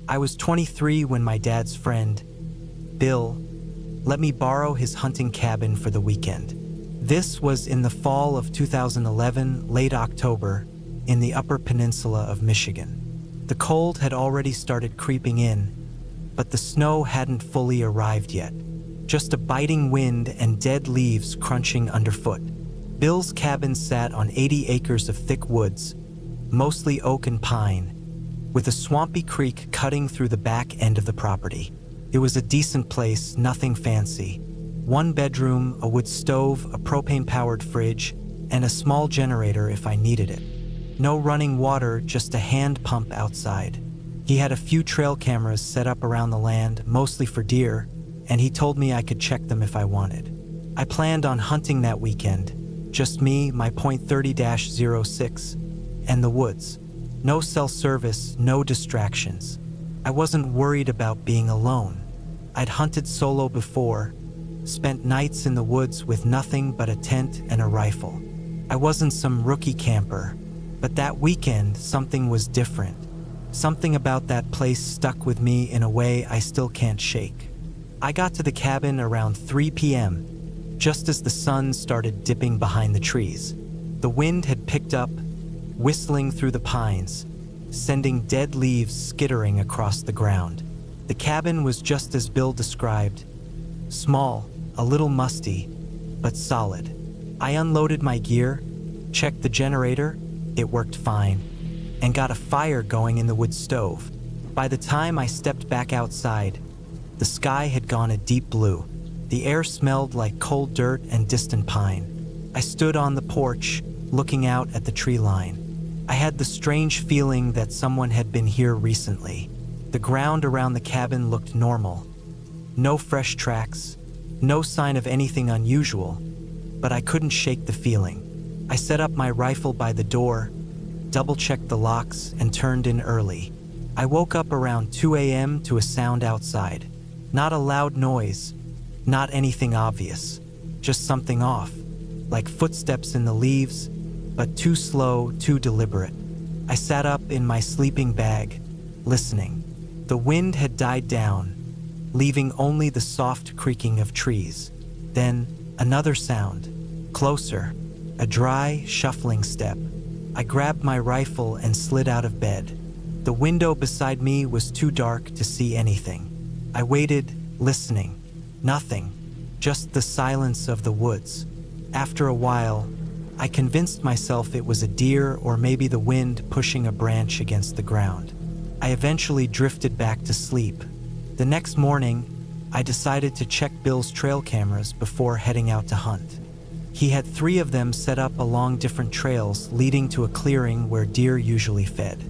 I was 23 when my dad's friend, Bill, let me borrow his hunting cabin for the weekend. This was in the fall of 2011, late October, in the Upper Peninsula of Michigan. The cold had already started creeping in, but the snow hadn't fully arrived yet. Just a biting wind and dead leaves crunching underfoot. Bill's cabin sat on 80 acres of thick woods, mostly oak and pine, with a swampy creek cutting through the back end of the property. It was a decent place, nothing fancy. One bedroom, a wood stove, a propane-powered fridge, and a small generator if I needed it. No running water, just a hand pump outside. He had a few trail cameras set up around the land, mostly for deer, and he told me I could check them if I wanted. I planned on hunting that weekend. Just me, my .30-06, and the woods. No cell service, no distractions. I wasn't worried about being alone. I'd hunted solo before, spent nights in the woods with nothing but a tent and a rifle. I wasn't some rookie camper, but that weekend something was different. Something about that place stuck with me in a way I still can't shake. I got to the cabin around 3 p.m., just as the sun started dipping behind the trees. The wind had picked up, whistling through the pines, sending dead leaves skittering across the ground. The cabin was just as Bill described. Small, a little musty, but solid. I unloaded my gear, checked the generator, it worked fine, and got a fire going in the wood stove. By the time I stepped back outside, the sky had gone a deep blue. The air smelled like cold dirt and distant pine. I stood on the porch, looking out at the tree line. I had the strange feeling that someone had been here recently. The ground around the cabin looked normal. No fresh tracks, no sign of anything unusual, but I couldn't shake the feeling. I set up my rifle by the door, double-checked the locks, and turned in early. I woke up around 2 a.m. to a sound outside. Not a loud noise, not anything obvious, just something off, like footsteps in the leaves, but too slow, too deliberate. I sat up in my sleeping bag, listening. The wind had died down, leaving only the soft creaking of trees. Then, another sound, closer, a dry, shuffling step. I grabbed my rifle and slid out of bed. The window beside me was too dark to see anything. I waited, listening. Nothing, just the silence of the woods. After a while, I convinced myself it was a deer or maybe the wind pushing a branch against the ground. I eventually drifted back to sleep. The next morning, I decided to check Bill's trail cameras before heading out to hunt. He had 3 of them set up along different trails leading to a clearing where deer usually fed.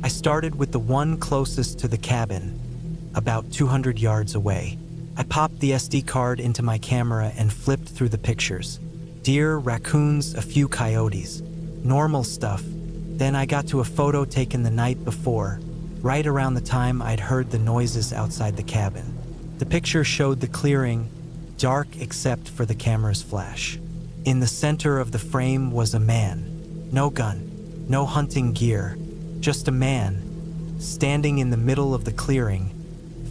I started with the one closest to the cabin, about 200 yards away. I popped the SD card into my camera and flipped through the pictures. Deer, raccoons, a few coyotes. Normal stuff. Then I got to a photo taken the night before, right around the time I'd heard the noises outside the cabin. The picture showed the clearing, dark except for the camera's flash. In the center of the frame was a man. No gun, no hunting gear, just a man, standing in the middle of the clearing,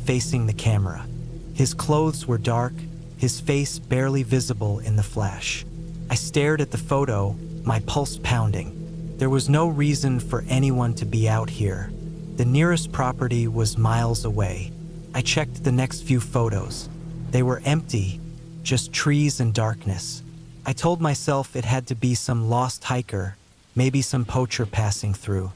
facing the camera. His clothes were dark, his face barely visible in the flash. I stared at the photo, my pulse pounding. There was no reason for anyone to be out here. The nearest property was miles away. I checked the next few photos. They were empty, just trees and darkness. I told myself it had to be some lost hiker, maybe some poacher passing through.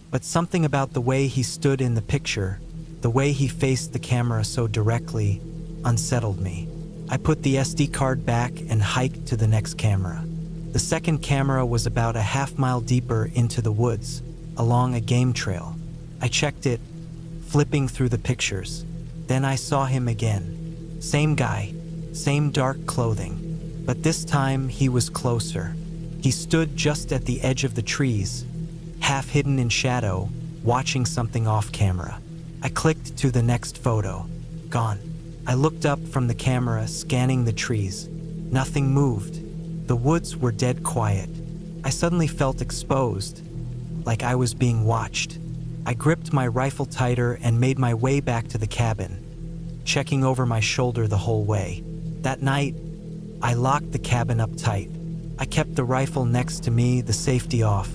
But something about the way he stood in the picture, the way he faced the camera so directly, unsettled me. I put the SD card back and hiked to the next camera. The second camera was about a half-mile deeper into the woods, along a game trail. I checked it, flipping through the pictures. Then I saw him again. Same guy, same dark clothing, but this time he was closer. He stood just at the edge of the trees, half hidden in shadow, watching something off camera. I clicked to the next photo. Gone. I looked up from the camera, scanning the trees. Nothing moved. The woods were dead quiet. I suddenly felt exposed, like I was being watched. I gripped my rifle tighter and made my way back to the cabin, checking over my shoulder the whole way. That night, I locked the cabin up tight. I kept the rifle next to me, the safety off.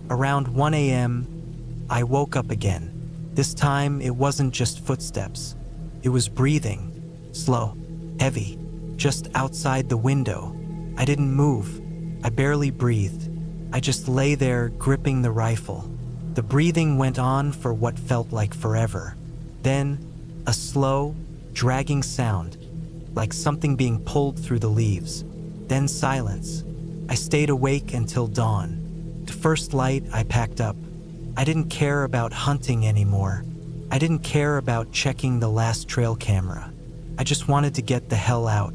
Around 1 a.m., I woke up again. This time, it wasn't just footsteps. It was breathing, slow, heavy, just outside the window. I didn't move. I barely breathed. I just lay there, gripping the rifle. The breathing went on for what felt like forever. Then, a slow, dragging sound, like something being pulled through the leaves. Then silence. I stayed awake until dawn. To first light, I packed up. I didn't care about hunting anymore. I didn't care about checking the last trail camera. I just wanted to get the hell out.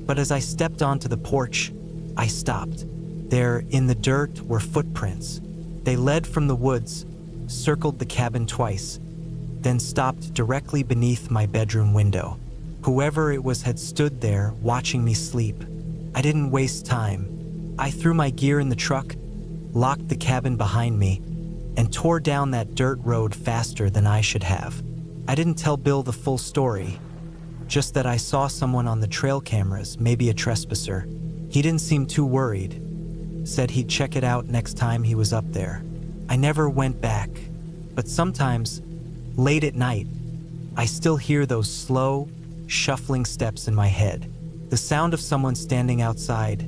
But as I stepped onto the porch, I stopped. There, in the dirt, were footprints. They led from the woods, circled the cabin twice, then stopped directly beneath my bedroom window. Whoever it was had stood there, watching me sleep. I didn't waste time. I threw my gear in the truck, locked the cabin behind me, and tore down that dirt road faster than I should have. I didn't tell Bill the full story, just that I saw someone on the trail cameras, maybe a trespasser. He didn't seem too worried. Said he'd check it out next time he was up there. I never went back, but sometimes, late at night, I still hear those slow, shuffling steps in my head. The sound of someone standing outside,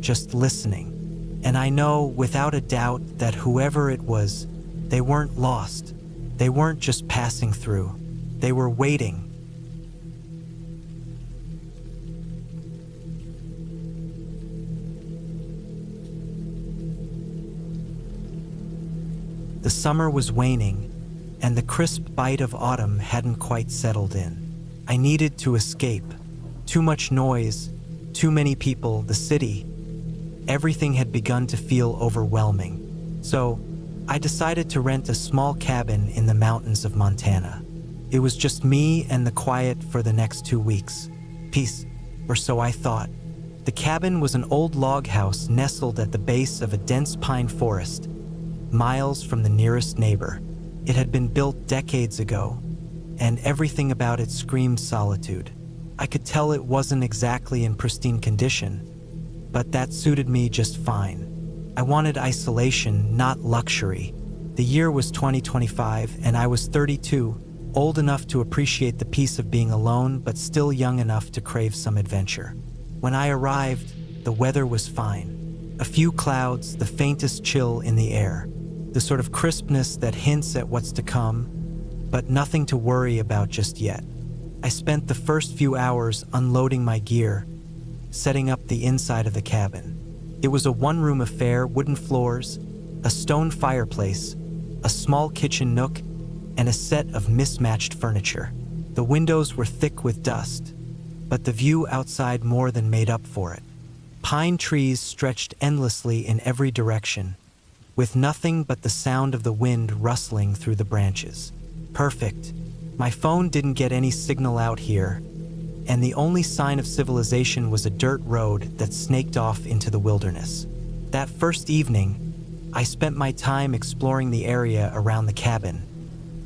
just listening. And I know without a doubt that whoever it was, they weren't lost. They weren't just passing through. They were waiting. The summer was waning, and the crisp bite of autumn hadn't quite settled in. I needed to escape. Too much noise, too many people, the city. Everything had begun to feel overwhelming. So, I decided to rent a small cabin in the mountains of Montana. It was just me and the quiet for the next 2 weeks. Peace, or so I thought. The cabin was an old log house nestled at the base of a dense pine forest, miles from the nearest neighbor. It had been built decades ago, and everything about it screamed solitude. I could tell it wasn't exactly in pristine condition, but that suited me just fine. I wanted isolation, not luxury. The year was 2025, and I was 32, old enough to appreciate the peace of being alone, but still young enough to crave some adventure. When I arrived, the weather was fine. A few clouds, the faintest chill in the air, the sort of crispness that hints at what's to come, but nothing to worry about just yet. I spent the first few hours unloading my gear, setting up the inside of the cabin. It was a one-room affair, wooden floors, a stone fireplace, a small kitchen nook, and a set of mismatched furniture. The windows were thick with dust, but the view outside more than made up for it. Pine trees stretched endlessly in every direction, with nothing but the sound of the wind rustling through the branches. Perfect. My phone didn't get any signal out here, and the only sign of civilization was a dirt road that snaked off into the wilderness. That first evening, I spent my time exploring the area around the cabin,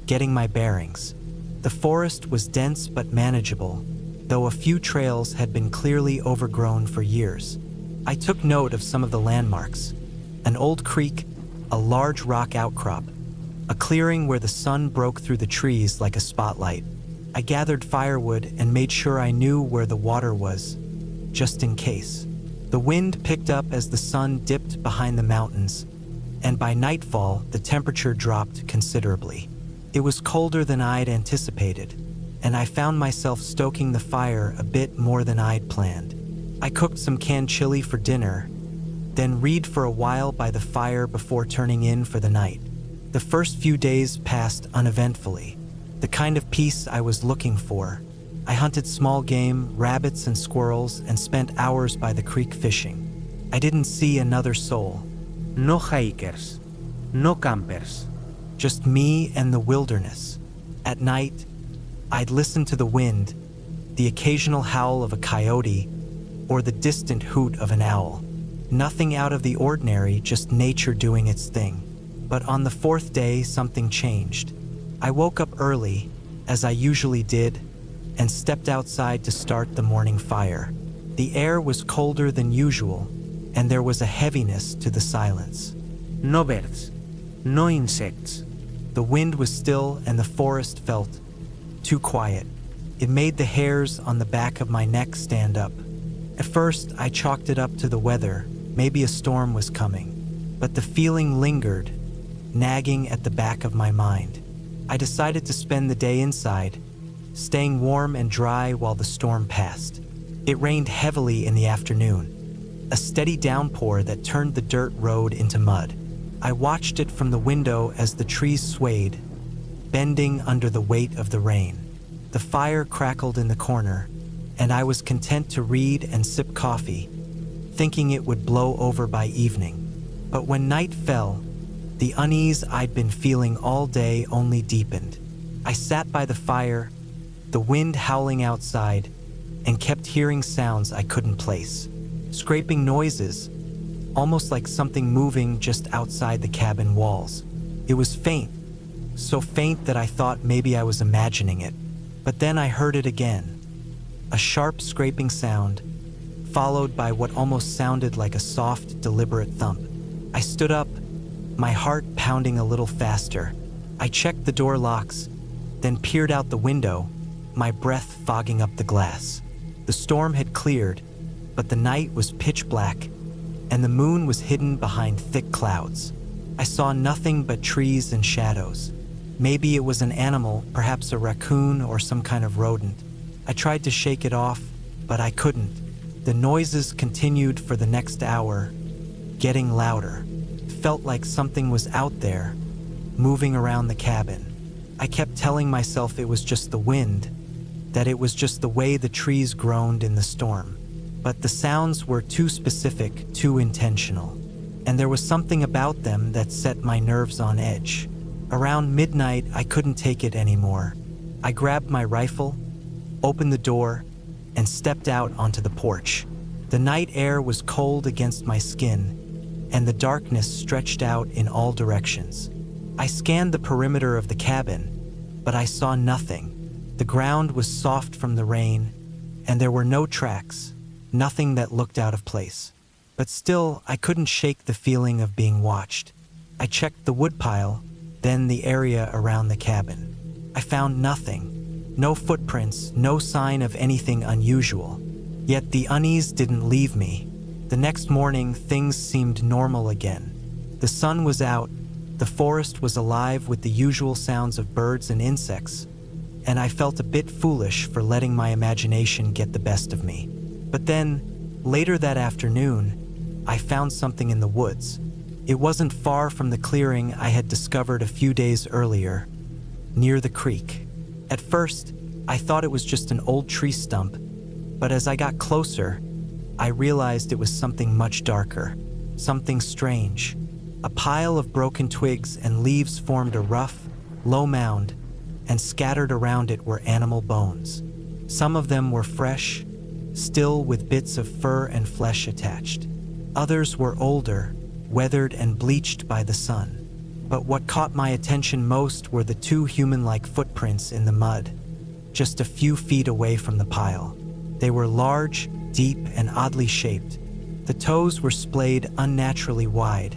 getting my bearings. The forest was dense but manageable, though a few trails had been clearly overgrown for years. I took note of some of the landmarks: an old creek, a large rock outcrop, a clearing where the sun broke through the trees like a spotlight. I gathered firewood and made sure I knew where the water was, just in case. The wind picked up as the sun dipped behind the mountains, and by nightfall, the temperature dropped considerably. It was colder than I'd anticipated, and I found myself stoking the fire a bit more than I'd planned. I cooked some canned chili for dinner, then read for a while by the fire before turning in for the night. The first few days passed uneventfully, the kind of peace I was looking for. I hunted small game, rabbits and squirrels, and spent hours by the creek fishing. I didn't see another soul. No hikers, no campers, just me and the wilderness. At night, I'd listen to the wind, the occasional howl of a coyote, or the distant hoot of an owl. Nothing out of the ordinary, just nature doing its thing. But on the fourth day, something changed. I woke up early, as I usually did, and stepped outside to start the morning fire. The air was colder than usual, and there was a heaviness to the silence. No birds, no insects. The wind was still and the forest felt too quiet. It made the hairs on the back of my neck stand up. At first, I chalked it up to the weather. Maybe a storm was coming. But the feeling lingered, nagging at the back of my mind. I decided to spend the day inside, staying warm and dry while the storm passed. It rained heavily in the afternoon, a steady downpour that turned the dirt road into mud. I watched it from the window as the trees swayed, bending under the weight of the rain. The fire crackled in the corner, and I was content to read and sip coffee, thinking it would blow over by evening. But when night fell, the unease I'd been feeling all day only deepened. I sat by the fire, the wind howling outside, and kept hearing sounds I couldn't place. Scraping noises, almost like something moving just outside the cabin walls. It was faint, so faint that I thought maybe I was imagining it. But then I heard it again, a sharp scraping sound, followed by what almost sounded like a soft, deliberate thump. I stood up, my heart pounding a little faster. I checked the door locks, then peered out the window, my breath fogging up the glass. The storm had cleared, but the night was pitch black, and the moon was hidden behind thick clouds. I saw nothing but trees and shadows. Maybe it was an animal, perhaps a raccoon or some kind of rodent. I tried to shake it off, but I couldn't. The noises continued for the next hour, getting louder. It felt like something was out there, moving around the cabin. I kept telling myself it was just the wind, that it was just the way the trees groaned in the storm. But the sounds were too specific, too intentional. And there was something about them that set my nerves on edge. Around midnight, I couldn't take it anymore. I grabbed my rifle, opened the door, and stepped out onto the porch. The night air was cold against my skin, and the darkness stretched out in all directions. I scanned the perimeter of the cabin, but I saw nothing. The ground was soft from the rain, and there were no tracks, nothing that looked out of place. But still, I couldn't shake the feeling of being watched. I checked the woodpile, then the area around the cabin. I found nothing. No footprints, no sign of anything unusual. Yet the unease didn't leave me. The next morning, things seemed normal again. The sun was out, the forest was alive with the usual sounds of birds and insects, and I felt a bit foolish for letting my imagination get the best of me. But then, later that afternoon, I found something in the woods. It wasn't far from the clearing I had discovered a few days earlier, near the creek. At first, I thought it was just an old tree stump, but as I got closer, I realized it was something much darker, something strange. A pile of broken twigs and leaves formed a rough, low mound, and scattered around it were animal bones. Some of them were fresh, still with bits of fur and flesh attached. Others were older, weathered and bleached by the sun. But what caught my attention most were the two human-like footprints in the mud, just a few feet away from the pile. They were large, deep, and oddly shaped. The toes were splayed unnaturally wide,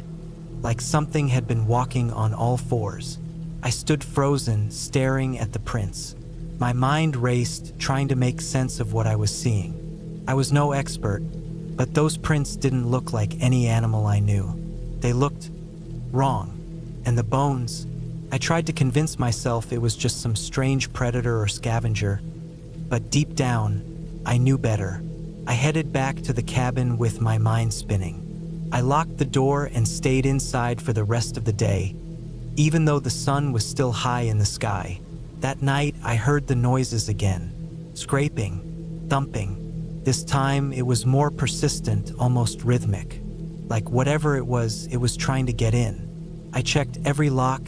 like something had been walking on all fours. I stood frozen, staring at the prints. My mind raced, trying to make sense of what I was seeing. I was no expert, but those prints didn't look like any animal I knew. They looked wrong. And the bones, I tried to convince myself it was just some strange predator or scavenger, but deep down, I knew better. I headed back to the cabin with my mind spinning. I locked the door and stayed inside for the rest of the day, even though the sun was still high in the sky. That night, I heard the noises again, scraping, thumping. This time, it was more persistent, almost rhythmic. Like whatever it was trying to get in. I checked every lock,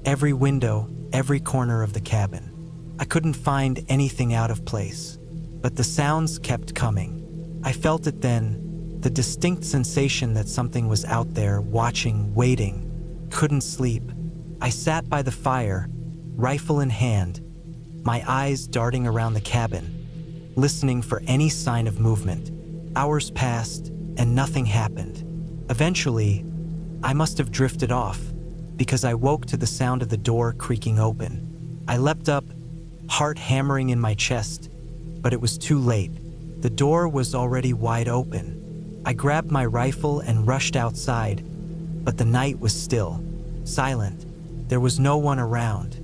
every window, every corner of the cabin. I couldn't find anything out of place, but the sounds kept coming. I felt it then, the distinct sensation that something was out there, watching, waiting. couldn't sleep. I sat by the fire, rifle in hand, my eyes darting around the cabin, listening for any sign of movement. Hours passed, and nothing happened. Eventually, I must have drifted off, because I woke to the sound of the door creaking open. I leapt up, heart hammering in my chest, but it was too late. The door was already wide open. I grabbed my rifle and rushed outside, but the night was still, silent. There was no one around.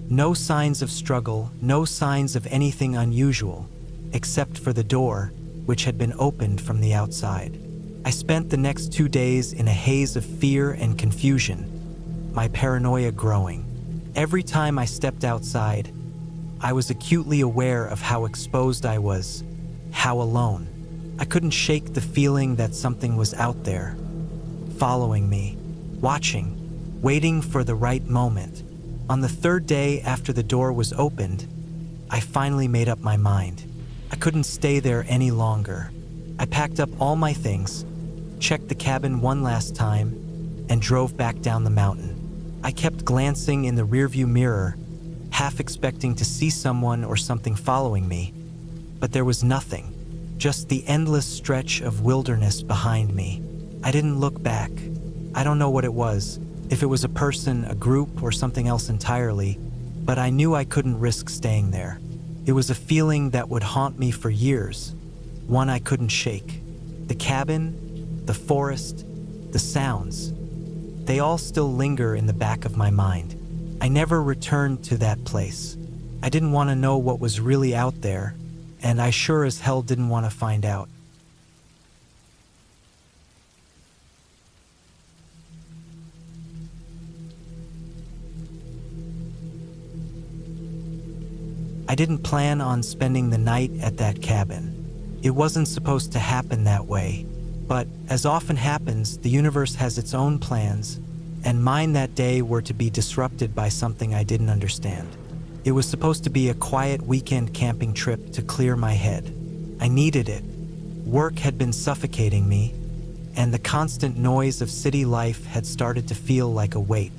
No signs of struggle, no signs of anything unusual, except for the door, which had been opened from the outside. I spent the next 2 days in a haze of fear and confusion, my paranoia growing. Every time I stepped outside, I was acutely aware of how exposed I was, how alone. I couldn't shake the feeling that something was out there, following me, watching, waiting for the right moment. On the 3rd day after the door was opened, I finally made up my mind. I couldn't stay there any longer. I packed up all my things, checked the cabin one last time, and drove back down the mountain. I kept glancing in the rearview mirror, half expecting to see someone or something following me, but there was nothing, just the endless stretch of wilderness behind me. I didn't look back. I don't know what it was, if it was a person, a group, or something else entirely, but I knew I couldn't risk staying there. It was a feeling that would haunt me for years, one I couldn't shake. The cabin, the forest, the sounds, they all still linger in the back of my mind. I never returned to that place. I didn't want to know what was really out there, and I sure as hell didn't want to find out. I didn't plan on spending the night at that cabin. It wasn't supposed to happen that way, but as often happens, the universe has its own plans, and mine that day were to be disrupted by something I didn't understand. It was supposed to be a quiet weekend camping trip to clear my head. I needed it. Work had been suffocating me, and the constant noise of city life had started to feel like a weight.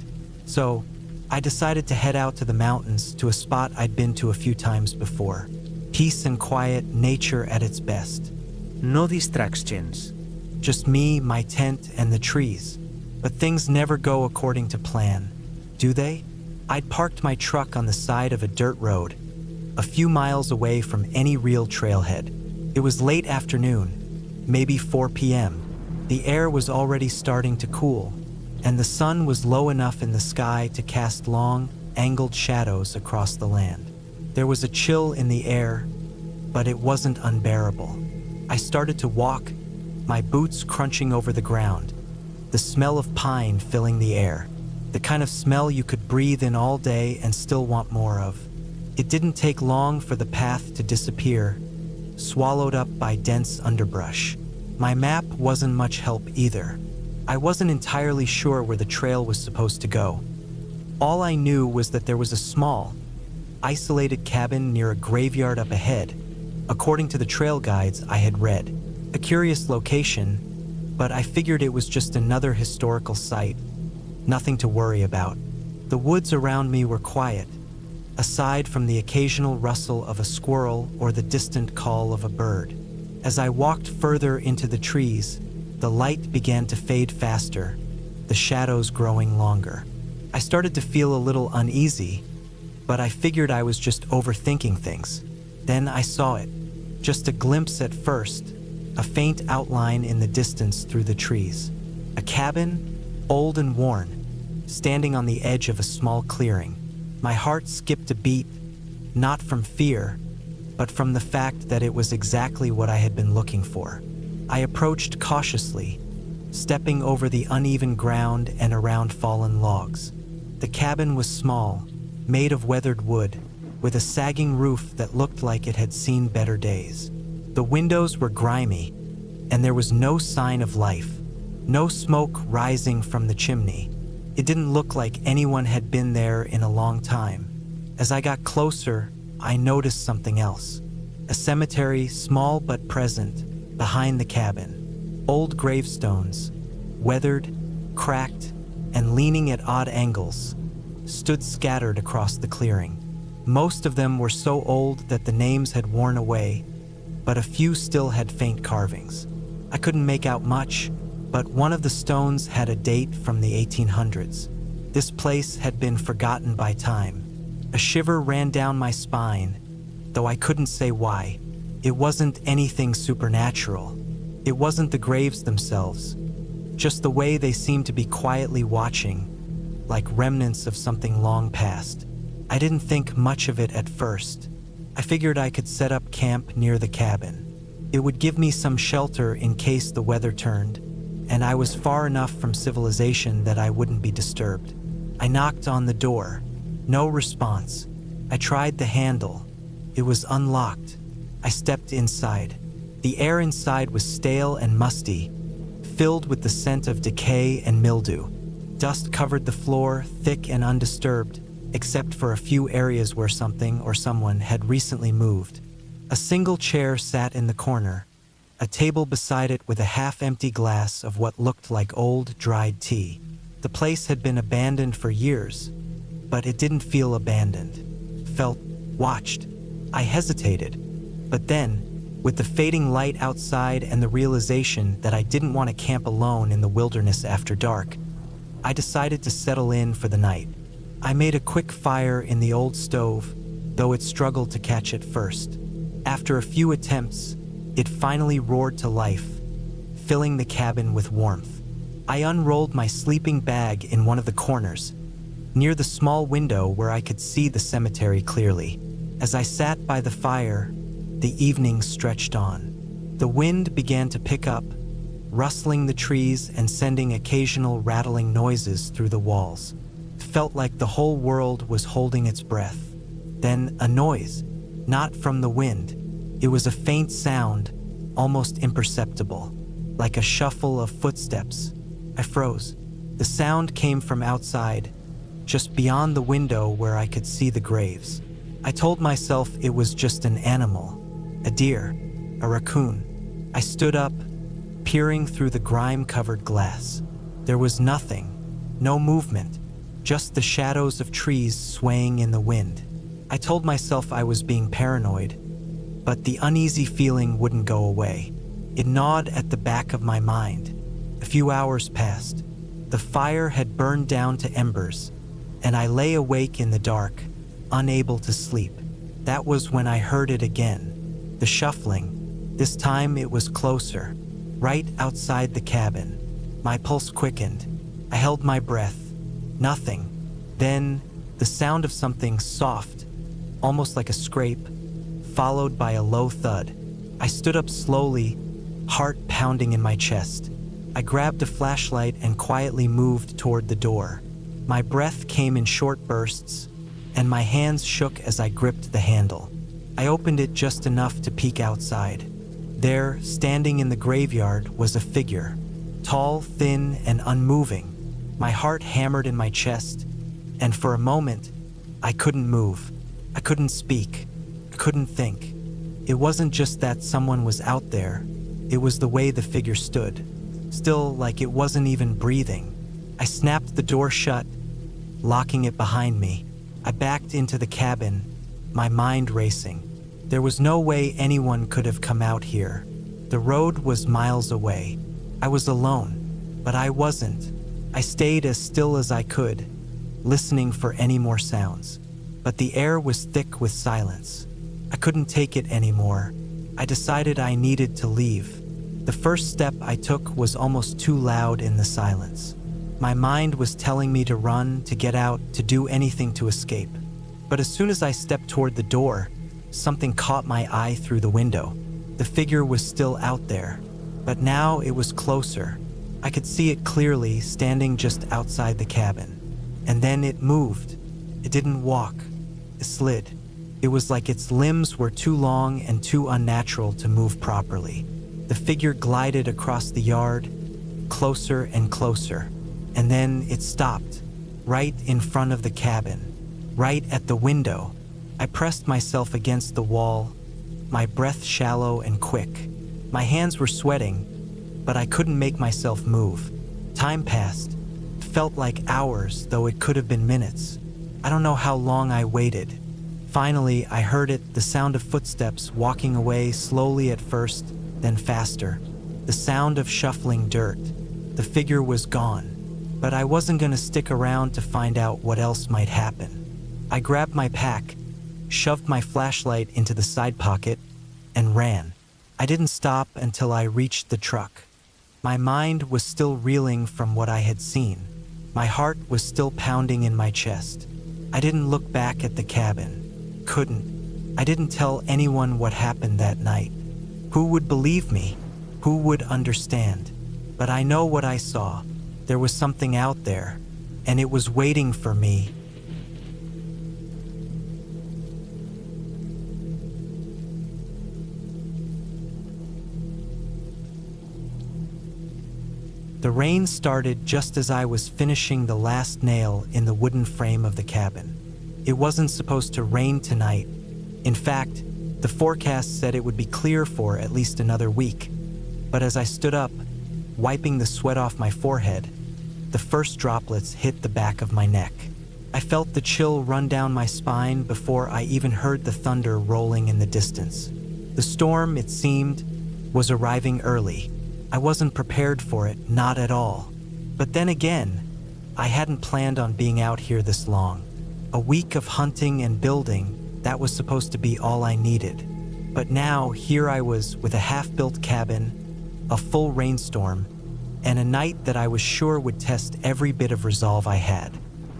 So, I decided to head out to the mountains, to a spot I'd been to a few times before. Peace and quiet, nature at its best. No distractions. Just me, my tent, and the trees. But things never go according to plan, do they? I'd parked my truck on the side of a dirt road, a few miles away from any real trailhead. It was late afternoon, maybe 4 p.m. The air was already starting to cool, and the sun was low enough in the sky to cast long, angled shadows across the land. There was a chill in the air, but it wasn't unbearable. I started to walk, my boots crunching over the ground, the smell of pine filling the air, the kind of smell you could breathe in all day and still want more of. It didn't take long for the path to disappear, swallowed up by dense underbrush. My map wasn't much help either. I wasn't entirely sure where the trail was supposed to go. All I knew was that there was a small, isolated cabin near a graveyard up ahead, according to the trail guides I had read. A curious location, but I figured it was just another historical site, nothing to worry about. The woods around me were quiet, aside from the occasional rustle of a squirrel or the distant call of a bird. As I walked further into the trees, the light began to fade faster, the shadows growing longer. I started to feel a little uneasy, but I figured I was just overthinking things. Then I saw it, just a glimpse at first, a faint outline in the distance through the trees. A cabin, old and worn, standing on the edge of a small clearing. My heart skipped a beat, not from fear, but from the fact that it was exactly what I had been looking for. I approached cautiously, stepping over the uneven ground and around fallen logs. The cabin was small, made of weathered wood, with a sagging roof that looked like it had seen better days. The windows were grimy, and there was no sign of life, no smoke rising from the chimney. It didn't look like anyone had been there in a long time. As I got closer, I noticed something else. A cemetery, small but present, behind the cabin. Old gravestones, weathered, cracked, and leaning at odd angles, stood scattered across the clearing. Most of them were so old that the names had worn away, but a few still had faint carvings. I couldn't make out much, but one of the stones had a date from the 1800s. This place had been forgotten by time. A shiver ran down my spine, though I couldn't say why. It wasn't anything supernatural. It wasn't the graves themselves, just the way they seemed to be quietly watching, like remnants of something long past. I didn't think much of it at first. I figured I could set up camp near the cabin. It would give me some shelter in case the weather turned, and I was far enough from civilization that I wouldn't be disturbed. I knocked on the door. No response. I tried the handle. It was unlocked. I stepped inside. The air inside was stale and musty, filled with the scent of decay and mildew. Dust covered the floor, thick and undisturbed, except for a few areas where something or someone had recently moved. A single chair sat in the corner, a table beside it with a half-empty glass of what looked like old, dried tea. The place had been abandoned for years, but it didn't feel abandoned. Felt watched. I hesitated, but then, with the fading light outside and the realization that I didn't want to camp alone in the wilderness after dark, I decided to settle in for the night. I made a quick fire in the old stove, though it struggled to catch at first. After a few attempts, it finally roared to life, filling the cabin with warmth. I unrolled my sleeping bag in one of the corners, near the small window where I could see the cemetery clearly. As I sat by the fire, the evening stretched on. The wind began to pick up, rustling the trees and sending occasional rattling noises through the walls. It felt like the whole world was holding its breath. Then a noise, not from the wind. It was a faint sound, almost imperceptible, like a shuffle of footsteps. I froze. The sound came from outside, just beyond the window where I could see the graves. I told myself it was just an animal, a deer, a raccoon. I stood up, peering through the grime-covered glass. There was nothing, no movement, just the shadows of trees swaying in the wind. I told myself I was being paranoid, but the uneasy feeling wouldn't go away. It gnawed at the back of my mind. A few hours passed. The fire had burned down to embers, and I lay awake in the dark, unable to sleep. That was when I heard it again. The shuffling. This time it was closer, right outside the cabin. My pulse quickened. I held my breath. Nothing. Then, the sound of something soft, almost like a scrape, followed by a low thud. I stood up slowly, heart pounding in my chest. I grabbed a flashlight and quietly moved toward the door. My breath came in short bursts, and my hands shook as I gripped the handle. I opened it just enough to peek outside. There, standing in the graveyard, was a figure, tall, thin, and unmoving. My heart hammered in my chest, and for a moment, I couldn't move. I couldn't speak. I couldn't think. It wasn't just that someone was out there. It was the way the figure stood, still like it wasn't even breathing. I snapped the door shut, locking it behind me. I backed into the cabin, my mind racing. There was no way anyone could have come out here. The road was miles away. I was alone, but I wasn't. I stayed as still as I could, listening for any more sounds. But the air was thick with silence. I couldn't take it anymore. I decided I needed to leave. The first step I took was almost too loud in the silence. My mind was telling me to run, to get out, to do anything to escape. But as soon as I stepped toward the door, something caught my eye through the window. The figure was still out there, but now it was closer. I could see it clearly, standing just outside the cabin. And then it moved. It didn't walk. It slid. It was like its limbs were too long and too unnatural to move properly. The figure glided across the yard, closer and closer. And then it stopped, right in front of the cabin, right at the window. I pressed myself against the wall, my breath shallow and quick. My hands were sweating, but I couldn't make myself move. Time passed. felt like hours, though it could have been minutes. I don't know how long I waited. Finally, I heard it, the sound of footsteps walking away slowly at first, then faster. The sound of shuffling dirt. The figure was gone, but I wasn't going to stick around to find out what else might happen. I grabbed my pack, shoved my flashlight into the side pocket, and ran. I didn't stop until I reached the truck. My mind was still reeling from what I had seen. My heart was still pounding in my chest. I didn't look back at the cabin. Couldn't. I didn't tell anyone what happened that night. Who would believe me? Who would understand? But I know what I saw. There was something out there, and it was waiting for me. The rain started just as I was finishing the last nail in the wooden frame of the cabin. It wasn't supposed to rain tonight. In fact, the forecast said it would be clear for at least another week. But as I stood up, wiping the sweat off my forehead, the first droplets hit the back of my neck. I felt the chill run down my spine before I even heard the thunder rolling in the distance. The storm, it seemed, was arriving early. I wasn't prepared for it, not at all. But then again, I hadn't planned on being out here this long. A week of hunting and building, that was supposed to be all I needed. But now, here I was with a half-built cabin, a full rainstorm, and a night that I was sure would test every bit of resolve I had.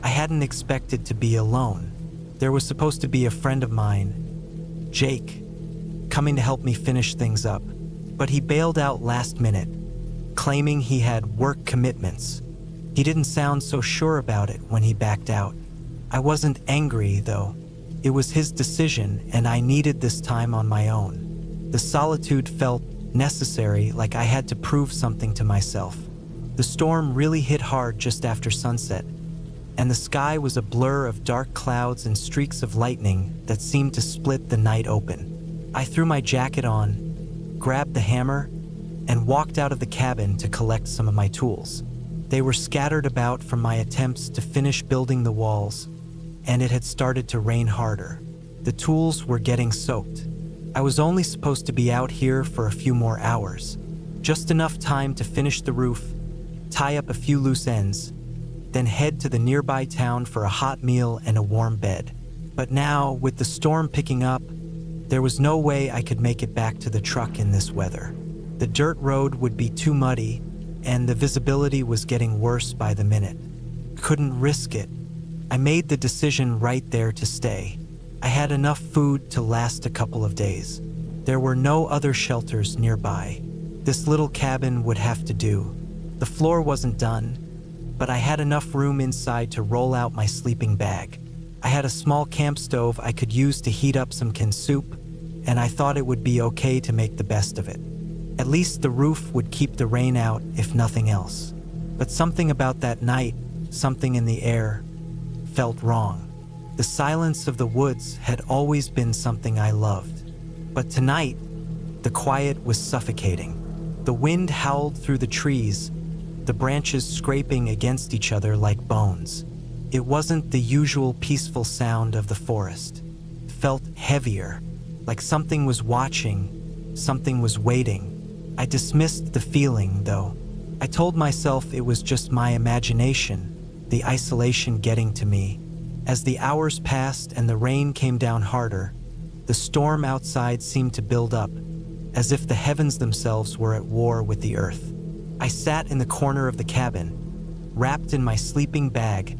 I hadn't expected to be alone. There was supposed to be a friend of mine, Jake, coming to help me finish things up. But he bailed out last minute, claiming he had work commitments. He didn't sound so sure about it when he backed out. I wasn't angry, though. It was his decision, and I needed this time on my own. The solitude felt necessary, like I had to prove something to myself. The storm really hit hard just after sunset, and the sky was a blur of dark clouds and streaks of lightning that seemed to split the night open. I threw my jacket on, grabbed the hammer, and walked out of the cabin to collect some of my tools. They were scattered about from my attempts to finish building the walls, and it had started to rain harder. The tools were getting soaked. I was only supposed to be out here for a few more hours, just enough time to finish the roof, tie up a few loose ends, then head to the nearby town for a hot meal and a warm bed. But now, with the storm picking up, there was no way I could make it back to the truck in this weather. The dirt road would be too muddy, and the visibility was getting worse by the minute. Couldn't risk it. I made the decision right there to stay. I had enough food to last a couple of days. There were no other shelters nearby. This little cabin would have to do. The floor wasn't done, but I had enough room inside to roll out my sleeping bag. I had a small camp stove I could use to heat up some canned soup, and I thought it would be okay to make the best of it. At least the roof would keep the rain out, if nothing else. But something about that night, something in the air, felt wrong. The silence of the woods had always been something I loved. But tonight, the quiet was suffocating. The wind howled through the trees, the branches scraping against each other like bones. It wasn't the usual peaceful sound of the forest. It felt heavier, like something was watching, something was waiting. I dismissed the feeling, though. I told myself it was just my imagination, the isolation getting to me. As the hours passed and the rain came down harder, the storm outside seemed to build up, as if the heavens themselves were at war with the earth. I sat in the corner of the cabin, wrapped in my sleeping bag,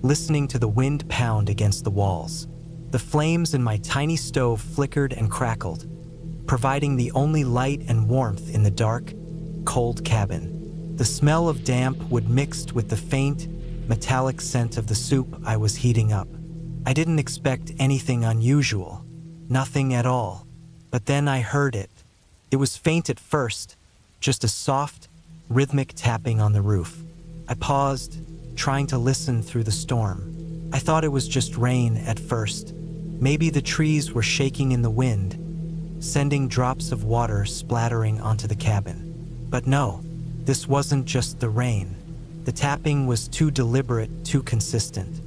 listening to the wind pound against the walls. The flames in my tiny stove flickered and crackled, providing the only light and warmth in the dark, cold cabin. The smell of damp wood mixed with the faint, metallic scent of the soup I was heating up. I didn't expect anything unusual, nothing at all. But then I heard it. It was faint at first, just a soft, rhythmic tapping on the roof. I paused, trying to listen through the storm. I thought it was just rain at first. Maybe the trees were shaking in the wind, sending drops of water splattering onto the cabin. But no, this wasn't just the rain. The tapping was too deliberate, too consistent.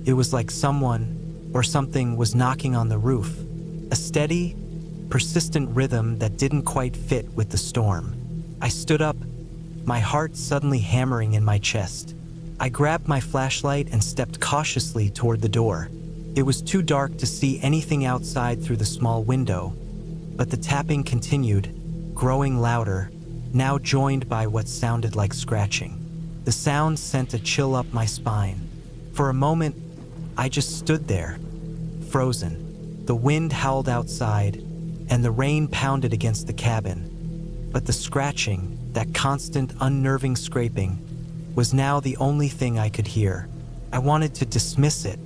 It was like someone or something was knocking on the roof, a steady, persistent rhythm that didn't quite fit with the storm. I stood up, my heart suddenly hammering in my chest. I grabbed my flashlight and stepped cautiously toward the door. It was too dark to see anything outside through the small window, but the tapping continued, growing louder, now joined by what sounded like scratching. The sound sent a chill up my spine. For a moment, I just stood there, frozen. The wind howled outside, and the rain pounded against the cabin. But the scratching, that constant, unnerving scraping, was now the only thing I could hear. I wanted to dismiss it.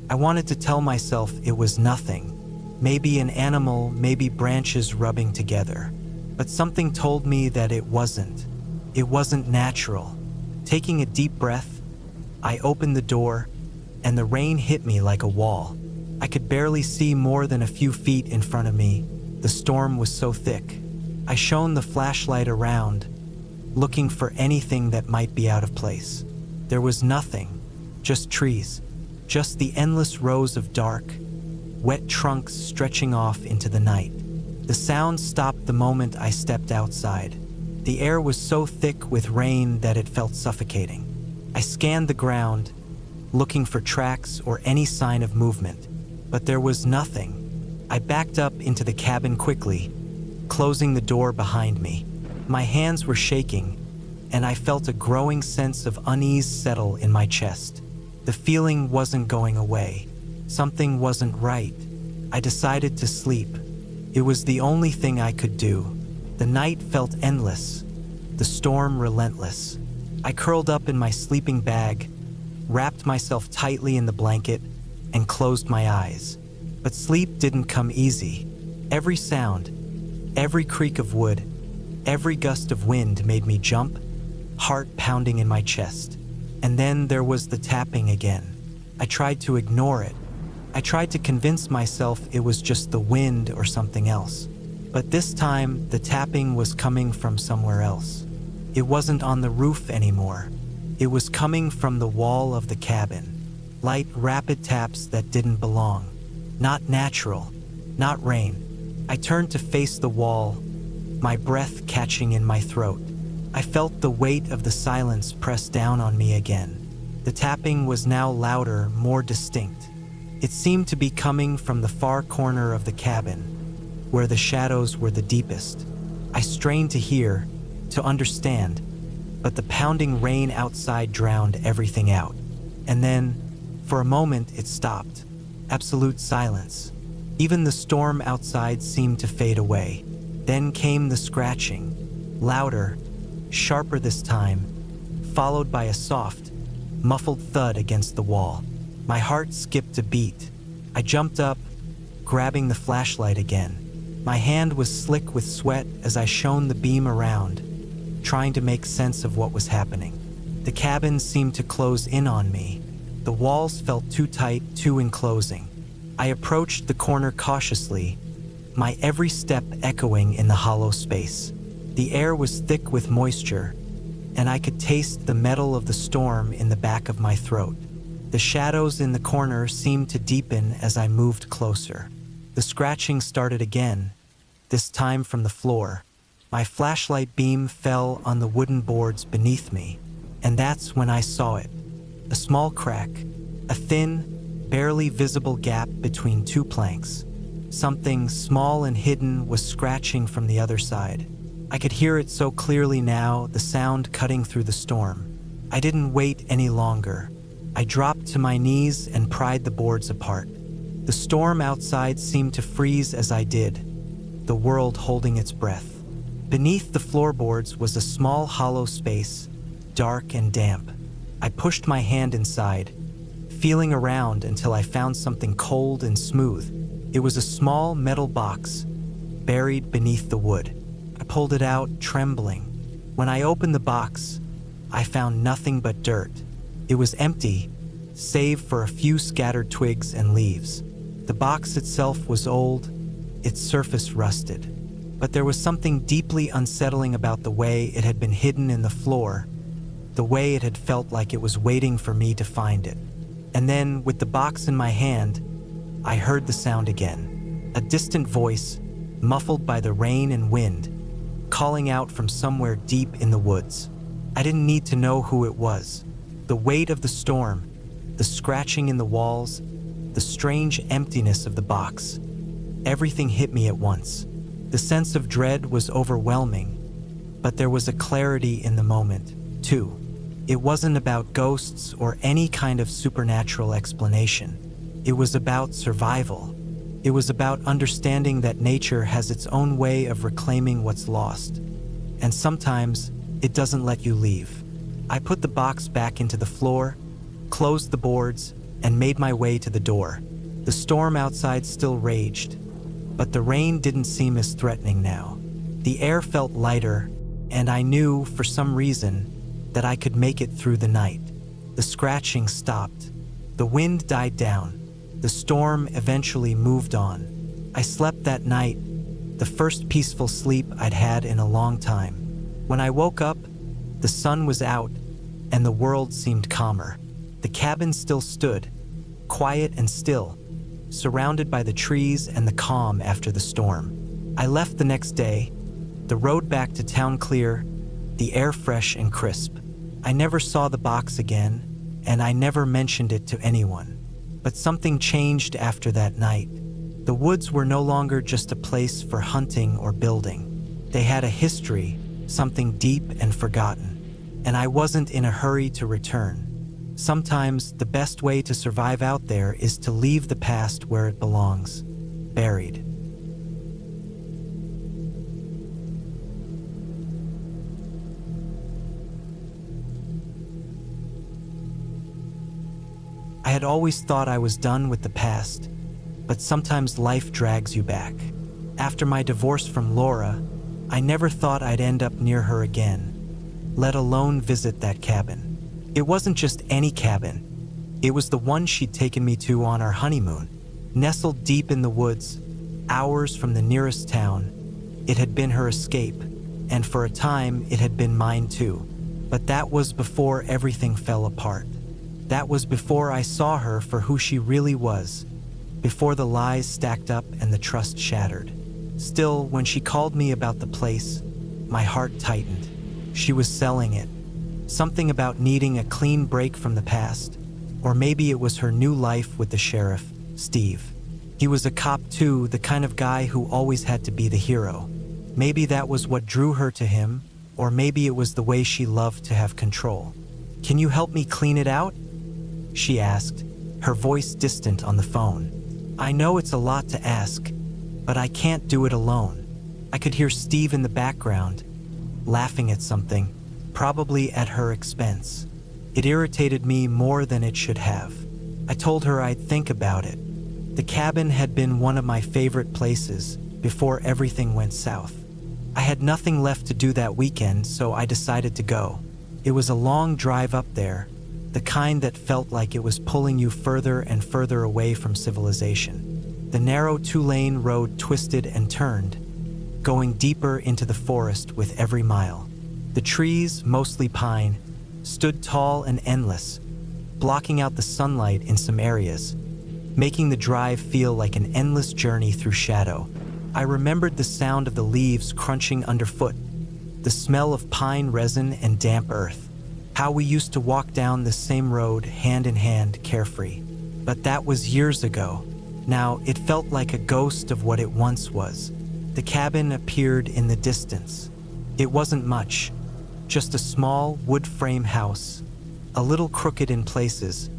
I wanted to tell myself it was nothing. Maybe an animal, maybe branches rubbing together. But something told me that it wasn't. It wasn't natural. Taking a deep breath, I opened the door, and the rain hit me like a wall. I could barely see more than a few feet in front of me. The storm was so thick. I shone the flashlight around, looking for anything that might be out of place. There was nothing, just trees, just the endless rows of dark, wet trunks stretching off into the night. The sound stopped the moment I stepped outside. The air was so thick with rain that it felt suffocating. I scanned the ground, looking for tracks or any sign of movement, but there was nothing. I backed up into the cabin quickly, closing the door behind me. My hands were shaking, and I felt a growing sense of unease settle in my chest. The feeling wasn't going away. Something wasn't right. I decided to sleep. It was the only thing I could do. The night felt endless, the storm relentless. I curled up in my sleeping bag, wrapped myself tightly in the blanket, and closed my eyes. But sleep didn't come easy. Every sound, every creak of wood, every gust of wind made me jump, heart pounding in my chest. And then there was the tapping again. I tried to ignore it. I tried to convince myself it was just the wind or something else. But this time, the tapping was coming from somewhere else. It wasn't on the roof anymore. It was coming from the wall of the cabin. Light, rapid taps that didn't belong. Not natural, not rain. I turned to face the wall, my breath catching in my throat. I felt the weight of the silence press down on me again. The tapping was now louder, more distinct. It seemed to be coming from the far corner of the cabin, where the shadows were the deepest. I strained to hear, to understand, but the pounding rain outside drowned everything out. And then, for a moment, it stopped. Absolute silence. Even the storm outside seemed to fade away. Then came the scratching, louder, sharper this time, followed by a soft, muffled thud against the wall. My heart skipped a beat. I jumped up, grabbing the flashlight again. My hand was slick with sweat as I shone the beam around, trying to make sense of what was happening. The cabin seemed to close in on me. The walls felt too tight, too enclosing. I approached the corner cautiously, my every step echoing in the hollow space. The air was thick with moisture, and I could taste the metal of the storm in the back of my throat. The shadows in the corner seemed to deepen as I moved closer. The scratching started again, this time from the floor. My flashlight beam fell on the wooden boards beneath me, and that's when I saw it. A small crack, a thin, barely visible gap between two planks. Something small and hidden was scratching from the other side. I could hear it so clearly now, the sound cutting through the storm. I didn't wait any longer. I dropped to my knees and pried the boards apart. The storm outside seemed to freeze as I did, the world holding its breath. Beneath the floorboards was a small hollow space, dark and damp. I pushed my hand inside, feeling around until I found something cold and smooth. It was a small metal box, buried beneath the wood. I pulled it out, trembling. When I opened the box, I found nothing but dirt. It was empty, save for a few scattered twigs and leaves. The box itself was old, its surface rusted. But there was something deeply unsettling about the way it had been hidden in the floor. The the way it had felt like it was waiting for me to find it. And then, with the box in my hand, I heard the sound again. A distant voice, muffled by the rain and wind, calling out from somewhere deep in the woods. I didn't need to know who it was. The weight of the storm, the scratching in the walls, the strange emptiness of the box. Everything hit me at once. The sense of dread was overwhelming, but there was a clarity in the moment, too. It wasn't about ghosts or any kind of supernatural explanation. It was about survival. It was about understanding that nature has its own way of reclaiming what's lost. And sometimes, it doesn't let you leave. I put the box back into the floor, closed the boards, and made my way to the door. The storm outside still raged, but the rain didn't seem as threatening now. The air felt lighter, and I knew, for some reason, that I could make it through the night. The scratching stopped. The wind died down. The storm eventually moved on. I slept that night, the first peaceful sleep I'd had in a long time. When I woke up, the sun was out, and the world seemed calmer. The cabin still stood, quiet and still, surrounded by the trees and the calm after the storm. I left the next day, the road back to town clear, the air fresh and crisp. I never saw the box again, and I never mentioned it to anyone. But something changed after that night. The woods were no longer just a place for hunting or building. They had a history, something deep and forgotten. And I wasn't in a hurry to return. Sometimes the best way to survive out there is to leave the past where it belongs, buried. I had always thought I was done with the past, but sometimes life drags you back. After my divorce from Laura, I never thought I'd end up near her again, let alone visit that cabin. It wasn't just any cabin. It was the one she'd taken me to on our honeymoon. Nestled deep in the woods, hours from the nearest town, it had been her escape, and for a time it had been mine too. But that was before everything fell apart. That was before I saw her for who she really was, before the lies stacked up and the trust shattered. Still, when she called me about the place, my heart tightened. She was selling it. Something about needing a clean break from the past, or maybe it was her new life with the sheriff, Steve. He was a cop too, the kind of guy who always had to be the hero. Maybe that was what drew her to him, or maybe it was the way she loved to have control. "Can you help me clean it out?" she asked, her voice distant on the phone. I know it's a lot to ask, but I can't do it alone. I could hear Steve in the background, laughing at something, probably at her expense. It irritated me more than it should have. I told her I'd think about it. The cabin had been one of my favorite places before everything went south. I had nothing left to do that weekend, so I decided to go. It was a long drive up there, the kind that felt like it was pulling you further and further away from civilization. The narrow two-lane road twisted and turned, going deeper into the forest with every mile. The trees, mostly pine, stood tall and endless, blocking out the sunlight in some areas, making the drive feel like an endless journey through shadow. I remembered the sound of the leaves crunching underfoot, the smell of pine resin and damp earth. How we used to walk down this same road hand in hand, carefree. But that was years ago. Now it felt like a ghost of what it once was. The cabin appeared in the distance. It wasn't much, just a small wood frame house, a little crooked in places,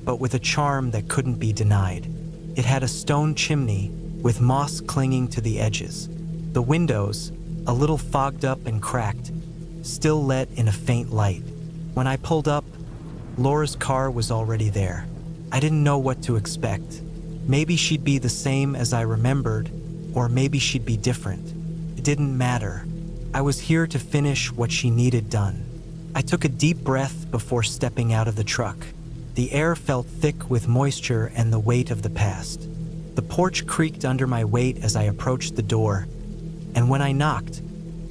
but with a charm that couldn't be denied. It had a stone chimney with moss clinging to the edges. The windows, a little fogged up and cracked, still let in a faint light. When I pulled up, Laura's car was already there. I didn't know what to expect. Maybe she'd be the same as I remembered, or maybe she'd be different. It didn't matter. I was here to finish what she needed done. I took a deep breath before stepping out of the truck. The air felt thick with moisture and the weight of the past. The porch creaked under my weight as I approached the door, and when I knocked,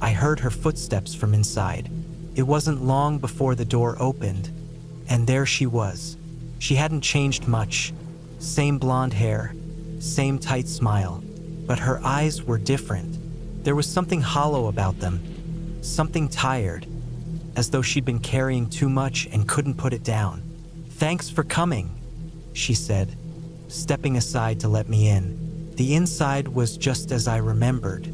I heard her footsteps from inside. It wasn't long before the door opened, and there she was. She hadn't changed much. Same blonde hair, same tight smile, but her eyes were different. There was something hollow about them, something tired, as though she'd been carrying too much and couldn't put it down. "Thanks for coming," she said, stepping aside to let me in. The inside was just as I remembered.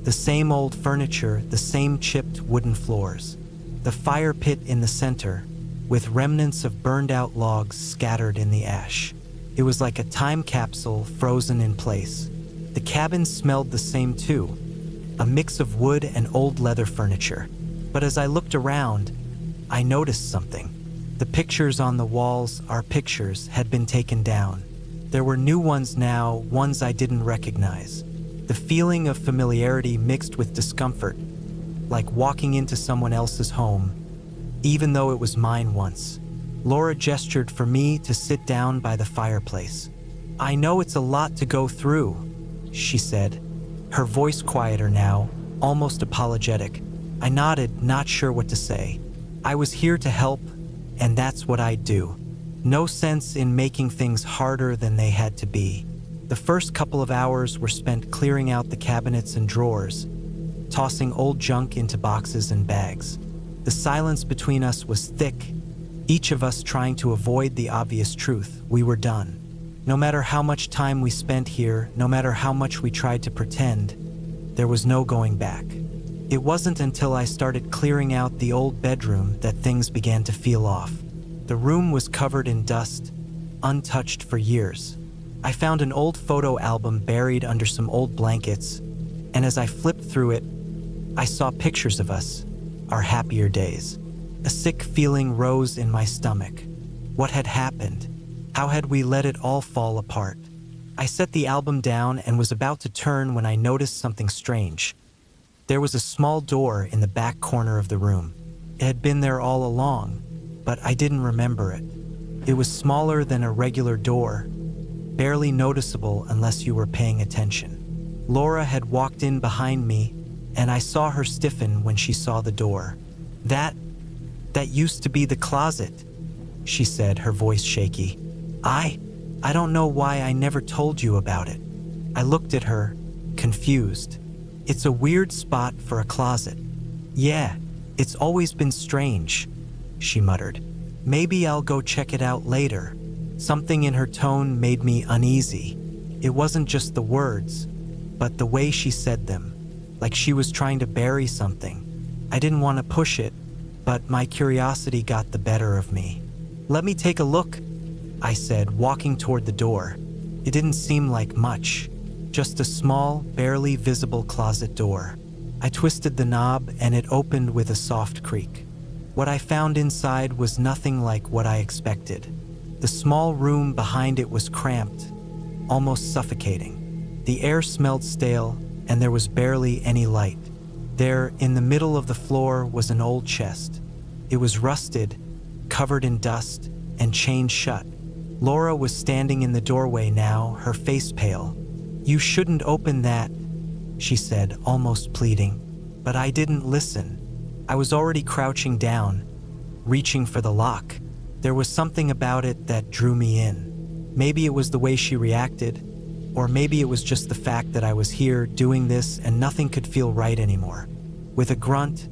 The same old furniture, the same chipped wooden floors. The fire pit in the center, with remnants of burned-out logs scattered in the ash. It was like a time capsule frozen in place. The cabin smelled the same too, a mix of wood and old leather furniture. But as I looked around, I noticed something. The pictures on the walls, our pictures, had been taken down. There were new ones now, ones I didn't recognize. The feeling of familiarity mixed with discomfort, like walking into someone else's home, even though it was mine once. Laura gestured for me to sit down by the fireplace. "I know it's a lot to go through," she said, her voice quieter now, almost apologetic. I nodded, not sure what to say. I was here to help, and that's what I'd do. No sense in making things harder than they had to be. The first couple of hours were spent clearing out the cabinets and drawers, tossing old junk into boxes and bags. The silence between us was thick, each of us trying to avoid the obvious truth. We were done. No matter how much time we spent here, no matter how much we tried to pretend, there was no going back. It wasn't until I started clearing out the old bedroom that things began to feel off. The room was covered in dust, untouched for years. I found an old photo album buried under some old blankets, and as I flipped through it, I saw pictures of us, our happier days. A sick feeling rose in my stomach. What had happened? How had we let it all fall apart? I set the album down and was about to turn when I noticed something strange. There was a small door in the back corner of the room. It had been there all along, but I didn't remember it. It was smaller than a regular door, barely noticeable unless you were paying attention. Laura had walked in behind me, and I saw her stiffen when she saw the door. That used to be the closet," she said, her voice shaky. I don't know why I never told you about it." I looked at her, confused. "It's a weird spot for a closet." "Yeah, it's always been strange," she muttered. "Maybe I'll go check it out later." Something in her tone made me uneasy. It wasn't just the words, but the way she said them, like she was trying to bury something. I didn't want to push it, but my curiosity got the better of me. "Let me take a look," I said, walking toward the door. It didn't seem like much, just a small, barely visible closet door. I twisted the knob and it opened with a soft creak. What I found inside was nothing like what I expected. The small room behind it was cramped, almost suffocating. The air smelled stale, and there was barely any light. There, in the middle of the floor, was an old chest. It was rusted, covered in dust, and chained shut. Laura was standing in the doorway now, her face pale. "You shouldn't open that," she said, almost pleading. But I didn't listen. I was already crouching down, reaching for the lock. There was something about it that drew me in. Maybe it was the way she reacted, or maybe it was just the fact that I was here doing this and nothing could feel right anymore. With a grunt,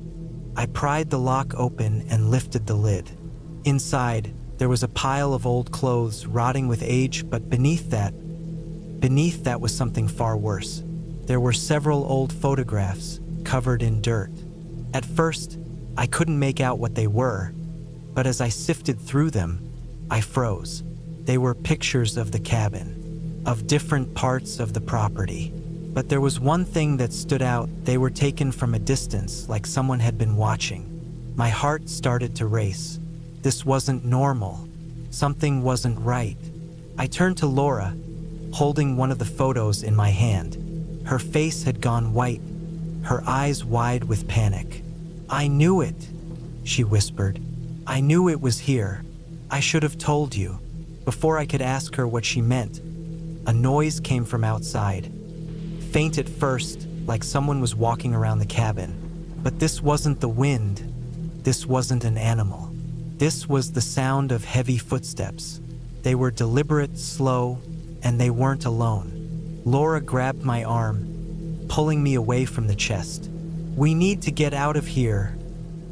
I pried the lock open and lifted the lid. Inside, there was a pile of old clothes rotting with age, but beneath that was something far worse. There were several old photographs covered in dirt. At first, I couldn't make out what they were, but as I sifted through them, I froze. They were pictures of the cabin, of different parts of the property. But there was one thing that stood out. They were taken from a distance, like someone had been watching. My heart started to race. This wasn't normal. Something wasn't right. I turned to Laura, holding one of the photos in my hand. Her face had gone white, her eyes wide with panic. "I knew it," she whispered. "I knew it was here. I should have told you." Before I could ask her what she meant, a noise came from outside. Faint at first, like someone was walking around the cabin. But this wasn't the wind. This wasn't an animal. This was the sound of heavy footsteps. They were deliberate, slow, and they weren't alone. Laura grabbed my arm, pulling me away from the chest. "We need to get out of here,"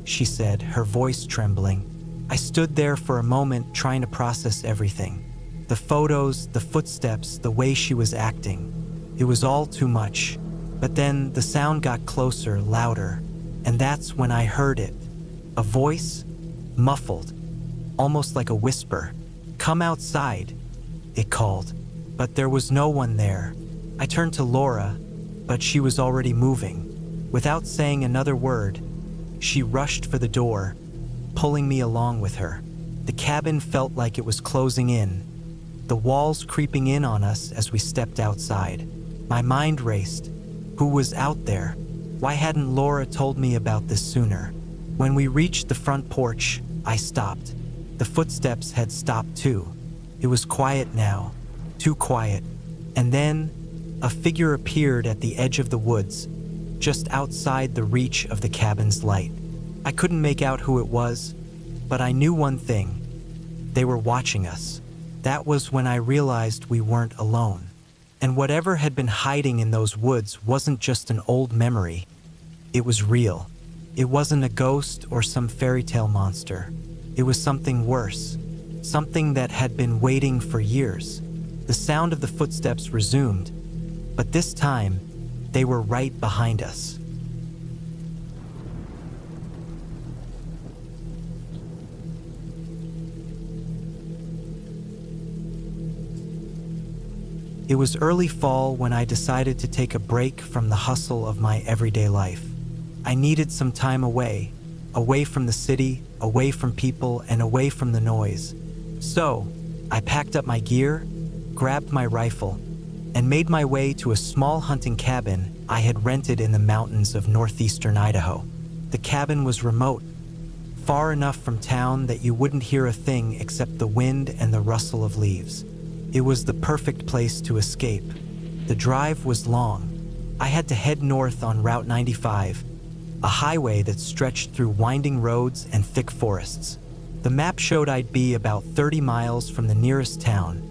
she said, her voice trembling. I stood there for a moment trying to process everything. The photos, the footsteps, the way she was acting. It was all too much. But then the sound got closer, louder, and that's when I heard it. A voice, muffled, almost like a whisper. "Come outside," it called. But there was no one there. I turned to Laura, but she was already moving. Without saying another word, she rushed for the door, pulling me along with her. The cabin felt like it was closing in, the walls creeping in on us as we stepped outside. My mind raced. Who was out there? Why hadn't Laura told me about this sooner? When we reached the front porch, I stopped. The footsteps had stopped too. It was quiet now, too quiet. And then, a figure appeared at the edge of the woods, just outside the reach of the cabin's light. I couldn't make out who it was, but I knew one thing. They were watching us. That was when I realized we weren't alone. And whatever had been hiding in those woods wasn't just an old memory. It was real. It wasn't a ghost or some fairy tale monster. It was something worse, something that had been waiting for years. The sound of the footsteps resumed, but this time, they were right behind us. It was early fall when I decided to take a break from the hustle of my everyday life. I needed some time away from the city, away from people, and away from the noise. So, I packed up my gear, grabbed my rifle, and made my way to a small hunting cabin I had rented in the mountains of northeastern Idaho. The cabin was remote, far enough from town that you wouldn't hear a thing except the wind and the rustle of leaves. It was the perfect place to escape. The drive was long. I had to head north on Route 95, a highway that stretched through winding roads and thick forests. The map showed I'd be about 30 miles from the nearest town,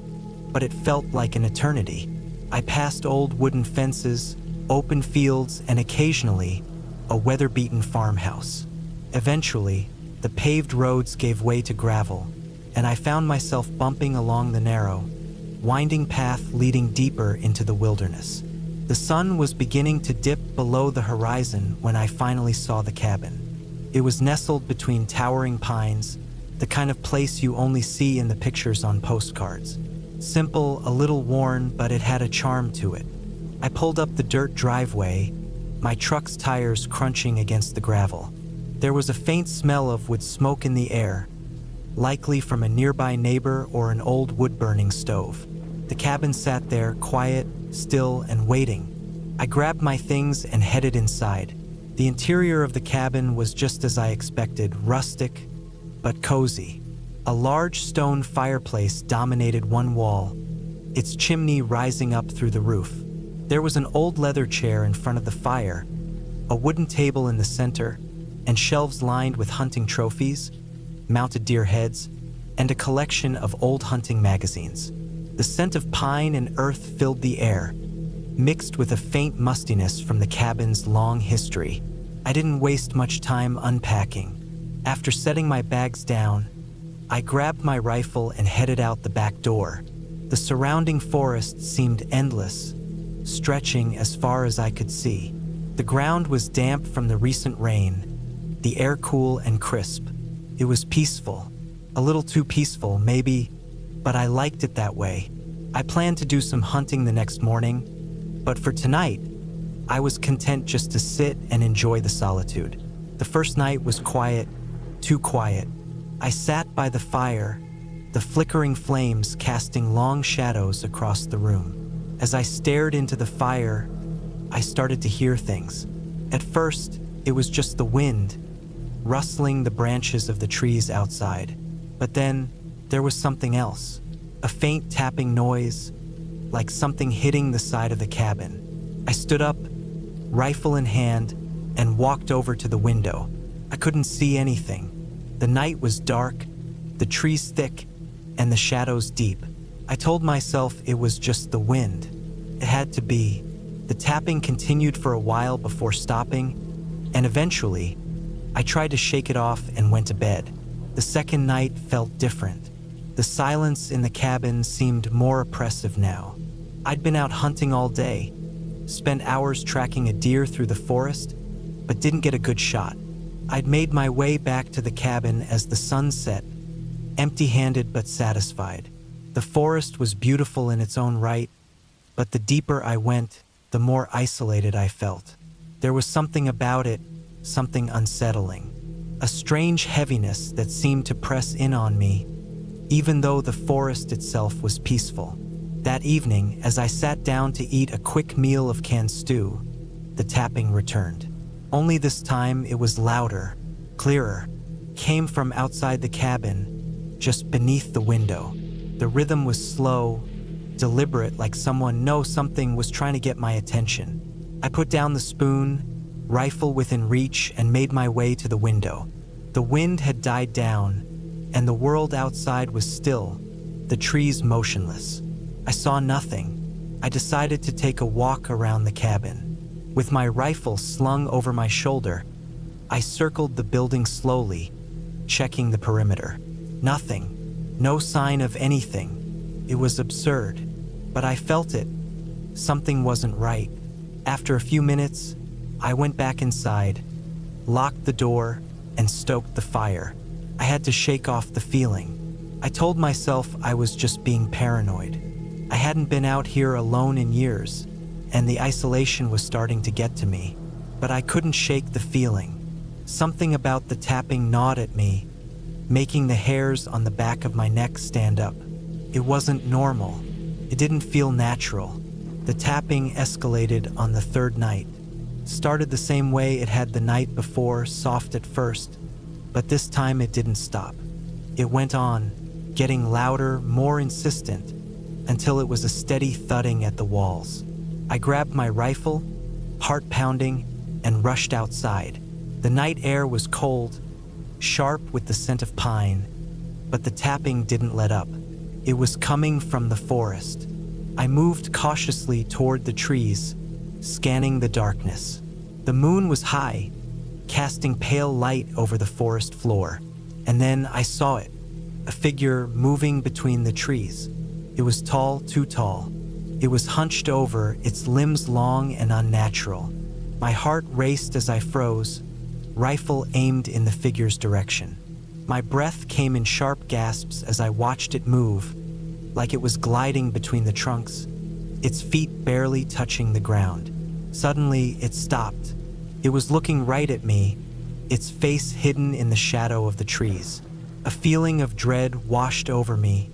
but it felt like an eternity. I passed old wooden fences, open fields, and occasionally, a weather-beaten farmhouse. Eventually, the paved roads gave way to gravel, and I found myself bumping along the narrow, winding path leading deeper into the wilderness. The sun was beginning to dip below the horizon when I finally saw the cabin. It was nestled between towering pines, the kind of place you only see in the pictures on postcards. Simple, a little worn, but it had a charm to it. I pulled up the dirt driveway, my truck's tires crunching against the gravel. There was a faint smell of wood smoke in the air, likely from a nearby neighbor or an old wood-burning stove. The cabin sat there, quiet, still, and waiting. I grabbed my things and headed inside. The interior of the cabin was just as I expected, rustic, but cozy. A large stone fireplace dominated one wall, its chimney rising up through the roof. There was an old leather chair in front of the fire, a wooden table in the center, and shelves lined with hunting trophies, mounted deer heads, and a collection of old hunting magazines. The scent of pine and earth filled the air, mixed with a faint mustiness from the cabin's long history. I didn't waste much time unpacking. After setting my bags down, I grabbed my rifle and headed out the back door. The surrounding forest seemed endless, stretching as far as I could see. The ground was damp from the recent rain, the air cool and crisp. It was peaceful, a little too peaceful maybe, but I liked it that way. I planned to do some hunting the next morning, but for tonight, I was content just to sit and enjoy the solitude. The first night was quiet, too quiet. I sat by the fire, the flickering flames casting long shadows across the room. As I stared into the fire, I started to hear things. At first, it was just the wind, rustling the branches of the trees outside. But then, there was something else. A faint tapping noise, like something hitting the side of the cabin. I stood up, rifle in hand, and walked over to the window. I couldn't see anything. The night was dark, the trees thick, and the shadows deep. I told myself it was just the wind. It had to be. The tapping continued for a while before stopping, and eventually, I tried to shake it off and went to bed. The second night felt different. The silence in the cabin seemed more oppressive now. I'd been out hunting all day, spent hours tracking a deer through the forest, but didn't get a good shot. I'd made my way back to the cabin as the sun set, empty-handed but satisfied. The forest was beautiful in its own right, but the deeper I went, the more isolated I felt. There was something about it, something unsettling, a strange heaviness that seemed to press in on me, even though the forest itself was peaceful. That evening, as I sat down to eat a quick meal of canned stew, the tapping returned. Only this time it was louder, clearer, came from outside the cabin, just beneath the window. The rhythm was slow, deliberate, like someone knew something was trying to get my attention. I put down the spoon, rifle within reach, and made my way to the window. The wind had died down, and the world outside was still, the trees motionless. I saw nothing. I decided to take a walk around the cabin. With my rifle slung over my shoulder, I circled the building slowly, checking the perimeter. Nothing. No sign of anything. It was absurd, but I felt it. Something wasn't right. After a few minutes, I went back inside, locked the door, and stoked the fire. I had to shake off the feeling. I told myself I was just being paranoid. I hadn't been out here alone in years, and the isolation was starting to get to me. But I couldn't shake the feeling. Something about the tapping gnawed at me, making the hairs on the back of my neck stand up. It wasn't normal. It didn't feel natural. The tapping escalated on the third night. Started the same way it had the night before, soft at first, but this time it didn't stop. It went on, getting louder, more insistent, until it was a steady thudding at the walls. I grabbed my rifle, heart pounding, and rushed outside. The night air was cold, sharp with the scent of pine, but the tapping didn't let up. It was coming from the forest. I moved cautiously toward the trees, scanning the darkness. The moon was high, casting pale light over the forest floor, and then I saw it, a figure moving between the trees. It was tall, too tall. It was hunched over, its limbs long and unnatural. My heart raced as I froze, rifle aimed in the figure's direction. My breath came in sharp gasps as I watched it move, like it was gliding between the trunks, its feet barely touching the ground. Suddenly, it stopped. It was looking right at me, its face hidden in the shadow of the trees. A feeling of dread washed over me,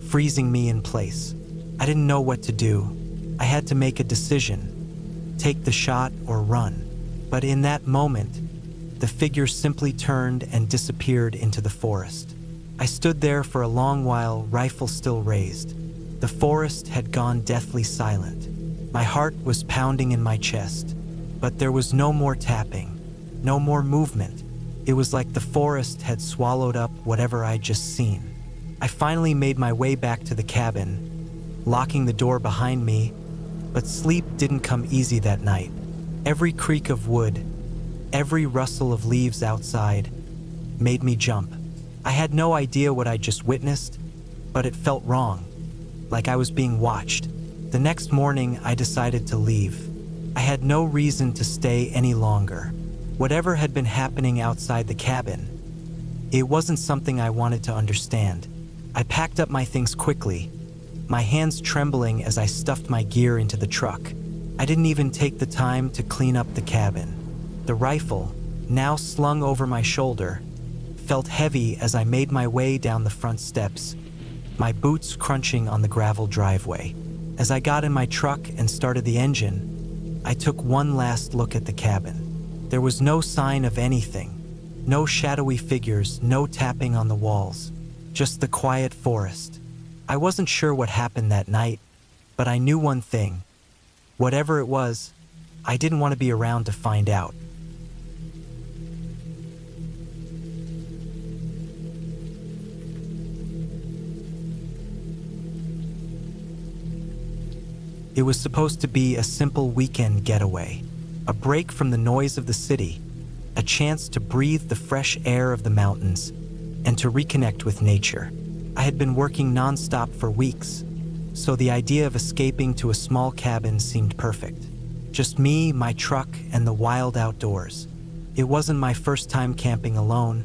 freezing me in place. I didn't know what to do. I had to make a decision, take the shot or run. But in that moment, the figure simply turned and disappeared into the forest. I stood there for a long while, rifle still raised. The forest had gone deathly silent. My heart was pounding in my chest, but there was no more tapping, no more movement. It was like the forest had swallowed up whatever I'd just seen. I finally made my way back to the cabin, locking the door behind me, but sleep didn't come easy that night. Every creak of wood, every rustle of leaves outside, made me jump. I had no idea what I just witnessed, but it felt wrong, like I was being watched. The next morning, I decided to leave. I had no reason to stay any longer. Whatever had been happening outside the cabin, it wasn't something I wanted to understand. I packed up my things quickly, my hands trembling as I stuffed my gear into the truck. I didn't even take the time to clean up the cabin. The rifle, now slung over my shoulder, felt heavy as I made my way down the front steps, my boots crunching on the gravel driveway. As I got in my truck and started the engine, I took one last look at the cabin. There was no sign of anything, no shadowy figures, no tapping on the walls, just the quiet forest. I wasn't sure what happened that night, but I knew one thing. Whatever it was, I didn't want to be around to find out. It was supposed to be a simple weekend getaway, a break from the noise of the city, a chance to breathe the fresh air of the mountains, and to reconnect with nature. I had been working nonstop for weeks, so the idea of escaping to a small cabin seemed perfect. Just me, my truck, and the wild outdoors. It wasn't my first time camping alone,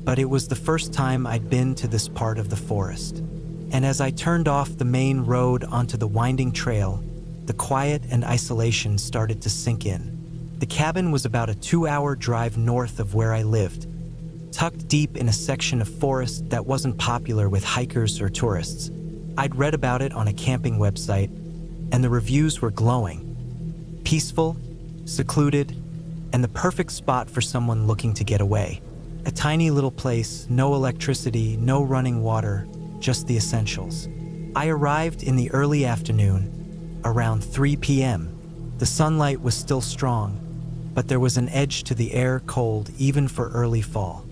but it was the first time I'd been to this part of the forest. And as I turned off the main road onto the winding trail, the quiet and isolation started to sink in. The cabin was about a 2-hour drive north of where I lived, tucked deep in a section of forest that wasn't popular with hikers or tourists. I'd read about it on a camping website, and the reviews were glowing. Peaceful, secluded, and the perfect spot for someone looking to get away. A tiny little place, no electricity, no running water, just the essentials. I arrived in the early afternoon, around 3 p.m. The sunlight was still strong, but there was an edge to the air, cold even for early fall.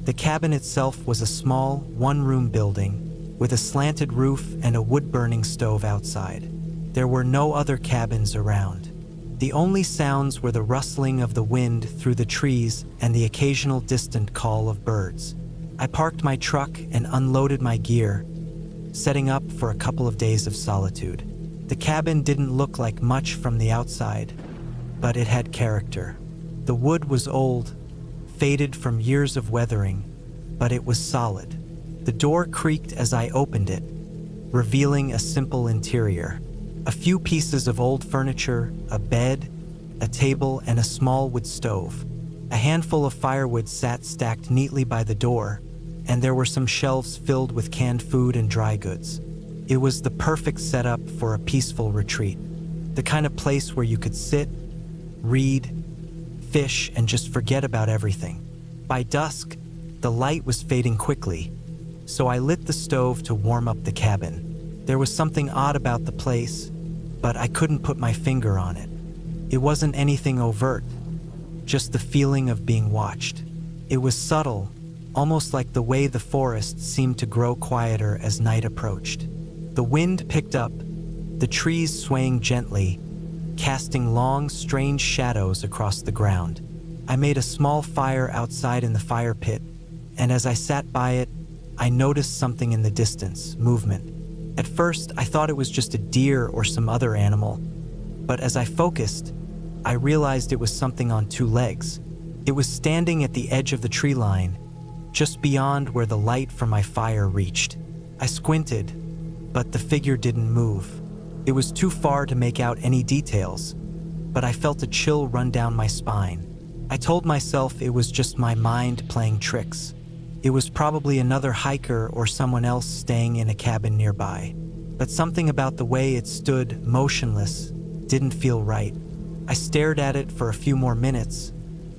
The cabin itself was a small, one-room building with a slanted roof and a wood-burning stove outside. There were no other cabins around. The only sounds were the rustling of the wind through the trees and the occasional distant call of birds. I parked my truck and unloaded my gear, setting up for a couple of days of solitude. The cabin didn't look like much from the outside, but it had character. The wood was old, faded from years of weathering, but it was solid. The door creaked as I opened it, revealing a simple interior. A few pieces of old furniture, a bed, a table, and a small wood stove. A handful of firewood sat stacked neatly by the door, and there were some shelves filled with canned food and dry goods. It was the perfect setup for a peaceful retreat, the kind of place where you could sit, read, fish, and just forget about everything. By dusk, the light was fading quickly, so I lit the stove to warm up the cabin. There was something odd about the place, but I couldn't put my finger on it. It wasn't anything overt, just the feeling of being watched. It was subtle, almost like the way the forest seemed to grow quieter as night approached. The wind picked up, the trees swaying gently, casting long, strange shadows across the ground. I made a small fire outside in the fire pit, and as I sat by it, I noticed something in the distance, movement. At first, I thought it was just a deer or some other animal, but as I focused, I realized it was something on 2 legs. It was standing at the edge of the tree line, just beyond where the light from my fire reached. I squinted, but the figure didn't move. It was too far to make out any details, but I felt a chill run down my spine. I told myself it was just my mind playing tricks. It was probably another hiker or someone else staying in a cabin nearby. But something about the way it stood, motionless, didn't feel right. I stared at it for a few more minutes,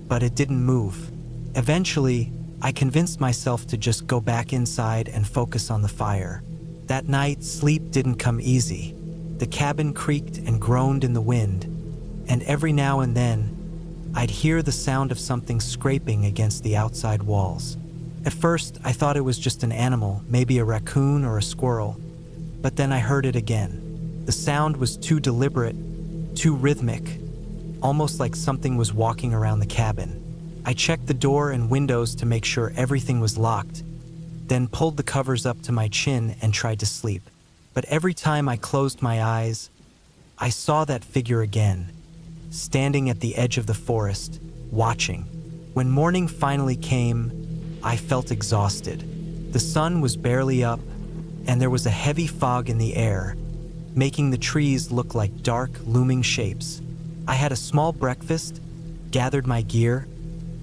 but it didn't move. Eventually, I convinced myself to just go back inside and focus on the fire. That night, sleep didn't come easy. The cabin creaked and groaned in the wind, and every now and then, I'd hear the sound of something scraping against the outside walls. At first, I thought it was just an animal, maybe a raccoon or a squirrel, but then I heard it again. The sound was too deliberate, too rhythmic, almost like something was walking around the cabin. I checked the door and windows to make sure everything was locked, then pulled the covers up to my chin and tried to sleep. But every time I closed my eyes, I saw that figure again, standing at the edge of the forest, watching. When morning finally came, I felt exhausted. The sun was barely up, and there was a heavy fog in the air, making the trees look like dark, looming shapes. I had a small breakfast, gathered my gear,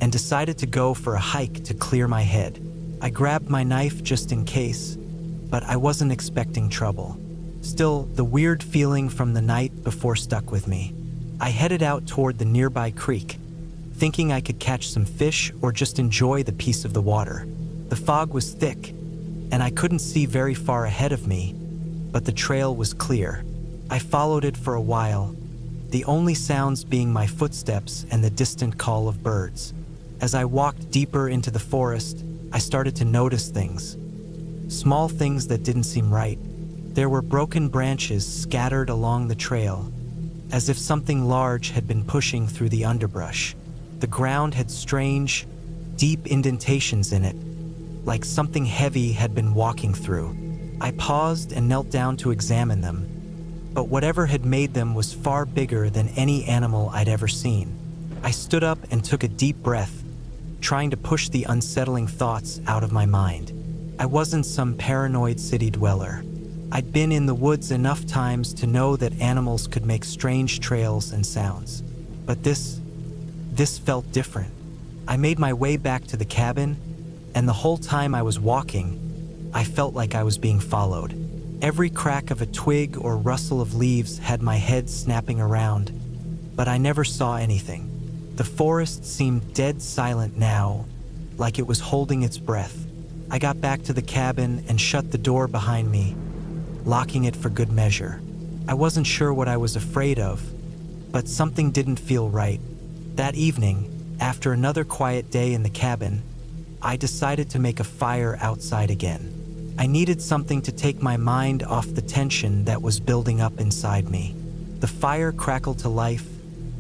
and decided to go for a hike to clear my head. I grabbed my knife just in case, but I wasn't expecting trouble. Still, the weird feeling from the night before stuck with me. I headed out toward the nearby creek, thinking I could catch some fish or just enjoy the peace of the water. The fog was thick, and I couldn't see very far ahead of me, but the trail was clear. I followed it for a while, the only sounds being my footsteps and the distant call of birds. As I walked deeper into the forest, I started to notice things. Small things that didn't seem right. There were broken branches scattered along the trail, as if something large had been pushing through the underbrush. The ground had strange, deep indentations in it, like something heavy had been walking through. I paused and knelt down to examine them, but whatever had made them was far bigger than any animal I'd ever seen. I stood up and took a deep breath, trying to push the unsettling thoughts out of my mind. I wasn't some paranoid city dweller. I'd been in the woods enough times to know that animals could make strange trails and sounds. But this felt different. I made my way back to the cabin, and the whole time I was walking, I felt like I was being followed. Every crack of a twig or rustle of leaves had my head snapping around, but I never saw anything. The forest seemed dead silent now, like it was holding its breath. I got back to the cabin and shut the door behind me, locking it for good measure. I wasn't sure what I was afraid of, but something didn't feel right. That evening, after another quiet day in the cabin, I decided to make a fire outside again. I needed something to take my mind off the tension that was building up inside me. The fire crackled to life,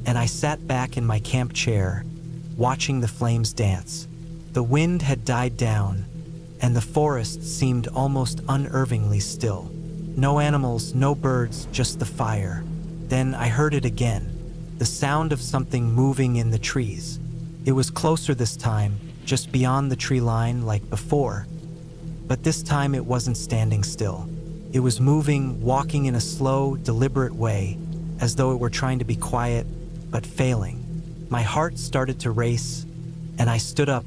and I sat back in my camp chair, watching the flames dance. The wind had died down, and the forest seemed almost unnervingly still. No animals, no birds, just the fire. Then I heard it again, the sound of something moving in the trees. It was closer this time, just beyond the tree line like before. But this time it wasn't standing still. It was moving, walking in a slow, deliberate way, as though it were trying to be quiet, but failing. My heart started to race, and I stood up,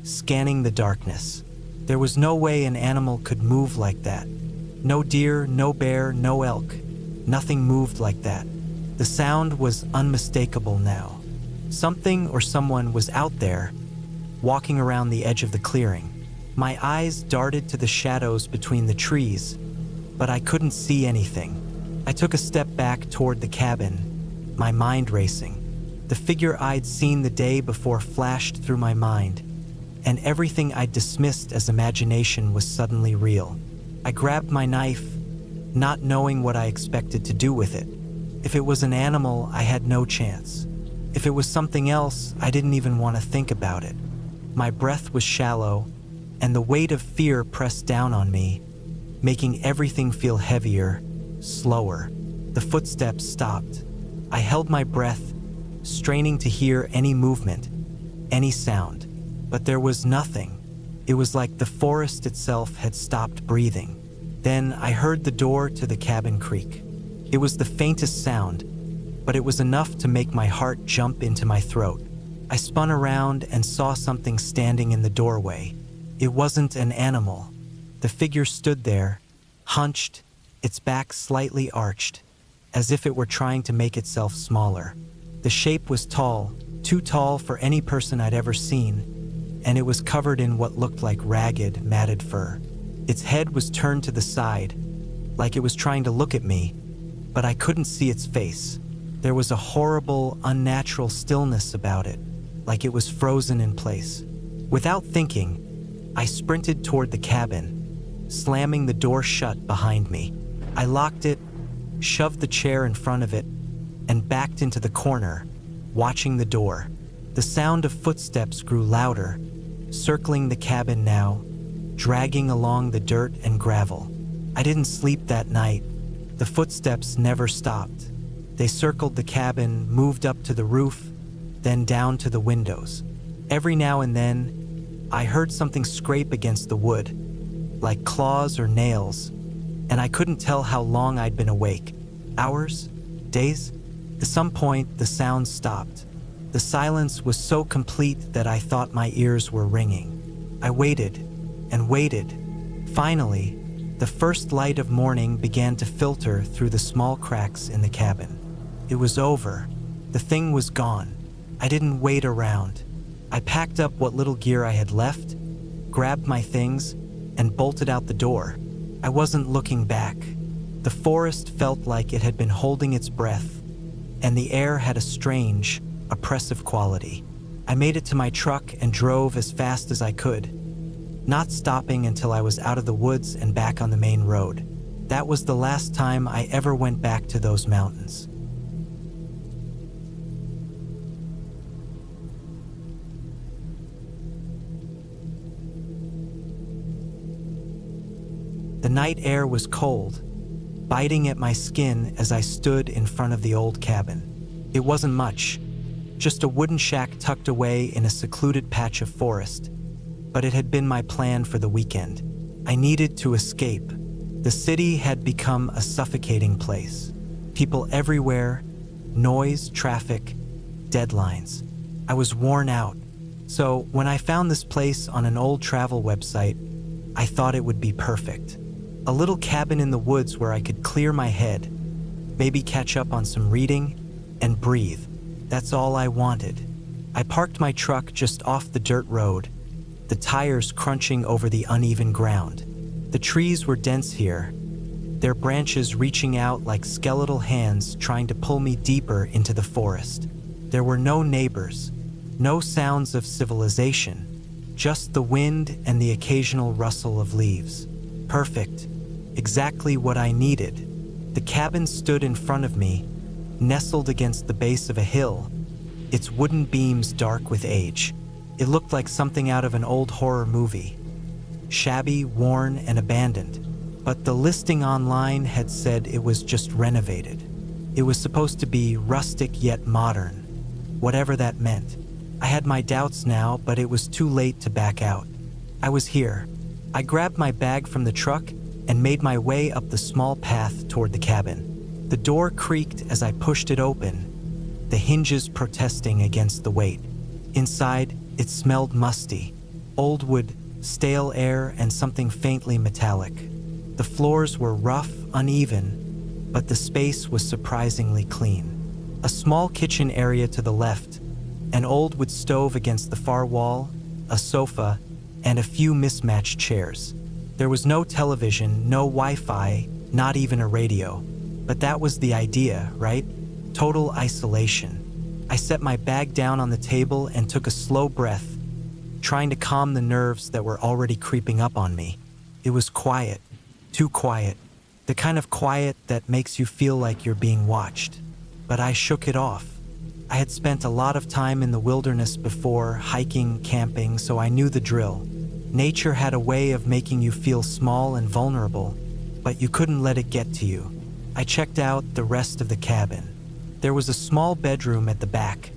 scanning the darkness. There was no way an animal could move like that. No deer, no bear, no elk. Nothing moved like that. The sound was unmistakable now. Something or someone was out there, walking around the edge of the clearing. My eyes darted to the shadows between the trees, but I couldn't see anything. I took a step back toward the cabin, my mind racing. The figure I'd seen the day before flashed through my mind, and everything I'd dismissed as imagination was suddenly real. I grabbed my knife, not knowing what I expected to do with it. If it was an animal, I had no chance. If it was something else, I didn't even want to think about it. My breath was shallow, and the weight of fear pressed down on me, making everything feel heavier, slower. The footsteps stopped. I held my breath, straining to hear any movement, any sound. But there was nothing. It was like the forest itself had stopped breathing. Then I heard the door to the cabin creak. It was the faintest sound, but it was enough to make my heart jump into my throat. I spun around and saw something standing in the doorway. It wasn't an animal. The figure stood there, hunched, its back slightly arched, as if it were trying to make itself smaller. The shape was tall, too tall for any person I'd ever seen, and it was covered in what looked like ragged, matted fur. Its head was turned to the side, like it was trying to look at me, but I couldn't see its face. There was a horrible, unnatural stillness about it, like it was frozen in place. Without thinking, I sprinted toward the cabin, slamming the door shut behind me. I locked it, shoved the chair in front of it, and backed into the corner, watching the door. The sound of footsteps grew louder, circling the cabin now, dragging along the dirt and gravel. I didn't sleep that night. The footsteps never stopped. They circled the cabin, moved up to the roof, then down to the windows. Every now and then, I heard something scrape against the wood, like claws or nails, and I couldn't tell how long I'd been awake. Hours? Days? At some point, the sound stopped. The silence was so complete that I thought my ears were ringing. I waited and waited. Finally, the first light of morning began to filter through the small cracks in the cabin. It was over. The thing was gone. I didn't wait around. I packed up what little gear I had left, grabbed my things, and bolted out the door. I wasn't looking back. The forest felt like it had been holding its breath, and the air had a strange, oppressive quality. I made it to my truck and drove as fast as I could, not stopping until I was out of the woods and back on the main road. That was the last time I ever went back to those mountains. The night air was cold, biting at my skin as I stood in front of the old cabin. It wasn't much, just a wooden shack tucked away in a secluded patch of forest, but it had been my plan for the weekend. I needed to escape. The city had become a suffocating place. People everywhere, noise, traffic, deadlines. I was worn out. So when I found this place on an old travel website, I thought it would be perfect. A little cabin in the woods where I could clear my head, maybe catch up on some reading, and breathe. That's all I wanted. I parked my truck just off the dirt road, the tires crunching over the uneven ground. The trees were dense here, their branches reaching out like skeletal hands trying to pull me deeper into the forest. There were no neighbors, no sounds of civilization, just the wind and the occasional rustle of leaves. Perfect. Exactly what I needed. The cabin stood in front of me, nestled against the base of a hill, its wooden beams dark with age. It looked like something out of an old horror movie. Shabby, worn, and abandoned. But the listing online had said it was just renovated. It was supposed to be rustic yet modern, whatever that meant. I had my doubts now, but it was too late to back out. I was here. I grabbed my bag from the truck and made my way up the small path toward the cabin. The door creaked as I pushed it open, the hinges protesting against the weight. Inside, it smelled musty, old wood, stale air, and something faintly metallic. The floors were rough, uneven, but the space was surprisingly clean. A small kitchen area to the left, an old wood stove against the far wall, a sofa, and a few mismatched chairs. There was no television, no Wi-Fi, not even a radio. But that was the idea, right? Total isolation. I set my bag down on the table and took a slow breath, trying to calm the nerves that were already creeping up on me. It was quiet, too quiet, the kind of quiet that makes you feel like you're being watched. But I shook it off. I had spent a lot of time in the wilderness before, hiking, camping, so I knew the drill. Nature had a way of making you feel small and vulnerable, but you couldn't let it get to you. I checked out the rest of the cabin. There was a small bedroom at the back,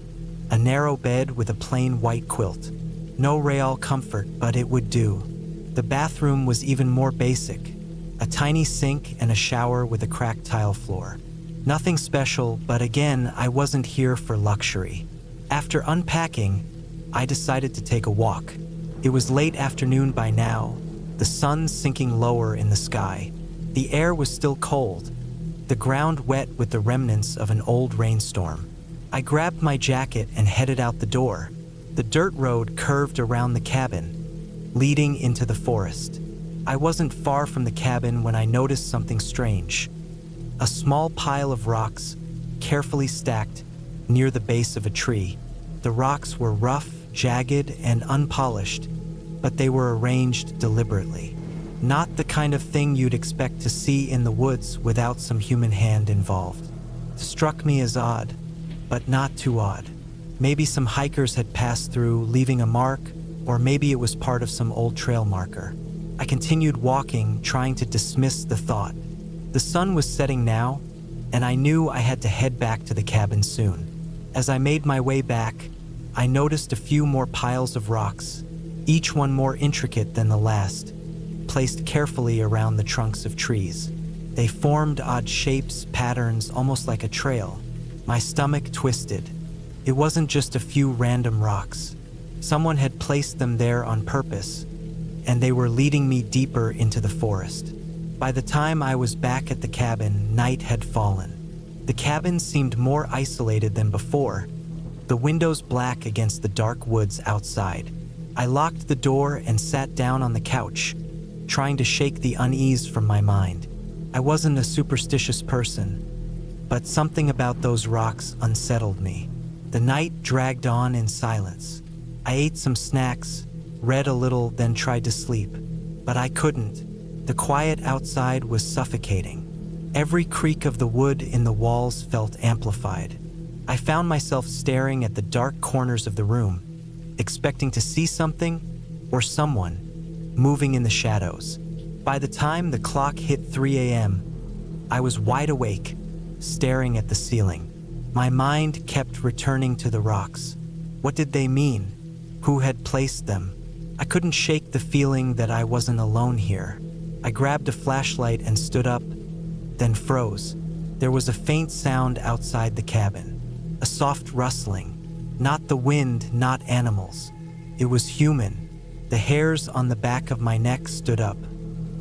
a narrow bed with a plain white quilt. No real comfort, but it would do. The bathroom was even more basic, a tiny sink and a shower with a cracked tile floor. Nothing special, but again, I wasn't here for luxury. After unpacking, I decided to take a walk. It was late afternoon by now, the sun sinking lower in the sky. The air was still cold, the ground wet with the remnants of an old rainstorm. I grabbed my jacket and headed out the door. The dirt road curved around the cabin, leading into the forest. I wasn't far from the cabin when I noticed something strange. A small pile of rocks, carefully stacked, near the base of a tree. The rocks were rough, jagged, and unpolished, but they were arranged deliberately. Not the kind of thing you'd expect to see in the woods without some human hand involved. It struck me as odd, but not too odd. Maybe some hikers had passed through, leaving a mark, or maybe it was part of some old trail marker. I continued walking, trying to dismiss the thought. The sun was setting now, and I knew I had to head back to the cabin soon. As I made my way back, I noticed a few more piles of rocks, each one more intricate than the last, placed carefully around the trunks of trees. They formed odd shapes, patterns, almost like a trail. My stomach twisted. It wasn't just a few random rocks. Someone had placed them there on purpose, and they were leading me deeper into the forest. By the time I was back at the cabin, night had fallen. The cabin seemed more isolated than before, the windows black against the dark woods outside. I locked the door and sat down on the couch, trying to shake the unease from my mind. I wasn't a superstitious person, but something about those rocks unsettled me. The night dragged on in silence. I ate some snacks, read a little, then tried to sleep, but I couldn't. The quiet outside was suffocating. Every creak of the wood in the walls felt amplified. I found myself staring at the dark corners of the room, expecting to see something or someone moving in the shadows. By the time the clock hit 3 a.m., I was wide awake, staring at the ceiling. My mind kept returning to the rocks. What did they mean? Who had placed them? I couldn't shake the feeling that I wasn't alone here. I grabbed a flashlight and stood up, then froze. There was a faint sound outside the cabin, a soft rustling. Not the wind, not animals. It was human. The hairs on the back of my neck stood up.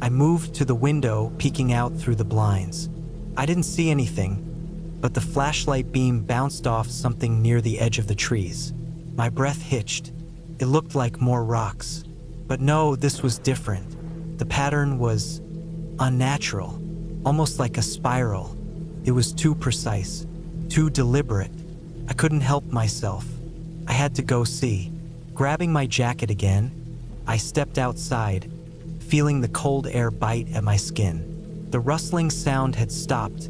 I moved to the window, peeking out through the blinds. I didn't see anything, but the flashlight beam bounced off something near the edge of the trees. My breath hitched. It looked like more rocks. But no, this was different. The pattern was unnatural, almost like a spiral. It was too precise, too deliberate. I couldn't help myself. I had to go see. Grabbing my jacket again, I stepped outside, feeling the cold air bite at my skin. The rustling sound had stopped,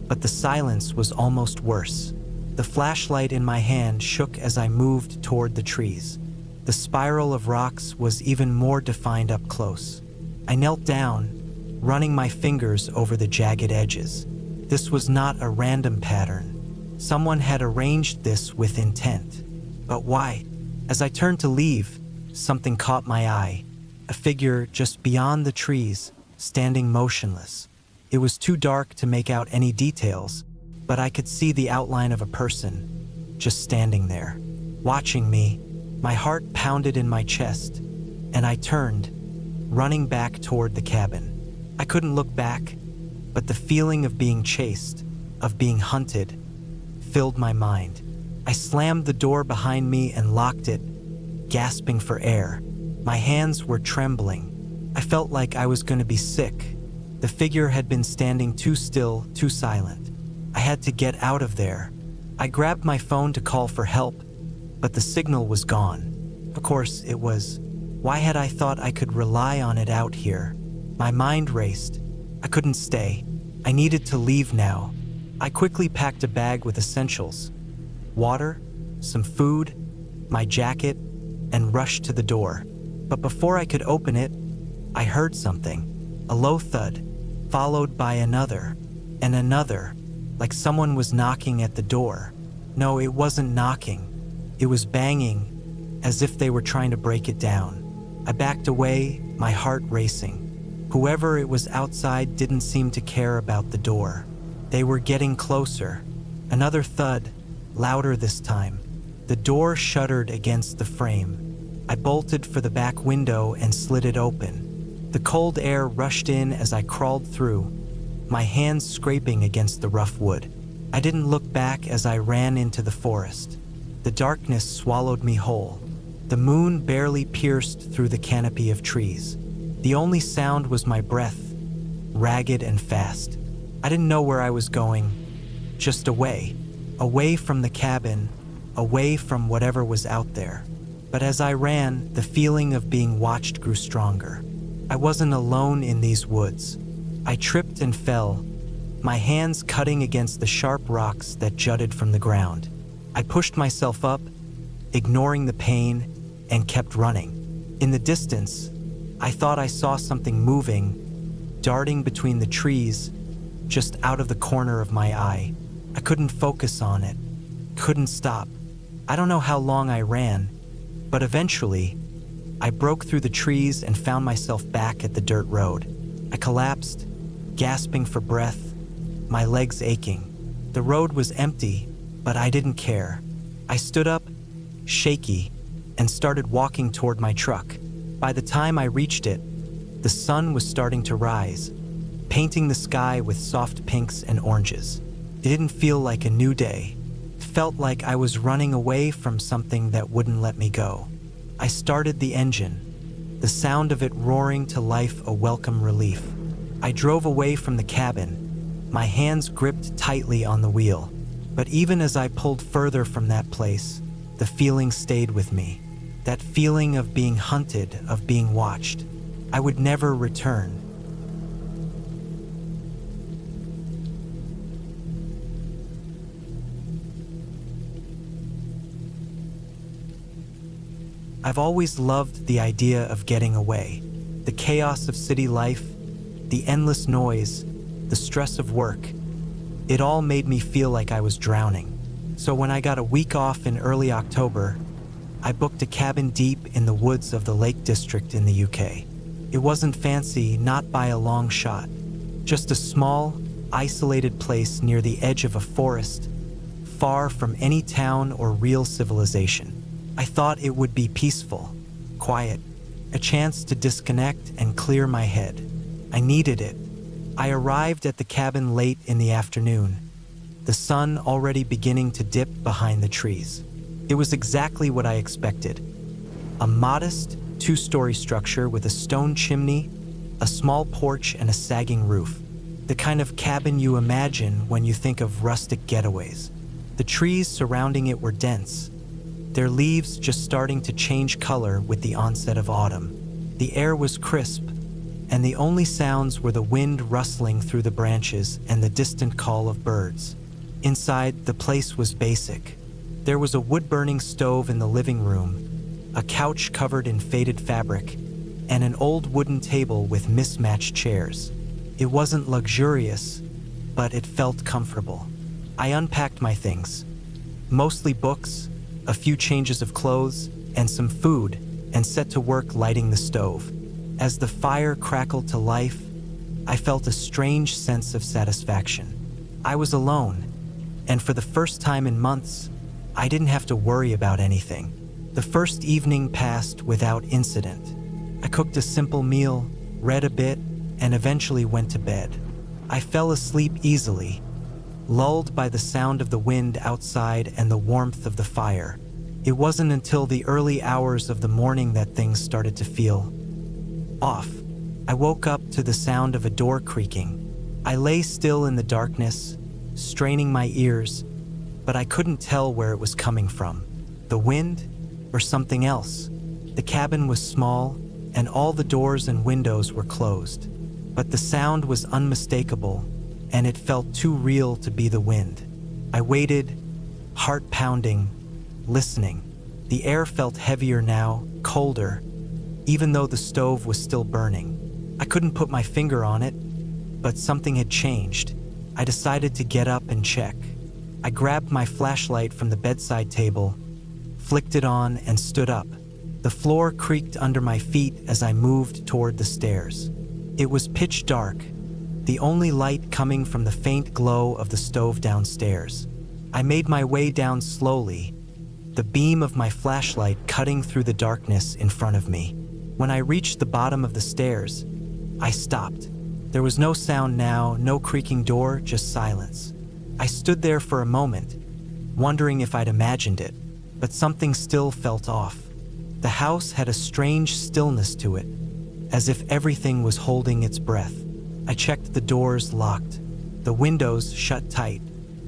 but the silence was almost worse. The flashlight in my hand shook as I moved toward the trees. The spiral of rocks was even more defined up close. I knelt down, running my fingers over the jagged edges. This was not a random pattern. Someone had arranged this with intent. But why? As I turned to leave, something caught my eye. A figure just beyond the trees, standing motionless. It was too dark to make out any details, but I could see the outline of a person, just standing there, watching me. My heart pounded in my chest, and I turned, running back toward the cabin. I couldn't look back, but the feeling of being chased, of being hunted, filled my mind. I slammed the door behind me and locked it, gasping for air. My hands were trembling. I felt like I was going to be sick. The figure had been standing too still, too silent. I had to get out of there. I grabbed my phone to call for help, but the signal was gone. Of course, it was. Why had I thought I could rely on it out here? My mind raced. I couldn't stay. I needed to leave now. I quickly packed a bag with essentials, water, some food, my jacket, and rushed to the door. But before I could open it, I heard something, a low thud, followed by another, and another, like someone was knocking at the door. No, it wasn't knocking. It was banging, as if they were trying to break it down. I backed away, my heart racing. Whoever it was outside didn't seem to care about the door. They were getting closer. Another thud, louder this time. The door shuddered against the frame. I bolted for the back window and slid it open. The cold air rushed in as I crawled through, my hands scraping against the rough wood. I didn't look back as I ran into the forest. The darkness swallowed me whole. The moon barely pierced through the canopy of trees. The only sound was my breath, ragged and fast. I didn't know where I was going, just away. Away from the cabin, away from whatever was out there. But as I ran, the feeling of being watched grew stronger. I wasn't alone in these woods. I tripped and fell, my hands cutting against the sharp rocks that jutted from the ground. I pushed myself up, ignoring the pain, and kept running. In the distance, I thought I saw something moving, darting between the trees, just out of the corner of my eye. I couldn't focus on it, couldn't stop. I don't know how long I ran, but eventually, I broke through the trees and found myself back at the dirt road. I collapsed, gasping for breath, my legs aching. The road was empty, but I didn't care. I stood up, shaky, and started walking toward my truck. By the time I reached it, the sun was starting to rise, painting the sky with soft pinks and oranges. It didn't feel like a new day. It felt like I was running away from something that wouldn't let me go. I started the engine, the sound of it roaring to life a welcome relief. I drove away from the cabin, my hands gripped tightly on the wheel. But even as I pulled further from that place, the feeling stayed with me. That feeling of being hunted, of being watched. I would never return. I've always loved the idea of getting away. The chaos of city life, the endless noise, the stress of work. It all made me feel like I was drowning. So when I got a week off in early October, I booked a cabin deep in the woods of the Lake District in the UK. It wasn't fancy, not by a long shot. Just a small, isolated place near the edge of a forest, far from any town or real civilization. I thought it would be peaceful, quiet, a chance to disconnect and clear my head. I needed it. I arrived at the cabin late in the afternoon, the sun already beginning to dip behind the trees. It was exactly what I expected. A modest, two-story structure with a stone chimney, a small porch, and a sagging roof. The kind of cabin you imagine when you think of rustic getaways. The trees surrounding it were dense, their leaves just starting to change color with the onset of autumn. The air was crisp, and the only sounds were the wind rustling through the branches and the distant call of birds. Inside, the place was basic. There was a wood-burning stove in the living room, a couch covered in faded fabric, and an old wooden table with mismatched chairs. It wasn't luxurious, but it felt comfortable. I unpacked my things, mostly books, a few changes of clothes, and some food, and set to work lighting the stove. As the fire crackled to life, I felt a strange sense of satisfaction. I was alone, and for the first time in months, I didn't have to worry about anything. The first evening passed without incident. I cooked a simple meal, read a bit, and eventually went to bed. I fell asleep easily, lulled by the sound of the wind outside and the warmth of the fire. It wasn't until the early hours of the morning that things started to feel off. I woke up to the sound of a door creaking. I lay still in the darkness, straining my ears, but I couldn't tell where it was coming from. The wind or something else. The cabin was small, and all the doors and windows were closed. But the sound was unmistakable, and it felt too real to be the wind. I waited, heart pounding, listening. The air felt heavier now, colder, even though the stove was still burning. I couldn't put my finger on it, but something had changed. I decided to get up and check. I grabbed my flashlight from the bedside table, flicked it on, and stood up. The floor creaked under my feet as I moved toward the stairs. It was pitch dark, the only light coming from the faint glow of the stove downstairs. I made my way down slowly, the beam of my flashlight cutting through the darkness in front of me. When I reached the bottom of the stairs, I stopped. There was no sound now, no creaking door, just silence. I stood there for a moment, wondering if I'd imagined it, but something still felt off. The house had a strange stillness to it, as if everything was holding its breath. I checked the doors locked, the windows shut tight.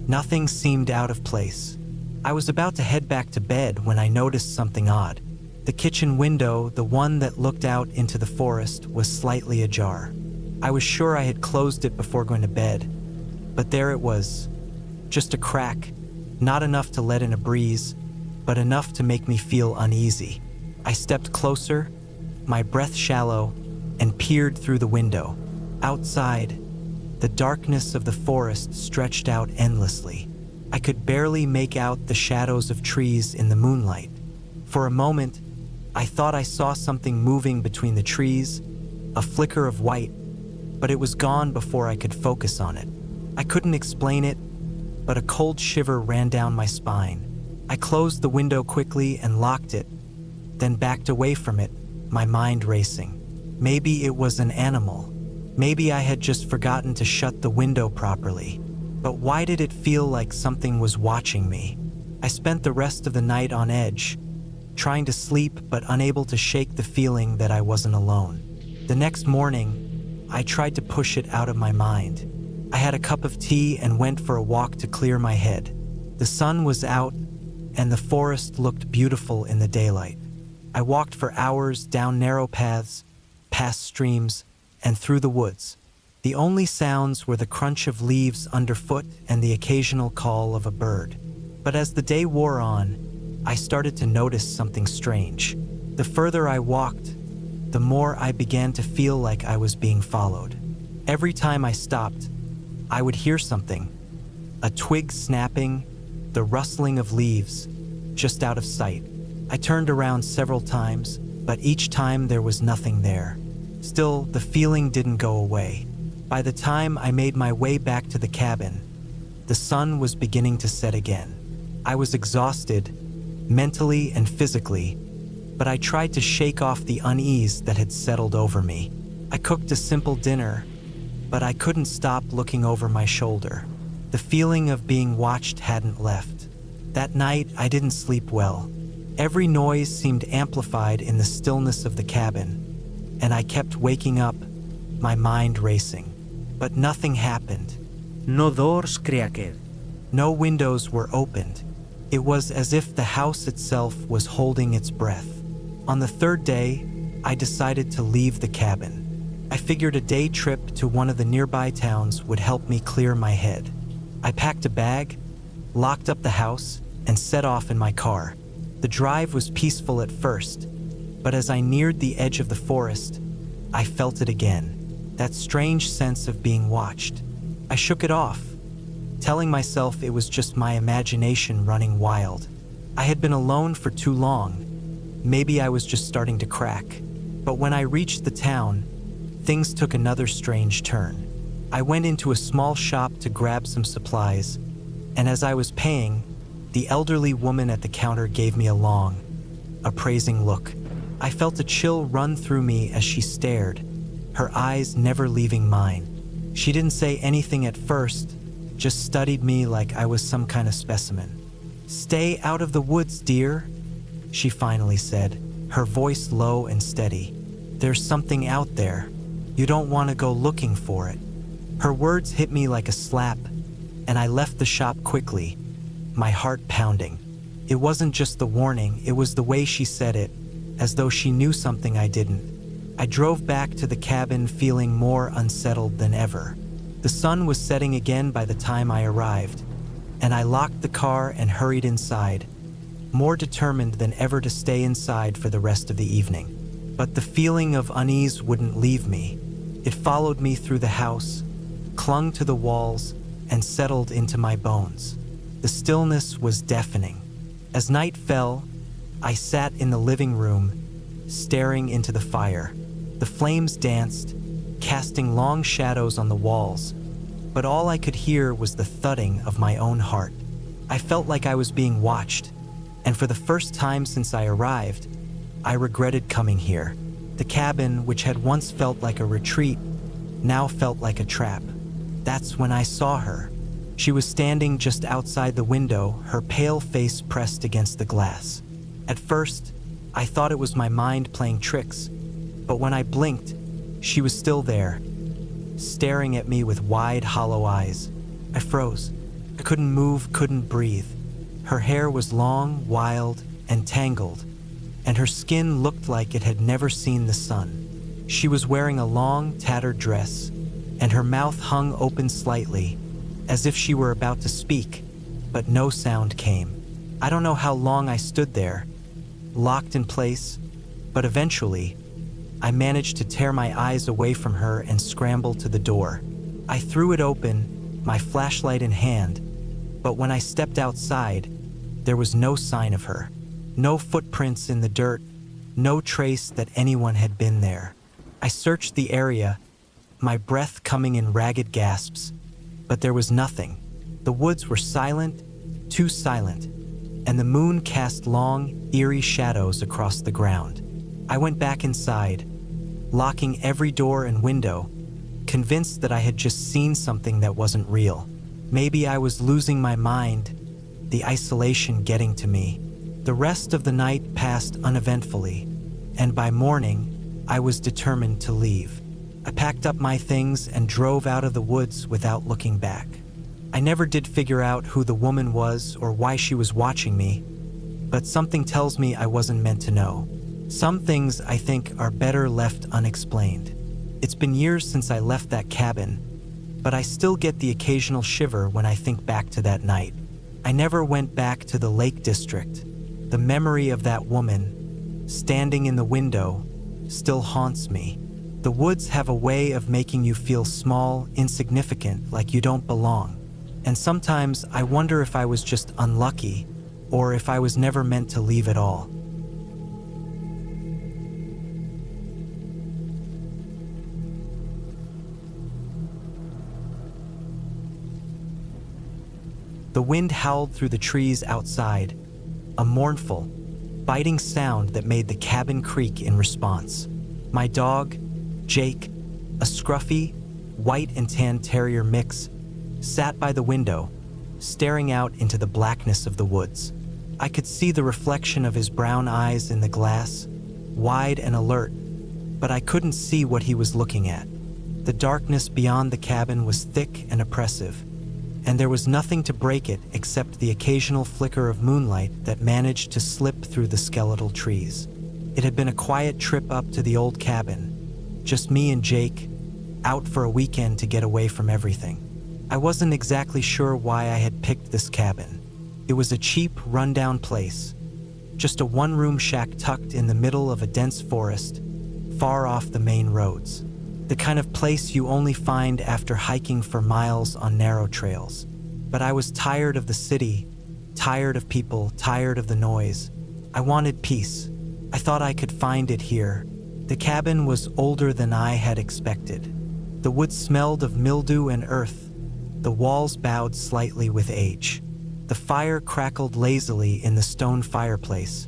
Nothing seemed out of place. I was about to head back to bed when I noticed something odd. The kitchen window, the one that looked out into the forest, was slightly ajar. I was sure I had closed it before going to bed, but there it was, just a crack, not enough to let in a breeze, but enough to make me feel uneasy. I stepped closer, my breath shallow, and peered through the window. Outside, the darkness of the forest stretched out endlessly. I could barely make out the shadows of trees in the moonlight. For a moment, I thought I saw something moving between the trees, a flicker of white, but it was gone before I could focus on it. I couldn't explain it, but a cold shiver ran down my spine. I closed the window quickly and locked it, then backed away from it, my mind racing. Maybe it was an animal. Maybe I had just forgotten to shut the window properly. But why did it feel like something was watching me? I spent the rest of the night on edge, trying to sleep but unable to shake the feeling that I wasn't alone. The next morning, I tried to push it out of my mind. I had a cup of tea and went for a walk to clear my head. The sun was out, and the forest looked beautiful in the daylight. I walked for hours down narrow paths, past streams, and through the woods. The only sounds were the crunch of leaves underfoot and the occasional call of a bird. But as the day wore on, I started to notice something strange. The further I walked, the more I began to feel like I was being followed. Every time I stopped, I would hear something, a twig snapping, the rustling of leaves, just out of sight. I turned around several times, but each time there was nothing there. Still, the feeling didn't go away. By the time I made my way back to the cabin, the sun was beginning to set again. I was exhausted, mentally and physically, but I tried to shake off the unease that had settled over me. I cooked a simple dinner, but I couldn't stop looking over my shoulder. The feeling of being watched hadn't left. That night, I didn't sleep well. Every noise seemed amplified in the stillness of the cabin, and I kept waking up, my mind racing. But nothing happened. No doors cracked. No windows were opened. It was as if the house itself was holding its breath. On the third day, I decided to leave the cabin. I figured a day trip to one of the nearby towns would help me clear my head. I packed a bag, locked up the house, and set off in my car. The drive was peaceful at first, but as I neared the edge of the forest, I felt it again, that strange sense of being watched. I shook it off, telling myself it was just my imagination running wild. I had been alone for too long. Maybe I was just starting to crack. But when I reached the town, things took another strange turn. I went into a small shop to grab some supplies, and as I was paying, the elderly woman at the counter gave me a long, appraising look. I felt a chill run through me as she stared, her eyes never leaving mine. She didn't say anything at first, just studied me like I was some kind of specimen. "Stay out of the woods, dear," she finally said, her voice low and steady. "There's something out there. You don't want to go looking for it." Her words hit me like a slap, and I left the shop quickly, my heart pounding. It wasn't just the warning, it was the way she said it, as though she knew something I didn't. I drove back to the cabin feeling more unsettled than ever. The sun was setting again by the time I arrived, and I locked the car and hurried inside, more determined than ever to stay inside for the rest of the evening. But the feeling of unease wouldn't leave me. It followed me through the house, clung to the walls, and settled into my bones. The stillness was deafening. As night fell, I sat in the living room, staring into the fire. The flames danced, casting long shadows on the walls, but all I could hear was the thudding of my own heart. I felt like I was being watched, and for the first time since I arrived, I regretted coming here. The cabin, which had once felt like a retreat, now felt like a trap. That's when I saw her. She was standing just outside the window, her pale face pressed against the glass. At first, I thought it was my mind playing tricks, but when I blinked, she was still there, staring at me with wide, hollow eyes. I froze. I couldn't move, couldn't breathe. Her hair was long, wild, and tangled, and her skin looked like it had never seen the sun. She was wearing a long, tattered dress, and her mouth hung open slightly, as if she were about to speak, but no sound came. I don't know how long I stood there, locked in place, but eventually, I managed to tear my eyes away from her and scramble to the door. I threw it open, my flashlight in hand, but when I stepped outside, there was no sign of her. No footprints in the dirt, no trace that anyone had been there. I searched the area, my breath coming in ragged gasps, but there was nothing. The woods were silent, too silent, and the moon cast long, eerie shadows across the ground. I went back inside, locking every door and window, convinced that I had just seen something that wasn't real. Maybe I was losing my mind, the isolation getting to me. The rest of the night passed uneventfully, and by morning, I was determined to leave. I packed up my things and drove out of the woods without looking back. I never did figure out who the woman was or why she was watching me, but something tells me I wasn't meant to know. Some things, I think, are better left unexplained. It's been years since I left that cabin, but I still get the occasional shiver when I think back to that night. I never went back to the Lake District. The memory of that woman, standing in the window, still haunts me. The woods have a way of making you feel small, insignificant, like you don't belong. And sometimes I wonder if I was just unlucky, or if I was never meant to leave at all. The wind howled through the trees outside, a mournful, biting sound that made the cabin creak in response. My dog, Jake, a scruffy, white and tan terrier mix, sat by the window, staring out into the blackness of the woods. I could see the reflection of his brown eyes in the glass, wide and alert, but I couldn't see what he was looking at. The darkness beyond the cabin was thick and oppressive, and there was nothing to break it except the occasional flicker of moonlight that managed to slip through the skeletal trees. It had been a quiet trip up to the old cabin, just me and Jake, out for a weekend to get away from everything. I wasn't exactly sure why I had picked this cabin. It was a cheap, rundown place, just a one-room shack tucked in the middle of a dense forest, far off the main roads. The kind of place you only find after hiking for miles on narrow trails. But I was tired of the city, tired of people, tired of the noise. I wanted peace. I thought I could find it here. The cabin was older than I had expected. The wood smelled of mildew and earth. The walls bowed slightly with age. The fire crackled lazily in the stone fireplace,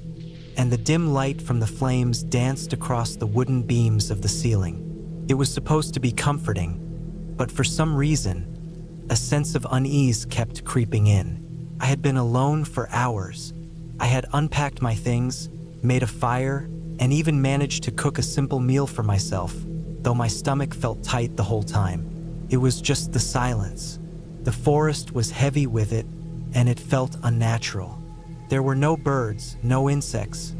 and the dim light from the flames danced across the wooden beams of the ceiling. It was supposed to be comforting, but for some reason, a sense of unease kept creeping in. I had been alone for hours. I had unpacked my things, made a fire, and even managed to cook a simple meal for myself, though my stomach felt tight the whole time. It was just the silence. The forest was heavy with it, and it felt unnatural. There were no birds, no insects,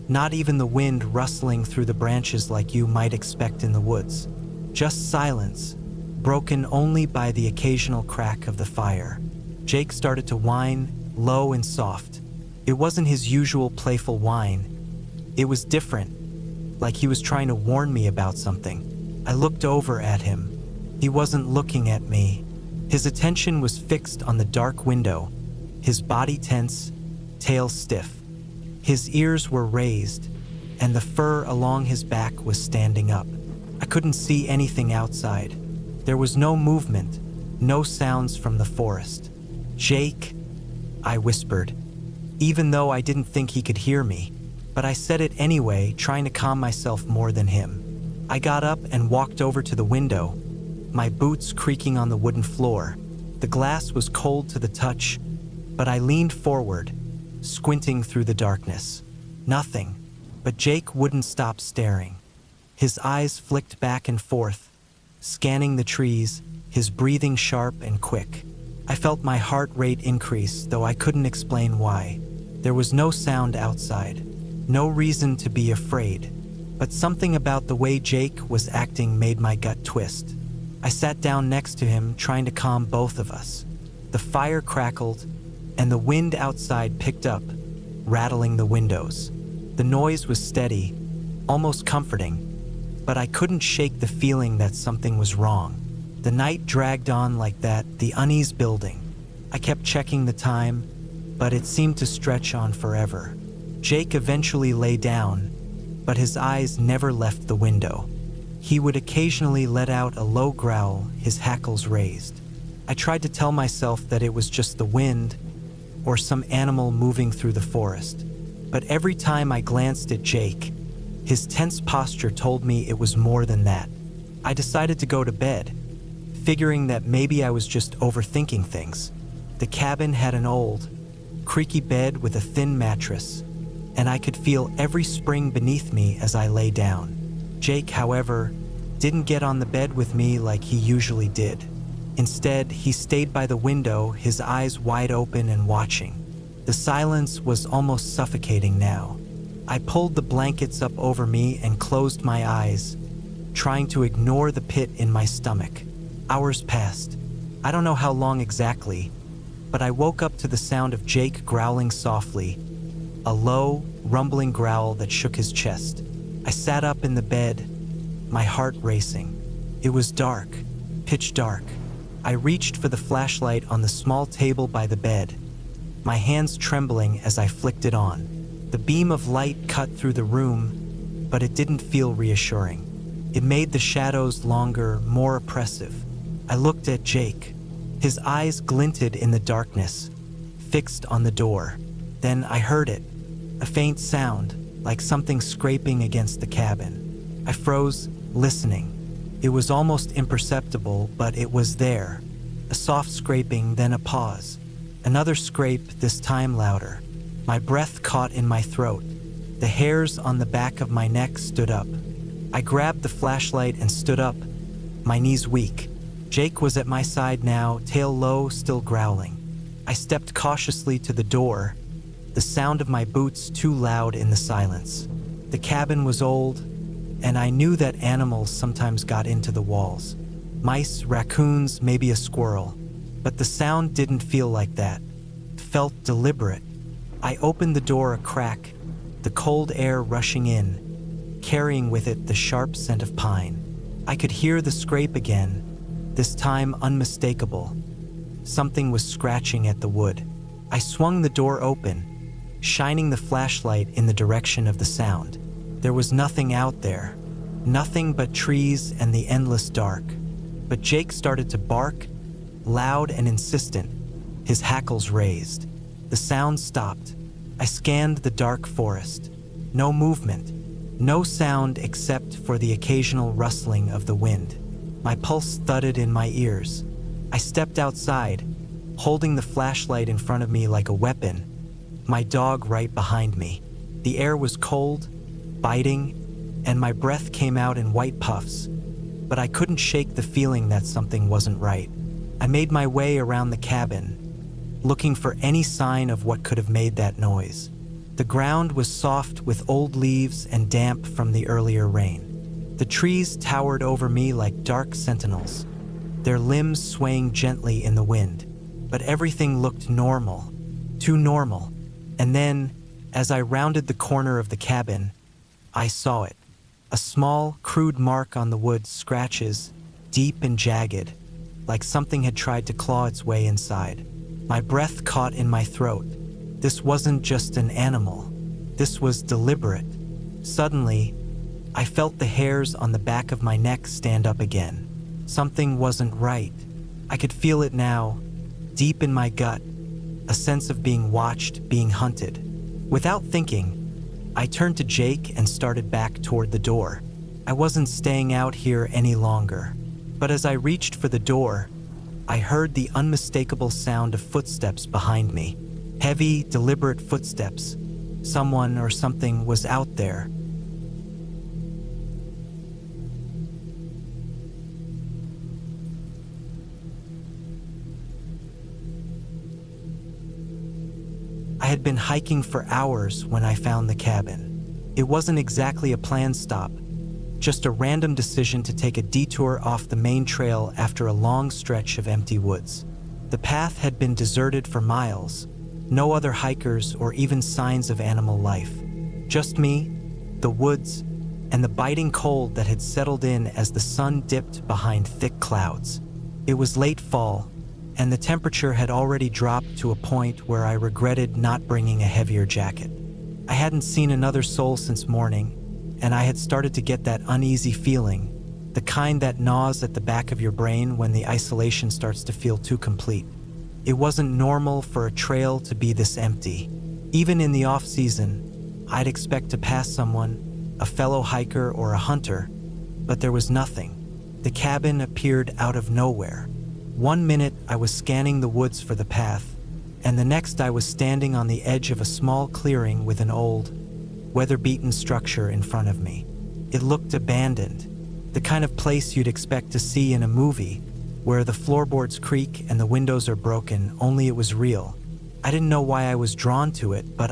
not even the wind rustling through the branches like you might expect in the woods. Just silence, broken only by the occasional crack of the fire. Jake started to whine, low and soft. It wasn't his usual playful whine. It was different, like he was trying to warn me about something. I looked over at him. He wasn't looking at me. His attention was fixed on the dark window, his body tense, tail stiff. His ears were raised, and the fur along his back was standing up. I couldn't see anything outside. There was no movement, no sounds from the forest. "Jake," I whispered, even though I didn't think he could hear me. But I said it anyway, trying to calm myself more than him. I got up and walked over to the window, my boots creaking on the wooden floor. The glass was cold to the touch, but I leaned forward, squinting through the darkness. Nothing, but Jake wouldn't stop staring. His eyes flicked back and forth, scanning the trees, his breathing sharp and quick. I felt my heart rate increase, though I couldn't explain why. There was no sound outside, no reason to be afraid, but something about the way Jake was acting made my gut twist. I sat down next to him, trying to calm both of us. The fire crackled, and the wind outside picked up, rattling the windows. The noise was steady, almost comforting, but I couldn't shake the feeling that something was wrong. The night dragged on like that, the unease building. I kept checking the time, but it seemed to stretch on forever. Jake eventually lay down, but his eyes never left the window. He would occasionally let out a low growl, his hackles raised. I tried to tell myself that it was just the wind, or some animal moving through the forest. But every time I glanced at Jake, his tense posture told me it was more than that. I decided to go to bed, figuring that maybe I was just overthinking things. The cabin had an old, creaky bed with a thin mattress, and I could feel every spring beneath me as I lay down. Jake, however, didn't get on the bed with me like he usually did. Instead, he stayed by the window, his eyes wide open and watching. The silence was almost suffocating now. I pulled the blankets up over me and closed my eyes, trying to ignore the pit in my stomach. Hours passed. I don't know how long exactly, but I woke up to the sound of Jake growling softly, a low, rumbling growl that shook his chest. I sat up in the bed, my heart racing. It was dark, pitch dark. I reached for the flashlight on the small table by the bed, my hands trembling as I flicked it on. The beam of light cut through the room, but it didn't feel reassuring. It made the shadows longer, more oppressive. I looked at Jake. His eyes glinted in the darkness, fixed on the door. Then I heard it, a faint sound, like something scraping against the cabin. I froze, listening. It was almost imperceptible, but it was there. A soft scraping, then a pause. Another scrape, this time louder. My breath caught in my throat. The hairs on the back of my neck stood up. I grabbed the flashlight and stood up, my knees weak. Jake was at my side now, tail low, still growling. I stepped cautiously to the door, the sound of my boots too loud in the silence. The cabin was old, and I knew that animals sometimes got into the walls. Mice, raccoons, maybe a squirrel. But the sound didn't feel like that. It felt deliberate. I opened the door a crack, the cold air rushing in, carrying with it the sharp scent of pine. I could hear the scrape again, this time unmistakable. Something was scratching at the wood. I swung the door open, shining the flashlight in the direction of the sound. There was nothing out there, nothing but trees and the endless dark. But Jake started to bark, loud and insistent, his hackles raised. The sound stopped. I scanned the dark forest. No movement, no sound except for the occasional rustling of the wind. My pulse thudded in my ears. I stepped outside, holding the flashlight in front of me like a weapon, my dog right behind me. The air was cold, biting, and my breath came out in white puffs, but I couldn't shake the feeling that something wasn't right. I made my way around the cabin, looking for any sign of what could have made that noise. The ground was soft with old leaves and damp from the earlier rain. The trees towered over me like dark sentinels, their limbs swaying gently in the wind. But everything looked normal, too normal. And then, as I rounded the corner of the cabin, I saw it. A small, crude mark on the wood, scratches, deep and jagged, like something had tried to claw its way inside. My breath caught in my throat. This wasn't just an animal. This was deliberate. Suddenly, I felt the hairs on the back of my neck stand up again. Something wasn't right. I could feel it now, deep in my gut, a sense of being watched, being hunted. Without thinking, I turned to Jake and started back toward the door. I wasn't staying out here any longer. But as I reached for the door, I heard the unmistakable sound of footsteps behind me. Heavy, deliberate footsteps. Someone or something was out there. I had been hiking for hours when I found the cabin. It wasn't exactly a planned stop, just a random decision to take a detour off the main trail after a long stretch of empty woods. The path had been deserted for miles, no other hikers or even signs of animal life. Just me, the woods, and the biting cold that had settled in as the sun dipped behind thick clouds. It was late fall, and the temperature had already dropped to a point where I regretted not bringing a heavier jacket. I hadn't seen another soul since morning, and I had started to get that uneasy feeling, the kind that gnaws at the back of your brain when the isolation starts to feel too complete. It wasn't normal for a trail to be this empty. Even in the off-season, I'd expect to pass someone, a fellow hiker or a hunter, but there was nothing. The cabin appeared out of nowhere. One minute I was scanning the woods for the path, and the next I was standing on the edge of a small clearing with an old, weather-beaten structure in front of me. It looked abandoned, the kind of place you'd expect to see in a movie, where the floorboards creak and the windows are broken, only it was real. I didn't know why I was drawn to it, but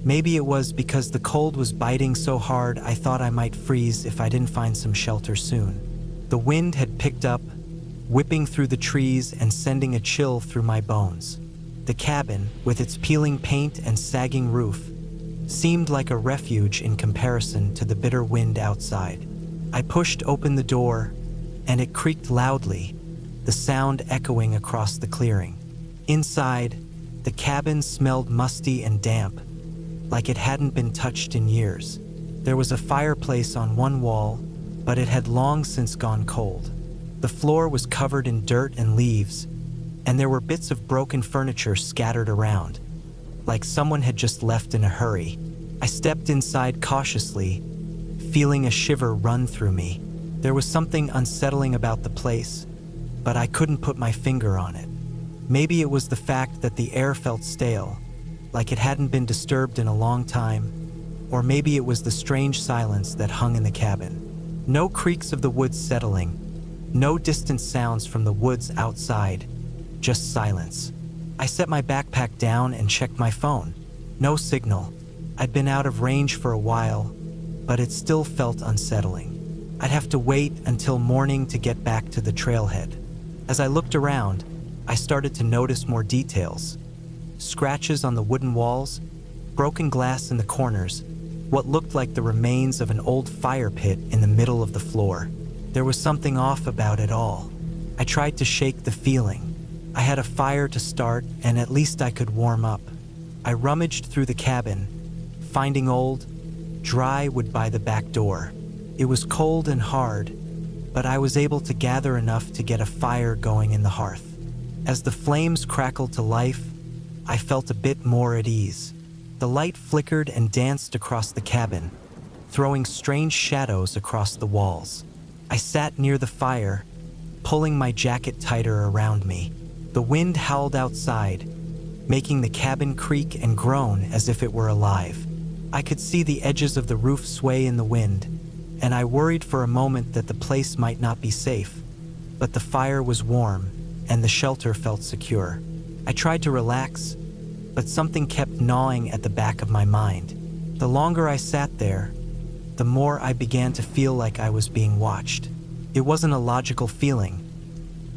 maybe it was because the cold was biting so hard I thought I might freeze if I didn't find some shelter soon. The wind had picked up, whipping through the trees and sending a chill through my bones. The cabin, with its peeling paint and sagging roof, seemed like a refuge in comparison to the bitter wind outside. I pushed open the door, and it creaked loudly, the sound echoing across the clearing. Inside, the cabin smelled musty and damp, like it hadn't been touched in years. There was a fireplace on one wall, but it had long since gone cold. The floor was covered in dirt and leaves, and there were bits of broken furniture scattered around, like someone had just left in a hurry. I stepped inside cautiously, feeling a shiver run through me. There was something unsettling about the place, but I couldn't put my finger on it. Maybe it was the fact that the air felt stale, like it hadn't been disturbed in a long time, or maybe it was the strange silence that hung in the cabin. No creaks of the woods settling, no distant sounds from the woods outside, just silence. I set my backpack down and checked my phone. No signal. I'd been out of range for a while, but it still felt unsettling. I'd have to wait until morning to get back to the trailhead. As I looked around, I started to notice more details. Scratches on the wooden walls, broken glass in the corners, what looked like the remains of an old fire pit in the middle of the floor. There was something off about it all. I tried to shake the feeling. I had a fire to start, and at least I could warm up. I rummaged through the cabin, finding old, dry wood by the back door. It was cold and hard, but I was able to gather enough to get a fire going in the hearth. As the flames crackled to life, I felt a bit more at ease. The light flickered and danced across the cabin, throwing strange shadows across the walls. I sat near the fire, pulling my jacket tighter around me. The wind howled outside, making the cabin creak and groan as if it were alive. I could see the edges of the roof sway in the wind, and I worried for a moment that the place might not be safe. But the fire was warm, and the shelter felt secure. I tried to relax, but something kept gnawing at the back of my mind. The longer I sat there, the more I began to feel like I was being watched. It wasn't a logical feeling.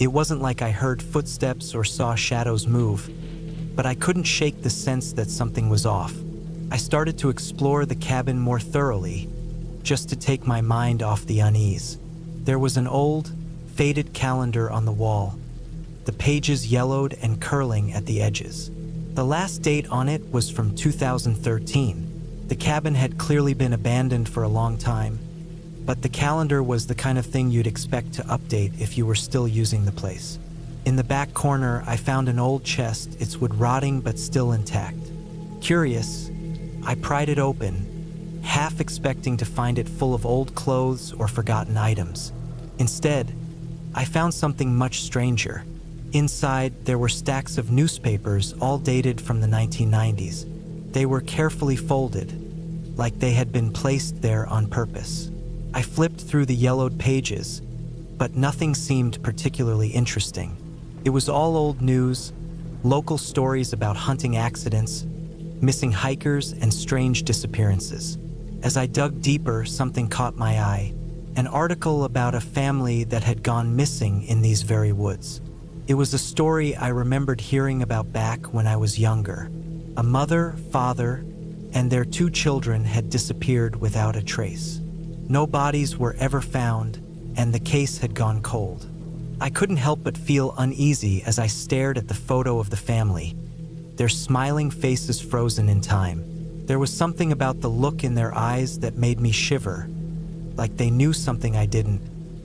It wasn't like I heard footsteps or saw shadows move, but I couldn't shake the sense that something was off. I started to explore the cabin more thoroughly, just to take my mind off the unease. There was an old, faded calendar on the wall, the pages yellowed and curling at the edges. The last date on it was from 2013. The cabin had clearly been abandoned for a long time, but the calendar was the kind of thing you'd expect to update if you were still using the place. In the back corner, I found an old chest, its wood rotting but still intact. Curious, I pried it open, half expecting to find it full of old clothes or forgotten items. Instead, I found something much stranger. Inside, there were stacks of newspapers, all dated from the 1990s. They were carefully folded, like they had been placed there on purpose. I flipped through the yellowed pages, but nothing seemed particularly interesting. It was all old news, local stories about hunting accidents, missing hikers, and strange disappearances. As I dug deeper, something caught my eye, an article about a family that had gone missing in these very woods. It was a story I remembered hearing about back when I was younger. A mother, father, and their 2 children had disappeared without a trace. No bodies were ever found, and the case had gone cold. I couldn't help but feel uneasy as I stared at the photo of the family, their smiling faces frozen in time. There was something about the look in their eyes that made me shiver, like they knew something I didn't.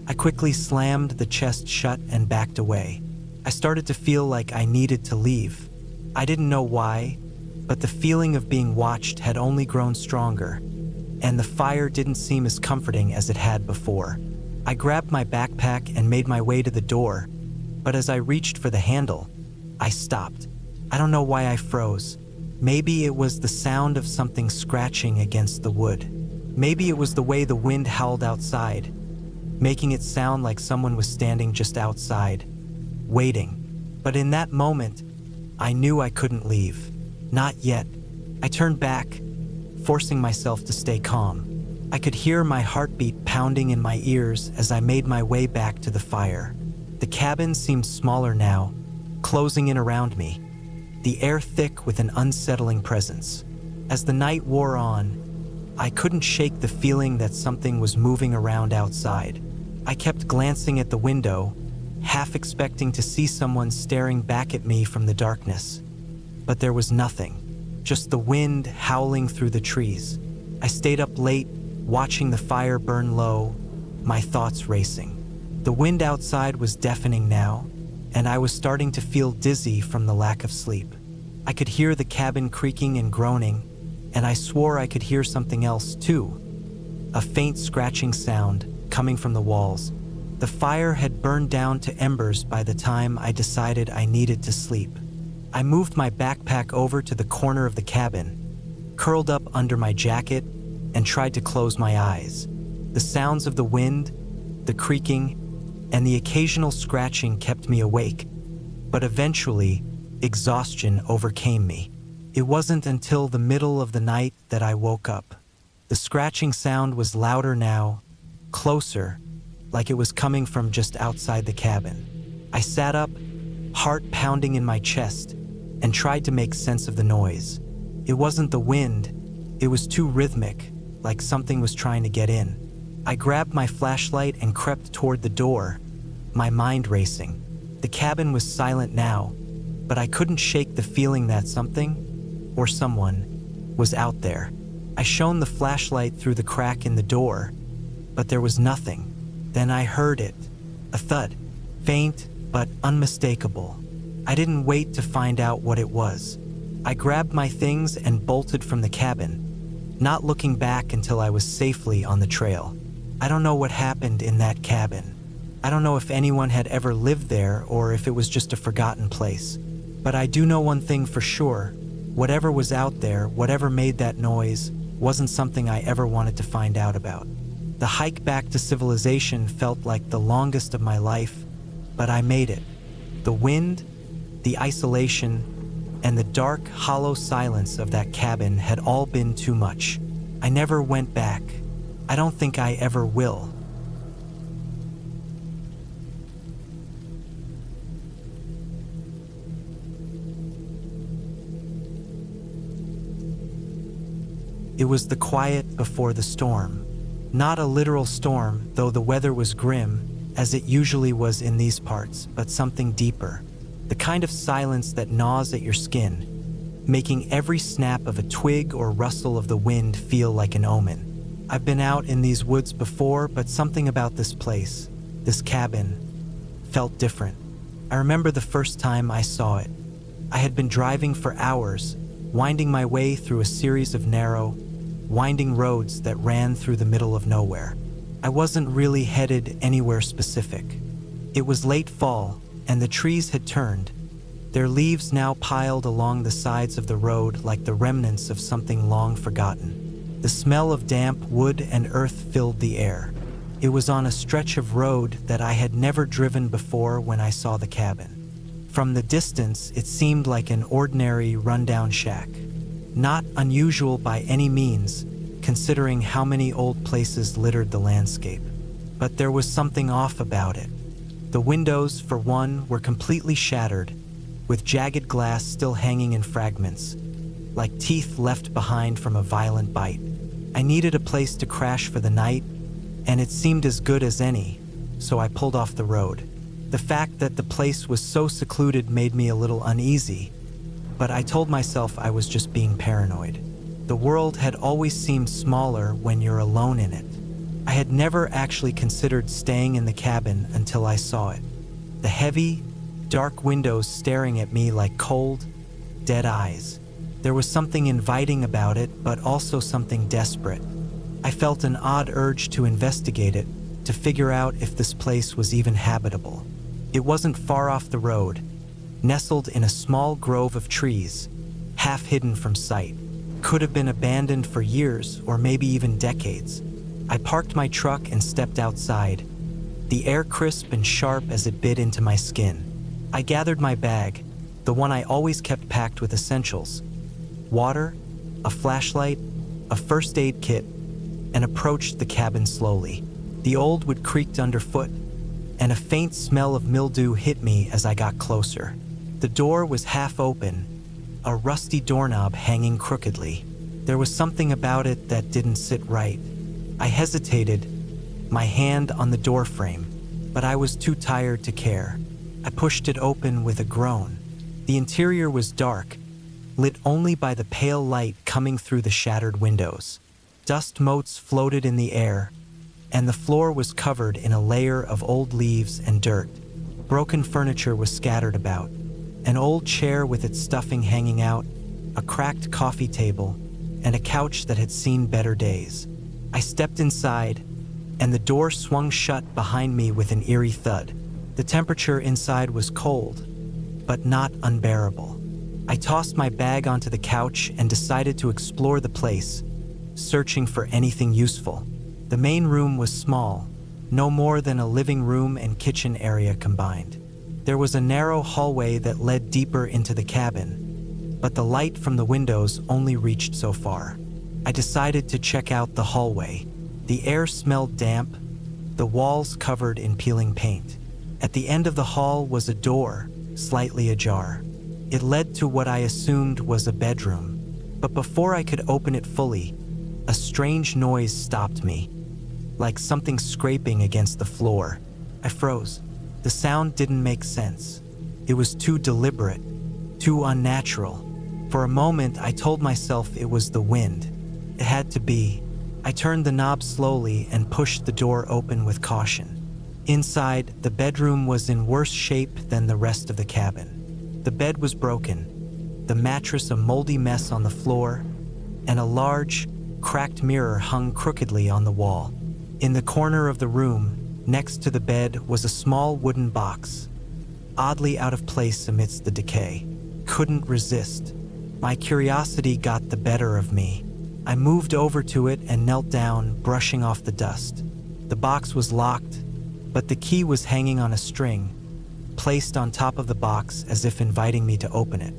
I quickly slammed the chest shut and backed away. I started to feel like I needed to leave. I didn't know why, but the feeling of being watched had only grown stronger, and the fire didn't seem as comforting as it had before. I grabbed my backpack and made my way to the door, but as I reached for the handle, I stopped. I don't know why I froze. Maybe it was the sound of something scratching against the wood. Maybe it was the way the wind howled outside, making it sound like someone was standing just outside, waiting. But in that moment, I knew I couldn't leave. Not yet. I turned back, forcing myself to stay calm. I could hear my heartbeat pounding in my ears as I made my way back to the fire. The cabin seemed smaller now, closing in around me, the air thick with an unsettling presence. As the night wore on, I couldn't shake the feeling that something was moving around outside. I kept glancing at the window, half expecting to see someone staring back at me from the darkness. But there was nothing, just the wind howling through the trees. I stayed up late, watching the fire burn low, my thoughts racing. The wind outside was deafening now, and I was starting to feel dizzy from the lack of sleep. I could hear the cabin creaking and groaning, and I swore I could hear something else too. A faint scratching sound coming from the walls. The fire had burned down to embers by the time I decided I needed to sleep. I moved my backpack over to the corner of the cabin, curled up under my jacket, and tried to close my eyes. The sounds of the wind, the creaking, and the occasional scratching kept me awake, but eventually, exhaustion overcame me. It wasn't until the middle of the night that I woke up. The scratching sound was louder now, closer, like it was coming from just outside the cabin. I sat up, heart pounding in my chest, and tried to make sense of the noise. It wasn't the wind, it was too rhythmic, like something was trying to get in. I grabbed my flashlight and crept toward the door, my mind racing. The cabin was silent now, but I couldn't shake the feeling that something, or someone, was out there. I shone the flashlight through the crack in the door, but there was nothing. Then I heard it, a thud, faint but unmistakable. I didn't wait to find out what it was. I grabbed my things and bolted from the cabin, not looking back until I was safely on the trail. I don't know what happened in that cabin. I don't know if anyone had ever lived there or if it was just a forgotten place. But I do know one thing for sure. Whatever was out there, whatever made that noise, wasn't something I ever wanted to find out about. The hike back to civilization felt like the longest of my life, but I made it. The wind, the isolation, and the dark, hollow silence of that cabin had all been too much. I never went back. I don't think I ever will. It was the quiet before the storm. Not a literal storm, though the weather was grim, as it usually was in these parts, but something deeper. The kind of silence that gnaws at your skin, making every snap of a twig or rustle of the wind feel like an omen. I've been out in these woods before, but something about this place, this cabin, felt different. I remember the first time I saw it. I had been driving for hours, winding my way through a series of narrow, winding roads that ran through the middle of nowhere. I wasn't really headed anywhere specific. It was late fall, and the trees had turned, their leaves now piled along the sides of the road like the remnants of something long forgotten. The smell of damp wood and earth filled the air. It was on a stretch of road that I had never driven before when I saw the cabin. From the distance, it seemed like an ordinary, rundown shack. Not unusual by any means, considering how many old places littered the landscape. But there was something off about it. The windows, for one, were completely shattered, with jagged glass still hanging in fragments, like teeth left behind from a violent bite. I needed a place to crash for the night, and it seemed as good as any, so I pulled off the road. The fact that the place was so secluded made me a little uneasy, but I told myself I was just being paranoid. The world had always seemed smaller when you're alone in it. I had never actually considered staying in the cabin until I saw it. The heavy, dark windows staring at me like cold, dead eyes. There was something inviting about it, but also something desperate. I felt an odd urge to investigate it, to figure out if this place was even habitable. It wasn't far off the road, nestled in a small grove of trees, half hidden from sight. Could have been abandoned for years or maybe even decades. I parked my truck and stepped outside, the air crisp and sharp as it bit into my skin. I gathered my bag, the one I always kept packed with essentials: water, a flashlight, a first aid kit, and approached the cabin slowly. The old wood creaked underfoot, and a faint smell of mildew hit me as I got closer. The door was half open, a rusty doorknob hanging crookedly. There was something about it that didn't sit right. I hesitated, my hand on the doorframe, but I was too tired to care. I pushed it open with a groan. The interior was dark, lit only by the pale light coming through the shattered windows. Dust motes floated in the air, and the floor was covered in a layer of old leaves and dirt. Broken furniture was scattered about. An old chair with its stuffing hanging out, a cracked coffee table, and a couch that had seen better days. I stepped inside, and the door swung shut behind me with an eerie thud. The temperature inside was cold, but not unbearable. I tossed my bag onto the couch and decided to explore the place, searching for anything useful. The main room was small, no more than a living room and kitchen area combined. There was a narrow hallway that led deeper into the cabin, but the light from the windows only reached so far. I decided to check out the hallway. The air smelled damp, the walls covered in peeling paint. At the end of the hall was a door, slightly ajar. It led to what I assumed was a bedroom, but before I could open it fully, a strange noise stopped me, like something scraping against the floor. I froze. The sound didn't make sense. It was too deliberate, too unnatural. For a moment, I told myself it was the wind. It had to be. I turned the knob slowly and pushed the door open with caution. Inside, the bedroom was in worse shape than the rest of the cabin. The bed was broken, the mattress a moldy mess on the floor, and a large, cracked mirror hung crookedly on the wall. In the corner of the room, next to the bed, was a small wooden box, oddly out of place amidst the decay. Couldn't resist. My curiosity got the better of me. I moved over to it and knelt down, brushing off the dust. The box was locked, but the key was hanging on a string, placed on top of the box as if inviting me to open it.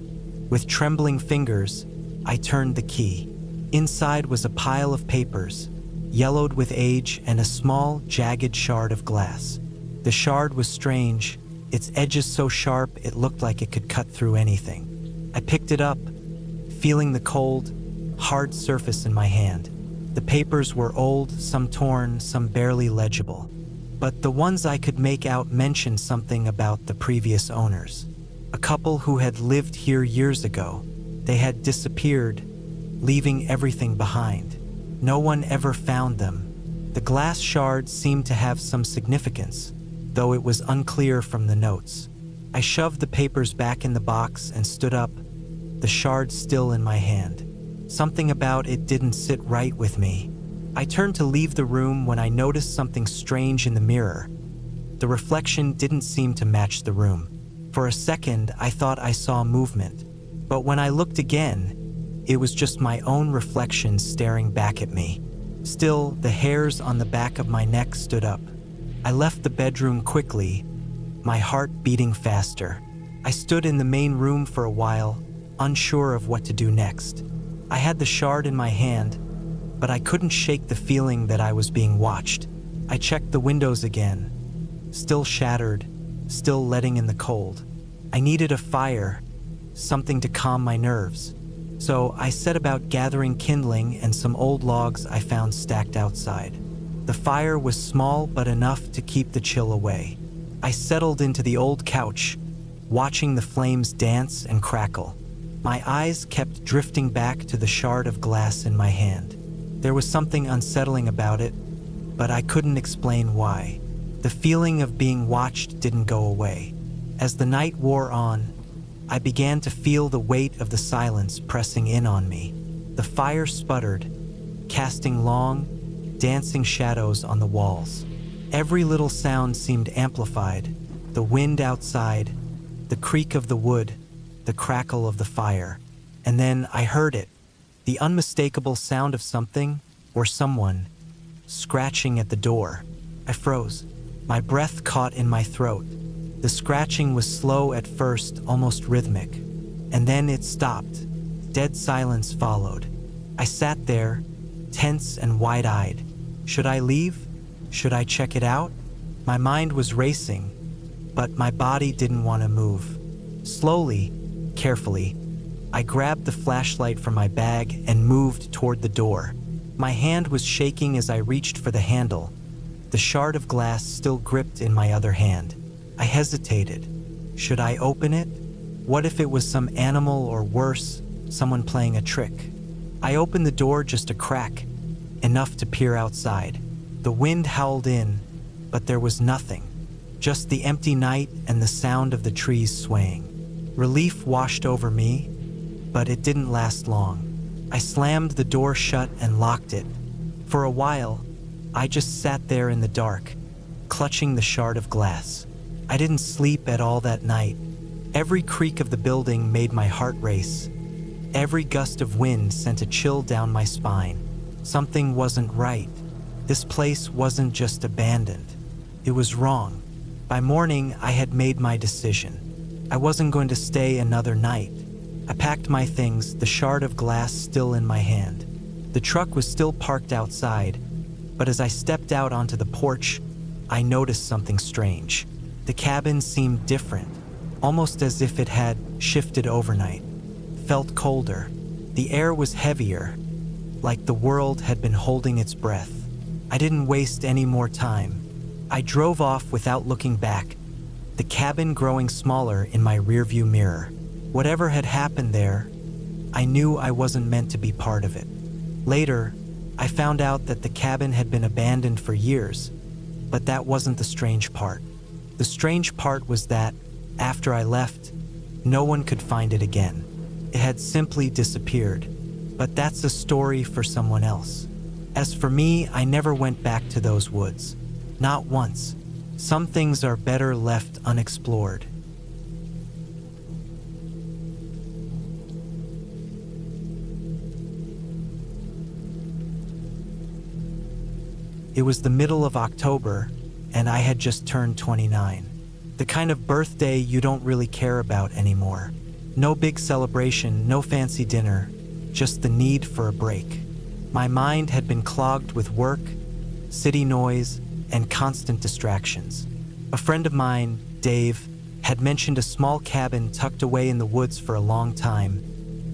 With trembling fingers, I turned the key. Inside was a pile of papers, yellowed with age, and a small, jagged shard of glass. The shard was strange, its edges so sharp it looked like it could cut through anything. I picked it up, feeling the cold, hard surface in my hand. The papers were old, some torn, some barely legible. But the ones I could make out mentioned something about the previous owners. A couple who had lived here years ago. They had disappeared, leaving everything behind. No one ever found them. The glass shard seemed to have some significance, though it was unclear from the notes. I shoved the papers back in the box and stood up, the shard still in my hand. Something about it didn't sit right with me. I turned to leave the room when I noticed something strange in the mirror. The reflection didn't seem to match the room. For a second, I thought I saw movement, but when I looked again, it was just my own reflection staring back at me. Still, the hairs on the back of my neck stood up. I left the bedroom quickly, my heart beating faster. I stood in the main room for a while, unsure of what to do next. I had the shard in my hand, but I couldn't shake the feeling that I was being watched. I checked the windows again, still shattered, still letting in the cold. I needed a fire, something to calm my nerves. So I set about gathering kindling and some old logs I found stacked outside. The fire was small but enough to keep the chill away. I settled into the old couch, watching the flames dance and crackle. My eyes kept drifting back to the shard of glass in my hand. There was something unsettling about it, but I couldn't explain why. The feeling of being watched didn't go away. As the night wore on, I began to feel the weight of the silence pressing in on me. The fire sputtered, casting long, dancing shadows on the walls. Every little sound seemed amplified: the wind outside, the creak of the wood, the crackle of the fire. And then I heard it, the unmistakable sound of something, or someone, scratching at the door. I froze. My breath caught in my throat. The scratching was slow at first, almost rhythmic, and then it stopped. Dead silence followed. I sat there, tense and wide-eyed. Should I leave? Should I check it out? My mind was racing, but my body didn't want to move. Slowly, carefully, I grabbed the flashlight from my bag and moved toward the door. My hand was shaking as I reached for the handle, the shard of glass still gripped in my other hand. I hesitated. Should I open it? What if it was some animal, or worse, someone playing a trick? I opened the door just a crack, enough to peer outside. The wind howled in, but there was nothing. Just the empty night and the sound of the trees swaying. Relief washed over me, but it didn't last long. I slammed the door shut and locked it. For a while, I just sat there in the dark, clutching the shard of glass. I didn't sleep at all that night. Every creak of the building made my heart race. Every gust of wind sent a chill down my spine. Something wasn't right. This place wasn't just abandoned. It was wrong. By morning, I had made my decision. I wasn't going to stay another night. I packed my things, the shard of glass still in my hand. The truck was still parked outside, but as I stepped out onto the porch, I noticed something strange. The cabin seemed different, almost as if it had shifted overnight. Felt colder. The air was heavier, like the world had been holding its breath. I didn't waste any more time. I drove off without looking back, the cabin growing smaller in my rearview mirror. Whatever had happened there, I knew I wasn't meant to be part of it. Later, I found out that the cabin had been abandoned for years, but that wasn't the strange part. The strange part was that, after I left, no one could find it again. It had simply disappeared. But that's a story for someone else. As for me, I never went back to those woods. Not once. Some things are better left unexplored. It was the middle of October, and I had just turned 29. The kind of birthday you don't really care about anymore. No big celebration, no fancy dinner, just the need for a break. My mind had been clogged with work, city noise, and constant distractions. A friend of mine, Dave, had mentioned a small cabin tucked away in the woods for a long time,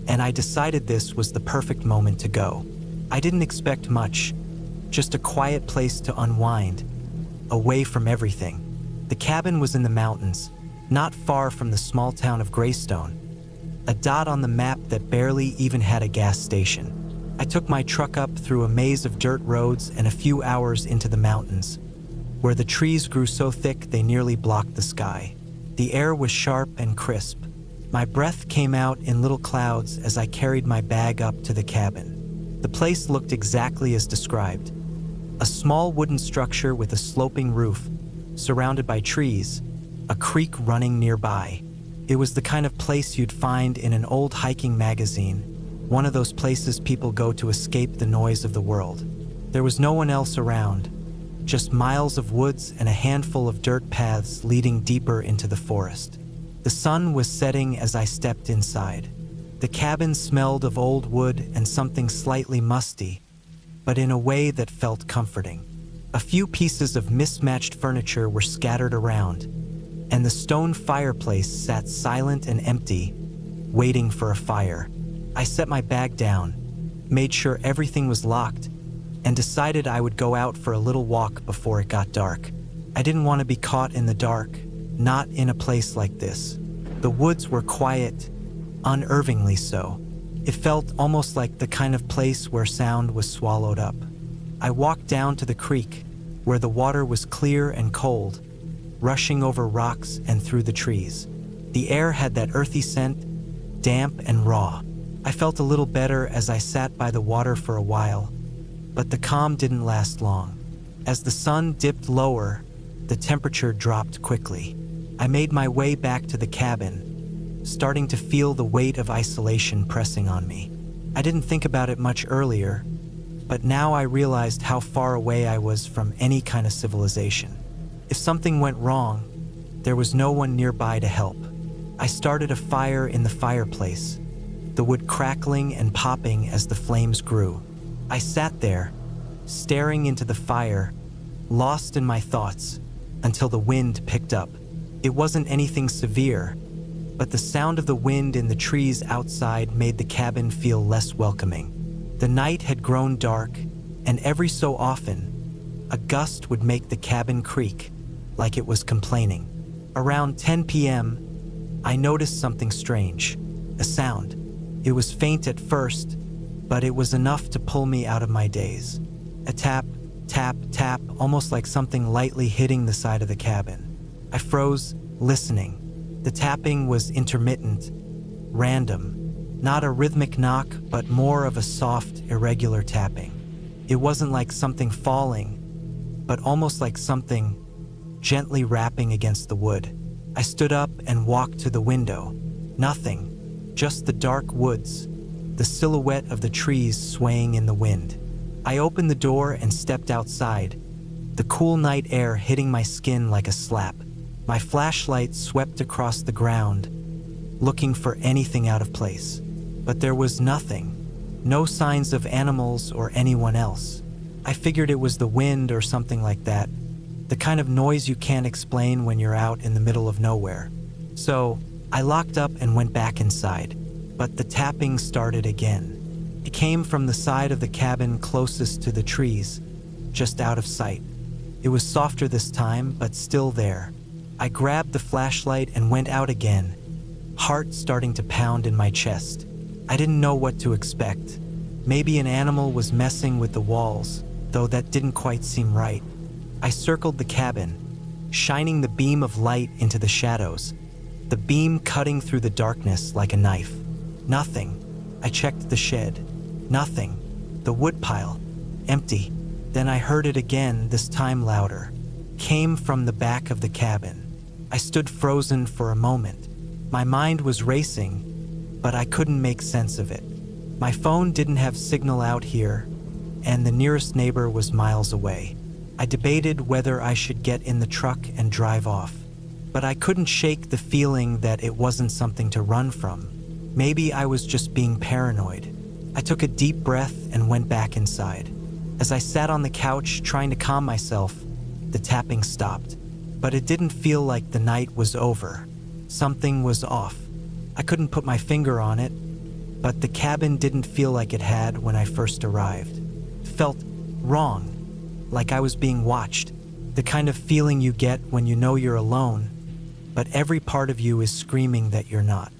and I decided this was the perfect moment to go. I didn't expect much, just a quiet place to unwind, away from everything. The cabin was in the mountains, not far from the small town of Greystone, a dot on the map that barely even had a gas station. I took my truck up through a maze of dirt roads and a few hours into the mountains, where the trees grew so thick they nearly blocked the sky. The air was sharp and crisp. My breath came out in little clouds as I carried my bag up to the cabin. The place looked exactly as described. A small wooden structure with a sloping roof, surrounded by trees, a creek running nearby. It was the kind of place you'd find in an old hiking magazine, one of those places people go to escape the noise of the world. There was no one else around, just miles of woods and a handful of dirt paths leading deeper into the forest. The sun was setting as I stepped inside. The cabin smelled of old wood and something slightly musty, but in a way that felt comforting. A few pieces of mismatched furniture were scattered around, and the stone fireplace sat silent and empty, waiting for a fire. I set my bag down, made sure everything was locked, and decided I would go out for a little walk before it got dark. I didn't want to be caught in the dark, not in a place like this. The woods were quiet, unnervingly so. It felt almost like the kind of place where sound was swallowed up. I walked down to the creek, where the water was clear and cold, rushing over rocks and through the trees. The air had that earthy scent, damp and raw. I felt a little better as I sat by the water for a while, but the calm didn't last long. As the sun dipped lower, the temperature dropped quickly. I made my way back to the cabin, starting to feel the weight of isolation pressing on me. I didn't think about it much earlier, but now I realized how far away I was from any kind of civilization. If something went wrong, there was no one nearby to help. I started a fire in the fireplace, the wood crackling and popping as the flames grew. I sat there, staring into the fire, lost in my thoughts, until the wind picked up. It wasn't anything severe, but the sound of the wind in the trees outside made the cabin feel less welcoming. The night had grown dark, and every so often, a gust would make the cabin creak, like it was complaining. Around 10 p.m., I noticed something strange, a sound. It was faint at first, but it was enough to pull me out of my daze. A tap, tap, tap, almost like something lightly hitting the side of the cabin. I froze, listening. The tapping was intermittent, random, not a rhythmic knock, but more of a soft, irregular tapping. It wasn't like something falling, but almost like something gently rapping against the wood. I stood up and walked to the window. Nothing, just the dark woods, the silhouette of the trees swaying in the wind. I opened the door and stepped outside, the cool night air hitting my skin like a slap. My flashlight swept across the ground, looking for anything out of place. But there was nothing, no signs of animals or anyone else. I figured it was the wind or something like that, the kind of noise you can't explain when you're out in the middle of nowhere. So I locked up and went back inside, but the tapping started again. It came from the side of the cabin closest to the trees, just out of sight. It was softer this time, but still there. I grabbed the flashlight and went out again, heart starting to pound in my chest. I didn't know what to expect. Maybe an animal was messing with the walls, though that didn't quite seem right. I circled the cabin, shining the beam of light into the shadows, the beam cutting through the darkness like a knife. Nothing. I checked the shed. Nothing. The woodpile. Empty. Then I heard it again, this time louder. Came from the back of the cabin. I stood frozen for a moment. My mind was racing, but I couldn't make sense of it. My phone didn't have signal out here, and the nearest neighbor was miles away. I debated whether I should get in the truck and drive off, but I couldn't shake the feeling that it wasn't something to run from. Maybe I was just being paranoid. I took a deep breath and went back inside. As I sat on the couch trying to calm myself, the tapping stopped. But it didn't feel like the night was over. Something was off. I couldn't put my finger on it, but the cabin didn't feel like it had when I first arrived. It felt wrong, like I was being watched. The kind of feeling you get when you know you're alone, but every part of you is screaming that you're not.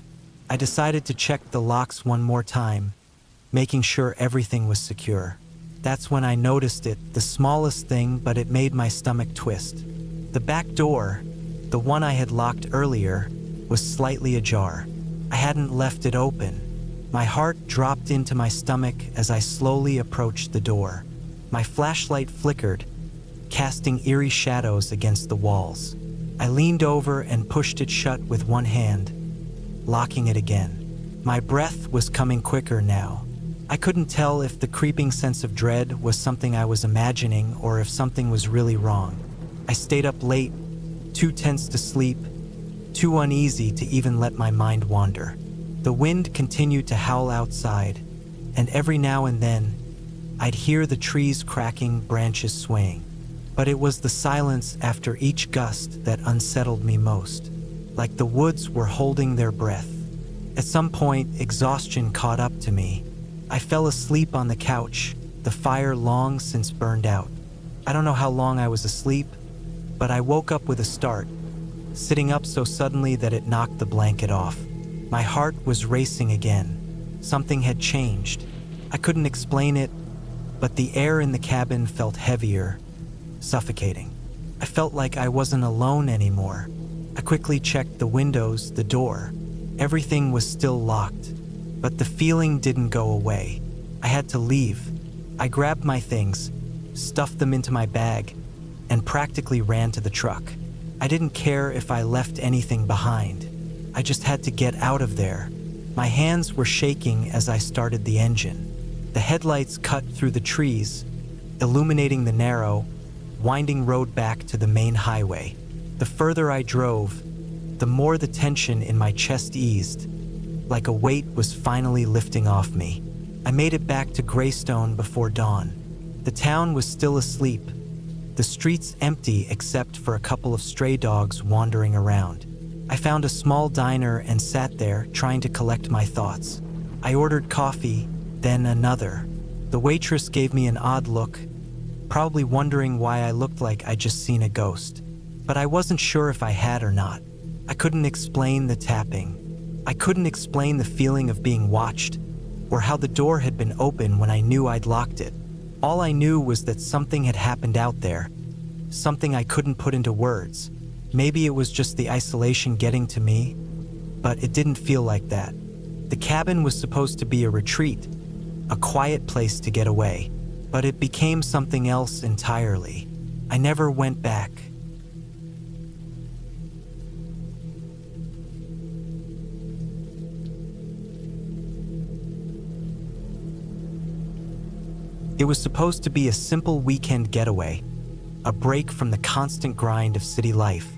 I decided to check the locks one more time, making sure everything was secure. That's when I noticed it, the smallest thing, but it made my stomach twist. The back door, the one I had locked earlier, was slightly ajar. I hadn't left it open. My heart dropped into my stomach as I slowly approached the door. My flashlight flickered, casting eerie shadows against the walls. I leaned over and pushed it shut with one hand, locking it again. My breath was coming quicker now. I couldn't tell if the creeping sense of dread was something I was imagining or if something was really wrong. I stayed up late, too tense to sleep, too uneasy to even let my mind wander. The wind continued to howl outside, and every now and then, I'd hear the trees cracking, branches swaying. But it was the silence after each gust that unsettled me most, like the woods were holding their breath. At some point, exhaustion caught up to me. I fell asleep on the couch, the fire long since burned out. I don't know how long I was asleep, but I woke up with a start, sitting up so suddenly that it knocked the blanket off. My heart was racing again. Something had changed. I couldn't explain it, but the air in the cabin felt heavier, suffocating. I felt like I wasn't alone anymore. I quickly checked the windows, the door. Everything was still locked, but the feeling didn't go away. I had to leave. I grabbed my things, stuffed them into my bag, and practically ran to the truck. I didn't care if I left anything behind. I just had to get out of there. My hands were shaking as I started the engine. The headlights cut through the trees, illuminating the narrow, winding road back to the main highway. The further I drove, the more the tension in my chest eased, like a weight was finally lifting off me. I made it back to Greystone before dawn. The town was still asleep, the streets empty except for a couple of stray dogs wandering around. I found a small diner and sat there, trying to collect my thoughts. I ordered coffee, then another. The waitress gave me an odd look, probably wondering why I looked like I'd just seen a ghost. But I wasn't sure if I had or not. I couldn't explain the tapping. I couldn't explain the feeling of being watched, or how the door had been open when I knew I'd locked it. All I knew was that something had happened out there, something I couldn't put into words. Maybe it was just the isolation getting to me, but it didn't feel like that. The cabin was supposed to be a retreat, a quiet place to get away, but it became something else entirely. I never went back. It was supposed to be a simple weekend getaway, a break from the constant grind of city life.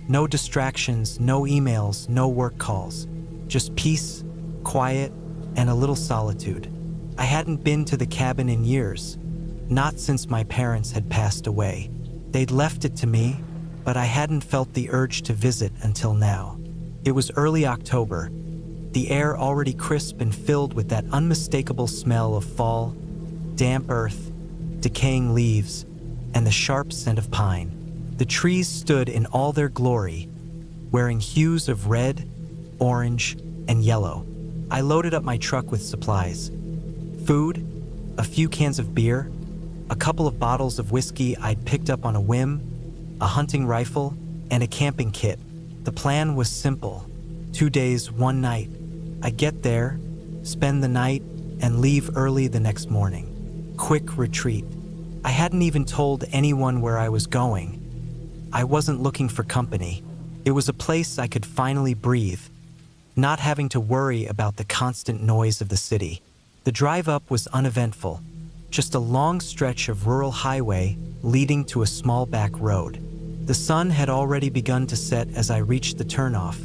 No distractions, no emails, no work calls. Just peace, quiet, and a little solitude. I hadn't been to the cabin in years, not since my parents had passed away. They'd left it to me, but I hadn't felt the urge to visit until now. It was early October, the air already crisp and filled with that unmistakable smell of fall, damp earth, decaying leaves, and the sharp scent of pine. The trees stood in all their glory, wearing hues of red, orange, and yellow. I loaded up my truck with supplies. Food, a few cans of beer, a couple of bottles of whiskey I'd picked up on a whim, a hunting rifle, and a camping kit. The plan was simple. 2 days, 1 night. I'd get there, spend the night, and leave early the next morning. Quick retreat. I hadn't even told anyone where I was going. I wasn't looking for company. It was a place I could finally breathe, not having to worry about the constant noise of the city. The drive up was uneventful, just a long stretch of rural highway leading to a small back road. The sun had already begun to set as I reached the turnoff,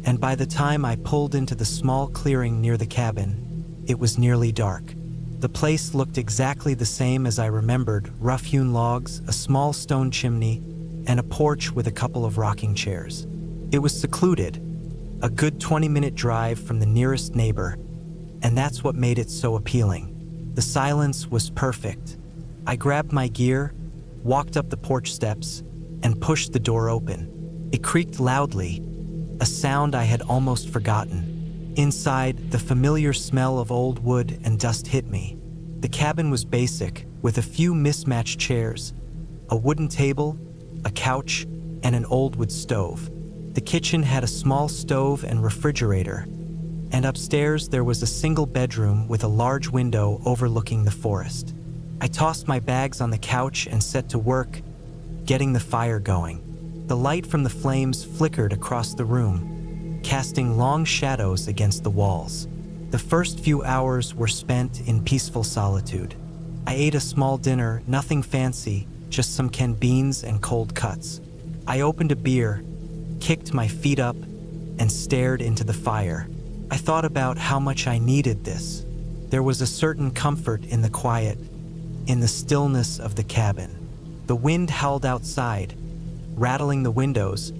and by the time I pulled into the small clearing near the cabin, it was nearly dark. The place looked exactly the same as I remembered: rough-hewn logs, a small stone chimney, and a porch with a couple of rocking chairs. It was secluded, a good 20-minute drive from the nearest neighbor, and that's what made it so appealing. The silence was perfect. I grabbed my gear, walked up the porch steps, and pushed the door open. It creaked loudly, a sound I had almost forgotten. Inside, the familiar smell of old wood and dust hit me. The cabin was basic, with a few mismatched chairs, a wooden table, a couch, and an old wood stove. The kitchen had a small stove and refrigerator, and upstairs there was a single bedroom with a large window overlooking the forest. I tossed my bags on the couch and set to work, getting the fire going. The light from the flames flickered across the room, casting long shadows against the walls. The first few hours were spent in peaceful solitude. I ate a small dinner, nothing fancy, just some canned beans and cold cuts. I opened a beer, kicked my feet up, and stared into the fire. I thought about how much I needed this. There was a certain comfort in the quiet, in the stillness of the cabin. The wind howled outside, rattling the windows,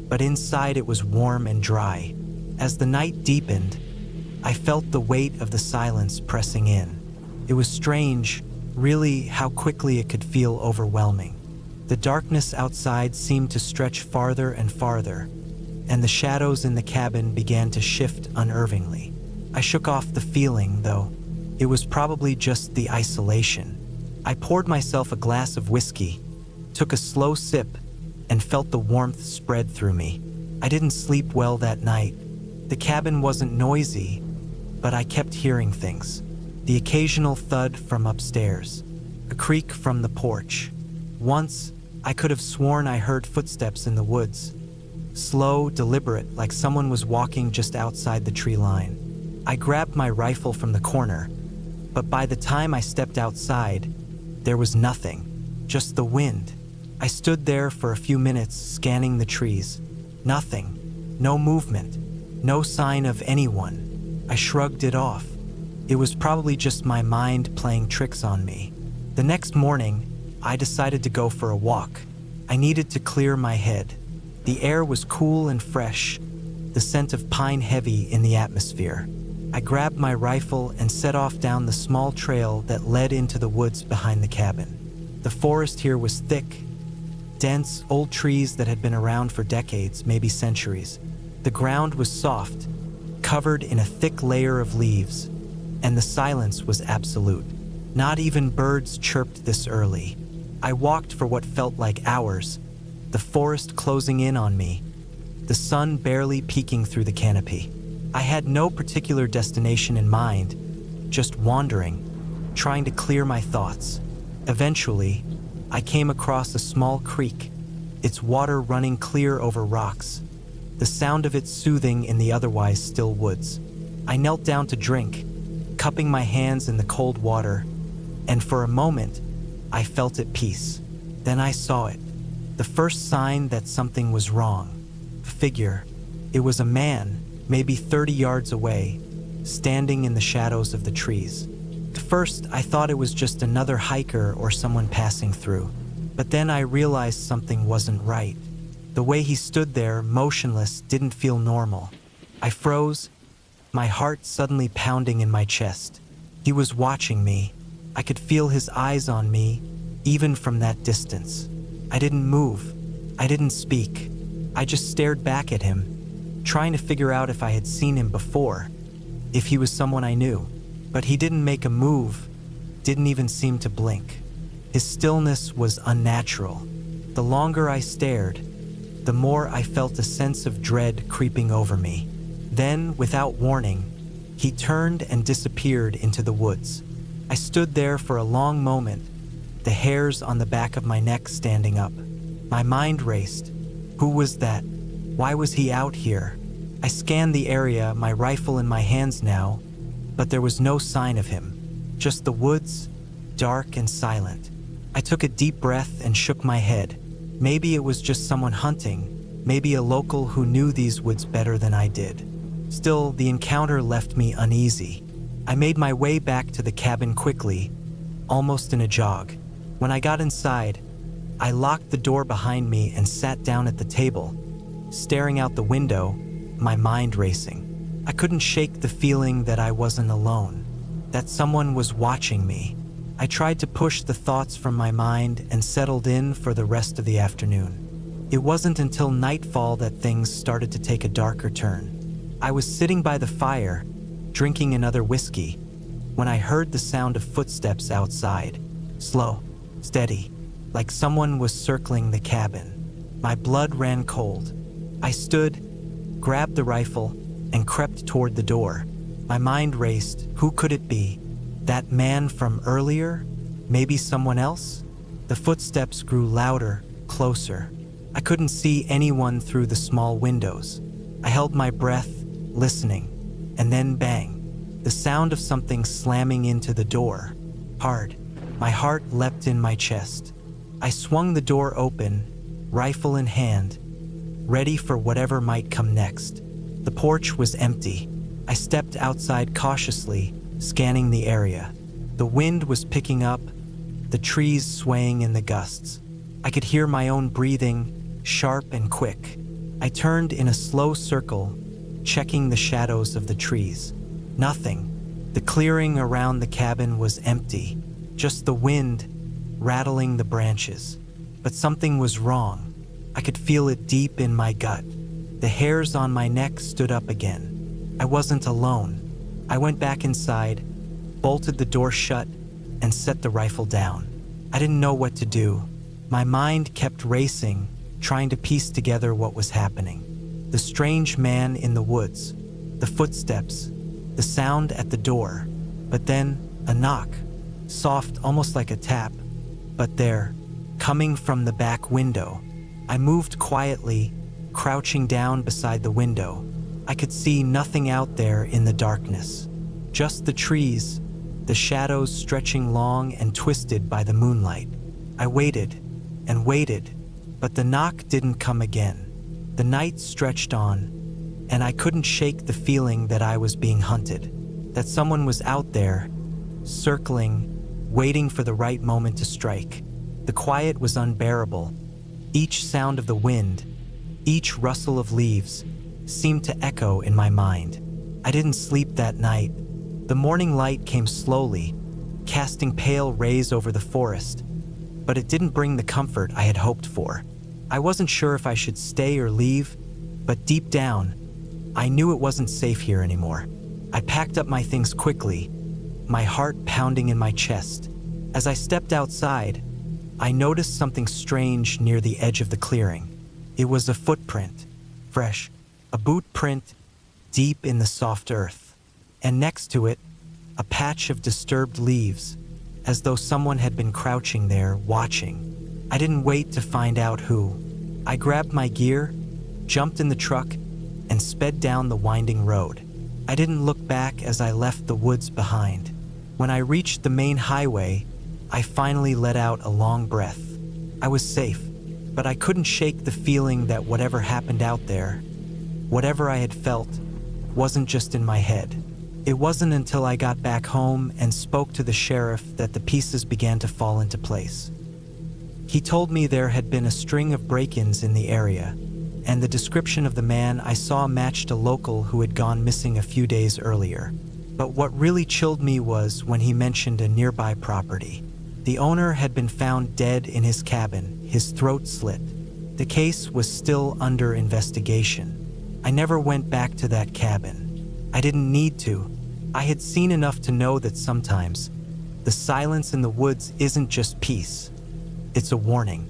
but inside it was warm and dry. As the night deepened, I felt the weight of the silence pressing in. It was strange, really, how quickly it could feel overwhelming. The darkness outside seemed to stretch farther and farther, and the shadows in the cabin began to shift unnervingly. I shook off the feeling, though. It was probably just the isolation. I poured myself a glass of whiskey, took a slow sip, and felt the warmth spread through me. I didn't sleep well that night. The cabin wasn't noisy, but I kept hearing things. The occasional thud from upstairs, a creak from the porch. Once, I could have sworn I heard footsteps in the woods. Slow, deliberate, like someone was walking just outside the tree line. I grabbed my rifle from the corner, but by the time I stepped outside, there was nothing, just the wind. I stood there for a few minutes, scanning the trees. Nothing. No movement. No sign of anyone. I shrugged it off. It was probably just my mind playing tricks on me. The next morning, I decided to go for a walk. I needed to clear my head. The air was cool and fresh, the scent of pine heavy in the atmosphere. I grabbed my rifle and set off down the small trail that led into the woods behind the cabin. The forest here was thick, dense, old trees that had been around for decades, maybe centuries. The ground was soft, covered in a thick layer of leaves, and the silence was absolute. Not even birds chirped this early. I walked for what felt like hours, the forest closing in on me, the sun barely peeking through the canopy. I had no particular destination in mind, just wandering, trying to clear my thoughts. Eventually, I came across a small creek, its water running clear over rocks, the sound of it soothing in the otherwise still woods. I knelt down to drink, cupping my hands in the cold water, and for a moment, I felt at peace. Then I saw it, the first sign that something was wrong. A figure. It was a man, maybe 30 yards away, standing in the shadows of the trees. At first, I thought it was just another hiker or someone passing through. But then I realized something wasn't right. The way he stood there, motionless, didn't feel normal. I froze, my heart suddenly pounding in my chest. He was watching me. I could feel his eyes on me, even from that distance. I didn't move. I didn't speak. I just stared back at him, trying to figure out if I had seen him before, if he was someone I knew. But he didn't make a move, didn't even seem to blink. His stillness was unnatural. The longer I stared, the more I felt a sense of dread creeping over me. Then, without warning, he turned and disappeared into the woods. I stood there for a long moment, the hairs on the back of my neck standing up. My mind raced. Who was that? Why was he out here? I scanned the area, my rifle in my hands now, but there was no sign of him. Just the woods, dark and silent. I took a deep breath and shook my head. Maybe it was just someone hunting, maybe a local who knew these woods better than I did. Still, the encounter left me uneasy. I made my way back to the cabin quickly, almost in a jog. When I got inside, I locked the door behind me and sat down at the table, staring out the window, my mind racing. I couldn't shake the feeling that I wasn't alone, that someone was watching me. I tried to push the thoughts from my mind and settled in for the rest of the afternoon. It wasn't until nightfall that things started to take a darker turn. I was sitting by the fire, drinking another whiskey, when I heard the sound of footsteps outside. Slow, steady, like someone was circling the cabin. My blood ran cold. I stood, grabbed the rifle, and crept toward the door. My mind raced. Who could it be? That man from earlier? Maybe someone else? The footsteps grew louder, closer. I couldn't see anyone through the small windows. I held my breath, listening, and then bang, the sound of something slamming into the door. Hard. My heart leapt in my chest. I swung the door open, rifle in hand, ready for whatever might come next. The porch was empty. I stepped outside cautiously, scanning the area. The wind was picking up, the trees swaying in the gusts. I could hear my own breathing, sharp and quick. I turned in a slow circle, checking the shadows of the trees. Nothing. The clearing around the cabin was empty, just the wind rattling the branches. But something was wrong. I could feel it deep in my gut. The hairs on my neck stood up again. I wasn't alone. I went back inside, bolted the door shut, and set the rifle down. I didn't know what to do. My mind kept racing, trying to piece together what was happening. The strange man in the woods, the footsteps, the sound at the door, but then a knock, soft, almost like a tap, but there, coming from the back window. I moved quietly, crouching down beside the window. I could see nothing out there in the darkness, just the trees, the shadows stretching long and twisted by the moonlight. I waited and waited, but the knock didn't come again. The night stretched on, and I couldn't shake the feeling that I was being hunted, that someone was out there, circling, waiting for the right moment to strike. The quiet was unbearable. Each sound of the wind, each rustle of leaves, seemed to echo in my mind. I didn't sleep that night. The morning light came slowly, casting pale rays over the forest, but it didn't bring the comfort I had hoped for. I wasn't sure if I should stay or leave, but deep down, I knew it wasn't safe here anymore. I packed up my things quickly, my heart pounding in my chest. As I stepped outside, I noticed something strange near the edge of the clearing. It was a footprint, fresh, a boot print deep in the soft earth, and next to it, a patch of disturbed leaves, as though someone had been crouching there, watching. I didn't wait to find out who. I grabbed my gear, jumped in the truck, and sped down the winding road. I didn't look back as I left the woods behind. When I reached the main highway, I finally let out a long breath. I was safe, but I couldn't shake the feeling that whatever happened out there, whatever I had felt, wasn't just in my head. It wasn't until I got back home and spoke to the sheriff that the pieces began to fall into place. He told me there had been a string of break-ins in the area, and the description of the man I saw matched a local who had gone missing a few days earlier. But what really chilled me was when he mentioned a nearby property. The owner had been found dead in his cabin, his throat slit. The case was still under investigation. I never went back to that cabin. I didn't need to. I had seen enough to know that sometimes the silence in the woods isn't just peace. It's a warning.